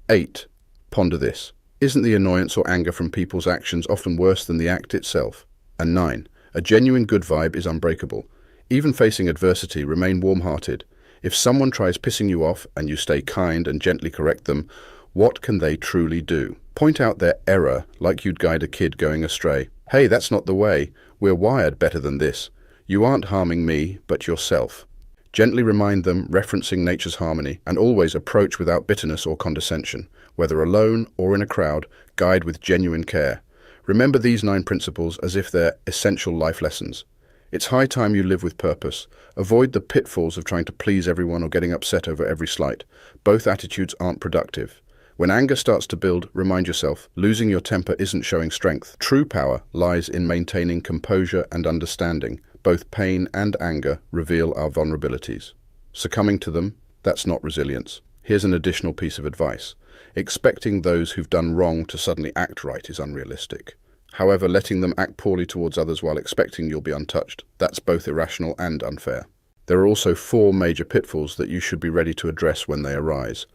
8. Ponder this. Isn't the annoyance or anger from people's actions often worse than the act itself? And 9. A genuine good vibe is unbreakable. Even facing adversity, remain warm-hearted. If someone tries pissing you off and you stay kind and gently correct them, what can they truly do? Point out their error like you'd guide a kid going astray. Hey, that's not the way. We're wired better than this. You aren't harming me, but yourself. Gently remind them, referencing nature's harmony, and always approach without bitterness or condescension. Whether alone or in a crowd, guide with genuine care. Remember these 9 principles as if they're essential life lessons. It's high time you live with purpose. Avoid the pitfalls of trying to please everyone or getting upset over every slight. Both attitudes aren't productive. When anger starts to build, remind yourself, losing your temper isn't showing strength. True power lies in maintaining composure and understanding. Both pain and anger reveal our vulnerabilities. Succumbing to them, that's not resilience. Here's an additional piece of advice. Expecting those who've done wrong to suddenly act right is unrealistic. However, letting them act poorly towards others while expecting you'll be untouched, that's both irrational and unfair. There are also 4 major pitfalls that you should be ready to address when they arise.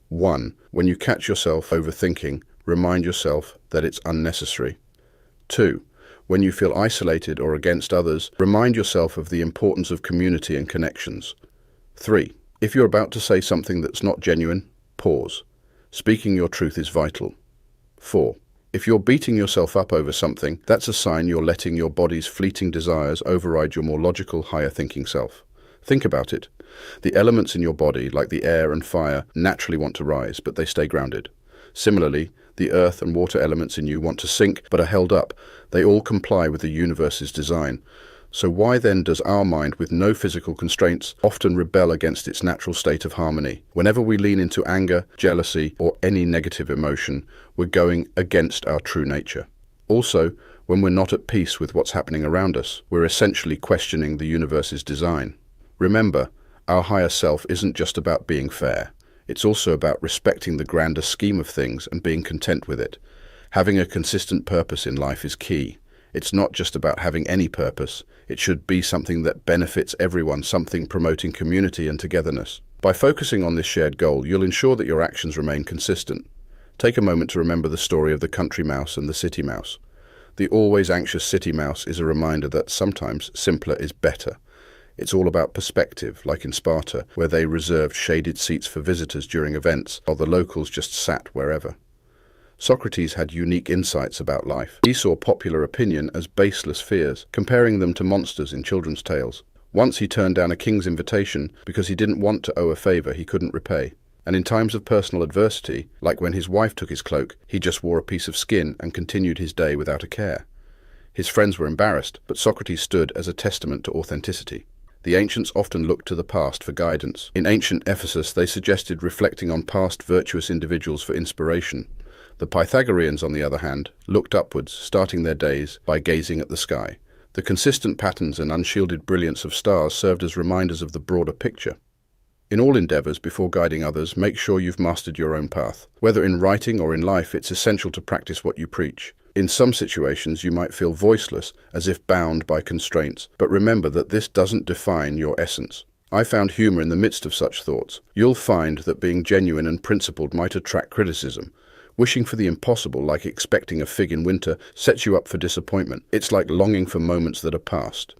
1. When you catch yourself overthinking, remind yourself that it's unnecessary. 2. When you feel isolated or against others, remind yourself of the importance of community and connections. 3. If you're about to say something that's not genuine, pause. Speaking your truth is vital. 4. If you're beating yourself up over something, that's a sign you're letting your body's fleeting desires override your more logical, higher-thinking self. Think about it. The elements in your body, like the air and fire, naturally want to rise, but they stay grounded. Similarly, the earth and water elements in you want to sink, but are held up. They all comply with the universe's design. So why then does our mind, with no physical constraints, often rebel against its natural state of harmony? Whenever we lean into anger, jealousy, or any negative emotion, we're going against our true nature. Also, when we're not at peace with what's happening around us, we're essentially questioning the universe's design. Remember, our higher self isn't just about being fair. It's also about respecting the grander scheme of things and being content with it. Having a consistent purpose in life is key. It's not just about having any purpose. It should be something that benefits everyone, something promoting community and togetherness. By focusing on this shared goal, you'll ensure that your actions remain consistent. Take a moment to remember the story of the country mouse and the city mouse. The always anxious city mouse is a reminder that sometimes simpler is better. It's all about perspective, like in Sparta, where they reserved shaded seats for visitors during events, while the locals just sat wherever. Socrates had unique insights about life. He saw popular opinion as baseless fears, comparing them to monsters in children's tales. Once he turned down a king's invitation because he didn't want to owe a favor he couldn't repay. And in times of personal adversity, like when his wife took his cloak, he just wore a piece of skin and continued his day without a care. His friends were embarrassed, but Socrates stood as a testament to authenticity. The ancients often looked to the past for guidance. In ancient Ephesus, they suggested reflecting on past virtuous individuals for inspiration. The Pythagoreans, on the other hand, looked upwards, starting their days by gazing at the sky. The consistent patterns and unshielded brilliance of stars served as reminders of the broader picture. In all endeavors, before guiding others, make sure you've mastered your own path. Whether in writing or in life, it's essential to practice what you preach. In some situations, you might feel voiceless, as if bound by constraints, but remember that this doesn't define your essence. I found humor in the midst of such thoughts. You'll find that being genuine and principled might attract criticism. Wishing for the impossible, like expecting a fig in winter, sets you up for disappointment. It's like longing for moments that are past.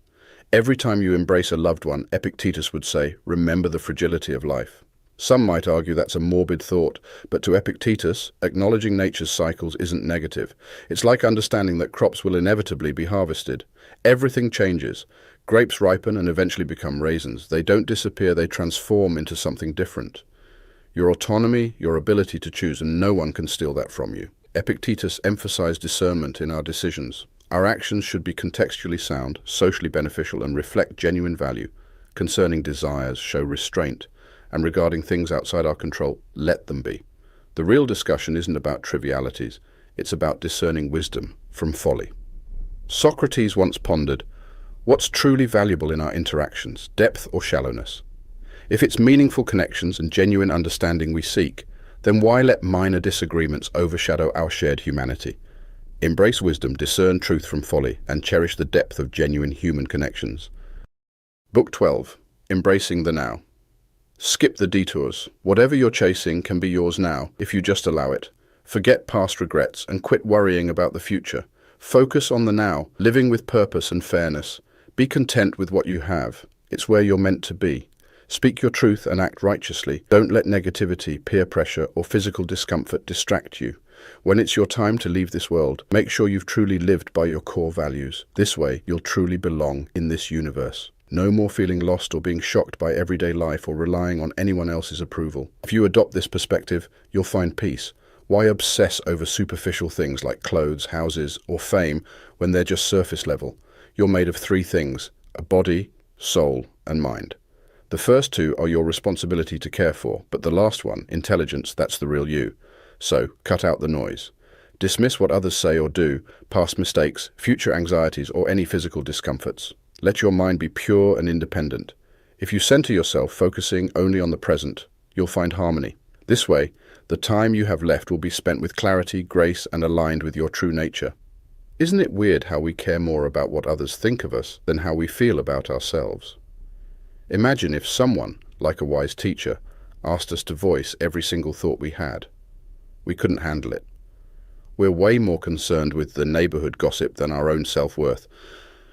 Every time you embrace a loved one, Epictetus would say, remember the fragility of life. Some might argue that's a morbid thought, but to Epictetus, acknowledging nature's cycles isn't negative. It's like understanding that crops will inevitably be harvested. Everything changes. Grapes ripen and eventually become raisins. They don't disappear, they transform into something different. Your autonomy, your ability to choose, and no one can steal that from you. Epictetus emphasized discernment in our decisions. Our actions should be contextually sound, socially beneficial, and reflect genuine value. Concerning desires, show restraint, and regarding things outside our control, let them be. The real discussion isn't about trivialities, it's about discerning wisdom from folly. Socrates once pondered, what's truly valuable in our interactions, depth or shallowness? If it's meaningful connections and genuine understanding we seek, then why let minor disagreements overshadow our shared humanity? Embrace wisdom, discern truth from folly, and cherish the depth of genuine human connections. Book 12. Embracing the Now. Skip the detours. Whatever you're chasing can be yours now, if you just allow it. Forget past regrets and quit worrying about the future. Focus on the now, living with purpose and fairness. Be content with what you have. It's where you're meant to be. Speak your truth and act righteously. Don't let negativity, peer pressure, or physical discomfort distract you. When it's your time to leave this world, make sure you've truly lived by your core values. This way, you'll truly belong in this universe. No more feeling lost or being shocked by everyday life or relying on anyone else's approval. If you adopt this perspective, you'll find peace. Why obsess over superficial things like clothes, houses, or fame when they're just surface level? You're made of three things: a body, soul, and mind. The first two are your responsibility to care for, but the last one, intelligence, that's the real you. So, cut out the noise. Dismiss what others say or do, past mistakes, future anxieties, or any physical discomforts. Let your mind be pure and independent. If you center yourself, focusing only on the present, you'll find harmony. This way, the time you have left will be spent with clarity, grace, and aligned with your true nature. Isn't it weird how we care more about what others think of us than how we feel about ourselves? Imagine if someone, like a wise teacher, asked us to voice every single thought we had. We couldn't handle it. We're way more concerned with the neighborhood gossip than our own self-worth.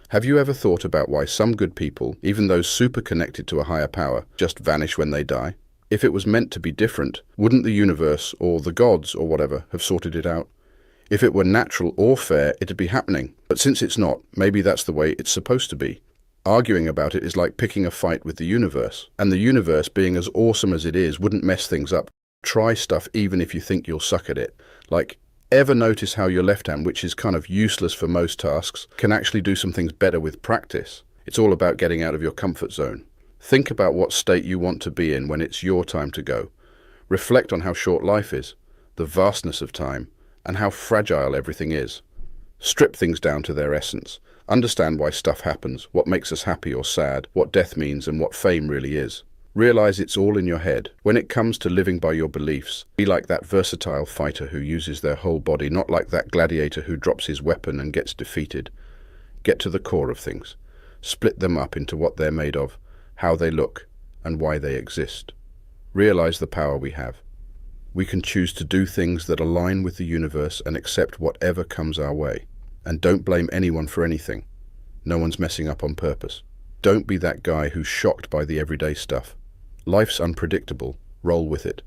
Have you ever thought about why some good people, even those super connected to a higher power, just vanish when they die? If it was meant to be different, wouldn't the universe or the gods or whatever have sorted it out? If it were natural or fair, it'd be happening. But since it's not, maybe that's the way it's supposed to be. Arguing about it is like picking a fight with the universe. And the universe, being as awesome as it is, wouldn't mess things up. Try stuff even if you think you'll suck at it. Like, ever notice how your left hand, which is kind of useless for most tasks, can actually do some things better with practice? It's all about getting out of your comfort zone. Think about what state you want to be in when it's your time to go. Reflect on how short life is, the vastness of time, and how fragile everything is. Strip things down to their essence. Understand why stuff happens, what makes us happy or sad, what death means, and what fame really is. Realize it's all in your head. When it comes to living by your beliefs, be like that versatile fighter who uses their whole body, not like that gladiator who drops his weapon and gets defeated. Get to the core of things. Split them up into what they're made of, how they look, and why they exist. Realize the power we have. We can choose to do things that align with the universe and accept whatever comes our way. And don't blame anyone for anything. No one's messing up on purpose. Don't be that guy who's shocked by the everyday stuff. Life's unpredictable. Roll with it.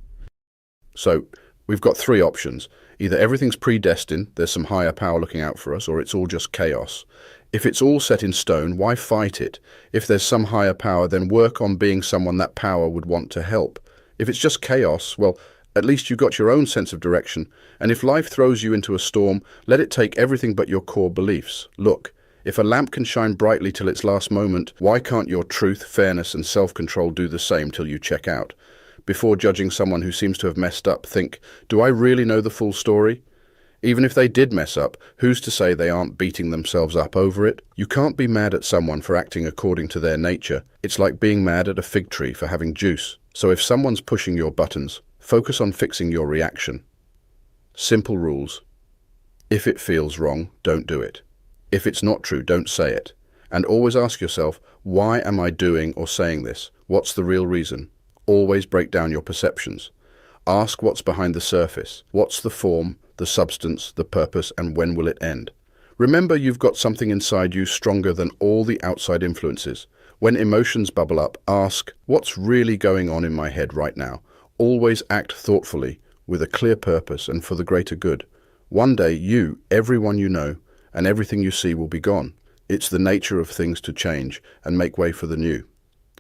So, we've got three options. Either everything's predestined, there's some higher power looking out for us, or it's all just chaos. If it's all set in stone, why fight it? If there's some higher power, then work on being someone that power would want to help. If it's just chaos, well, at least you've got your own sense of direction. And if life throws you into a storm, let it take everything but your core beliefs. Look, if a lamp can shine brightly till its last moment, why can't your truth, fairness, and self-control do the same till you check out? Before judging someone who seems to have messed up, think, do I really know the full story? Even if they did mess up, who's to say they aren't beating themselves up over it? You can't be mad at someone for acting according to their nature. It's like being mad at a fig tree for having juice. So if someone's pushing your buttons, focus on fixing your reaction. Simple rules. If it feels wrong, don't do it. If it's not true, don't say it. And always ask yourself, why am I doing or saying this? What's the real reason? Always break down your perceptions. Ask what's behind the surface. What's the form, the substance, the purpose, and when will it end? Remember, you've got something inside you stronger than all the outside influences. When emotions bubble up, ask, what's really going on in my head right now? Always act thoughtfully, with a clear purpose and for the greater good. One day you, everyone you know, and everything you see will be gone. It's the nature of things to change and make way for the new.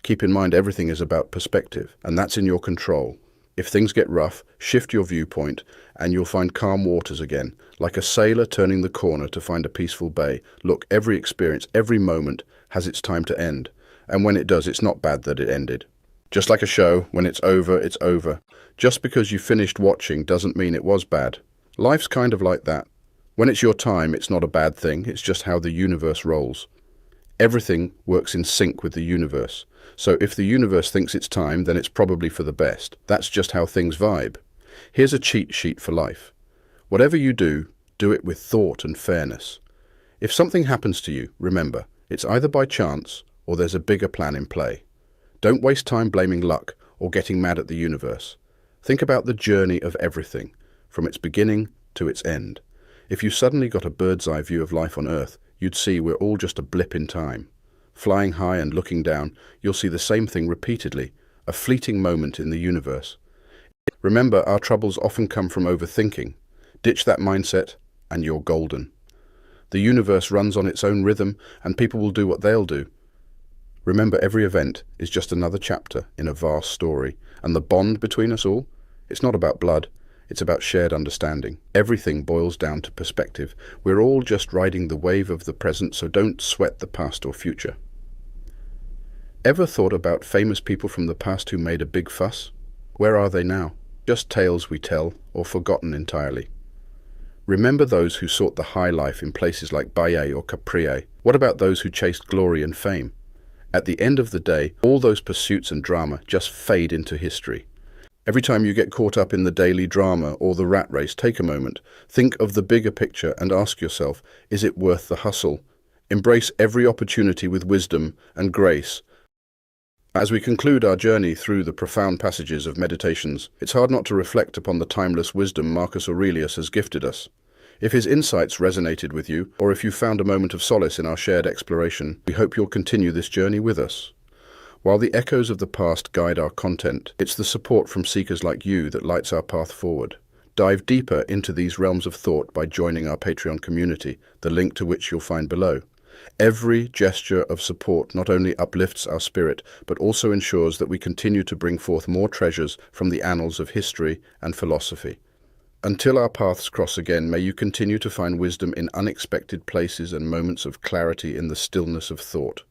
Keep in mind everything is about perspective, and that's in your control. If things get rough, shift your viewpoint and you'll find calm waters again. Like a sailor turning the corner to find a peaceful bay. Look, every experience, every moment has its time to end. And when it does, it's not bad that it ended. Just like a show, when it's over, it's over. Just because you finished watching doesn't mean it was bad. Life's kind of like that. When it's your time, it's not a bad thing, it's just how the universe rolls. Everything works in sync with the universe. So if the universe thinks it's time, then it's probably for the best. That's just how things vibe. Here's a cheat sheet for life. Whatever you do it with thought and fairness. If something happens to you, remember, it's either by chance or there's a bigger plan in play. Don't waste time blaming luck or getting mad at the universe. Think about the journey of everything, from its beginning to its end. If you suddenly got a bird's eye view of life on Earth, you'd see we're all just a blip in time. Flying high and looking down, you'll see the same thing repeatedly, a fleeting moment in the universe. Remember, our troubles often come from overthinking. Ditch that mindset, and you're golden. The universe runs on its own rhythm, and people will do what they'll do. Remember, every event is just another chapter in a vast story, and the bond between us all, it's not about blood, it's about shared understanding. Everything boils down to perspective. We're all just riding the wave of the present, so don't sweat the past or future. Ever thought about famous people from the past who made a big fuss? Where are they now? Just tales we tell, or forgotten entirely. Remember those who sought the high life in places like Baiae or Capreae. What about those who chased glory and fame? At the end of the day, all those pursuits and drama just fade into history. Every time you get caught up in the daily drama or the rat race, take a moment, think of the bigger picture and ask yourself, is it worth the hustle? Embrace every opportunity with wisdom and grace. As we conclude our journey through the profound passages of Meditations, it's hard not to reflect upon the timeless wisdom Marcus Aurelius has gifted us. If his insights resonated with you, or if you found a moment of solace in our shared exploration, we hope you'll continue this journey with us. While the echoes of the past guide our content, it's the support from seekers like you that lights our path forward. Dive deeper into these realms of thought by joining our Patreon community, the link to which you'll find below. Every gesture of support not only uplifts our spirit, but also ensures that we continue to bring forth more treasures from the annals of history and philosophy. Until our paths cross again, may you continue to find wisdom in unexpected places and moments of clarity in the stillness of thought.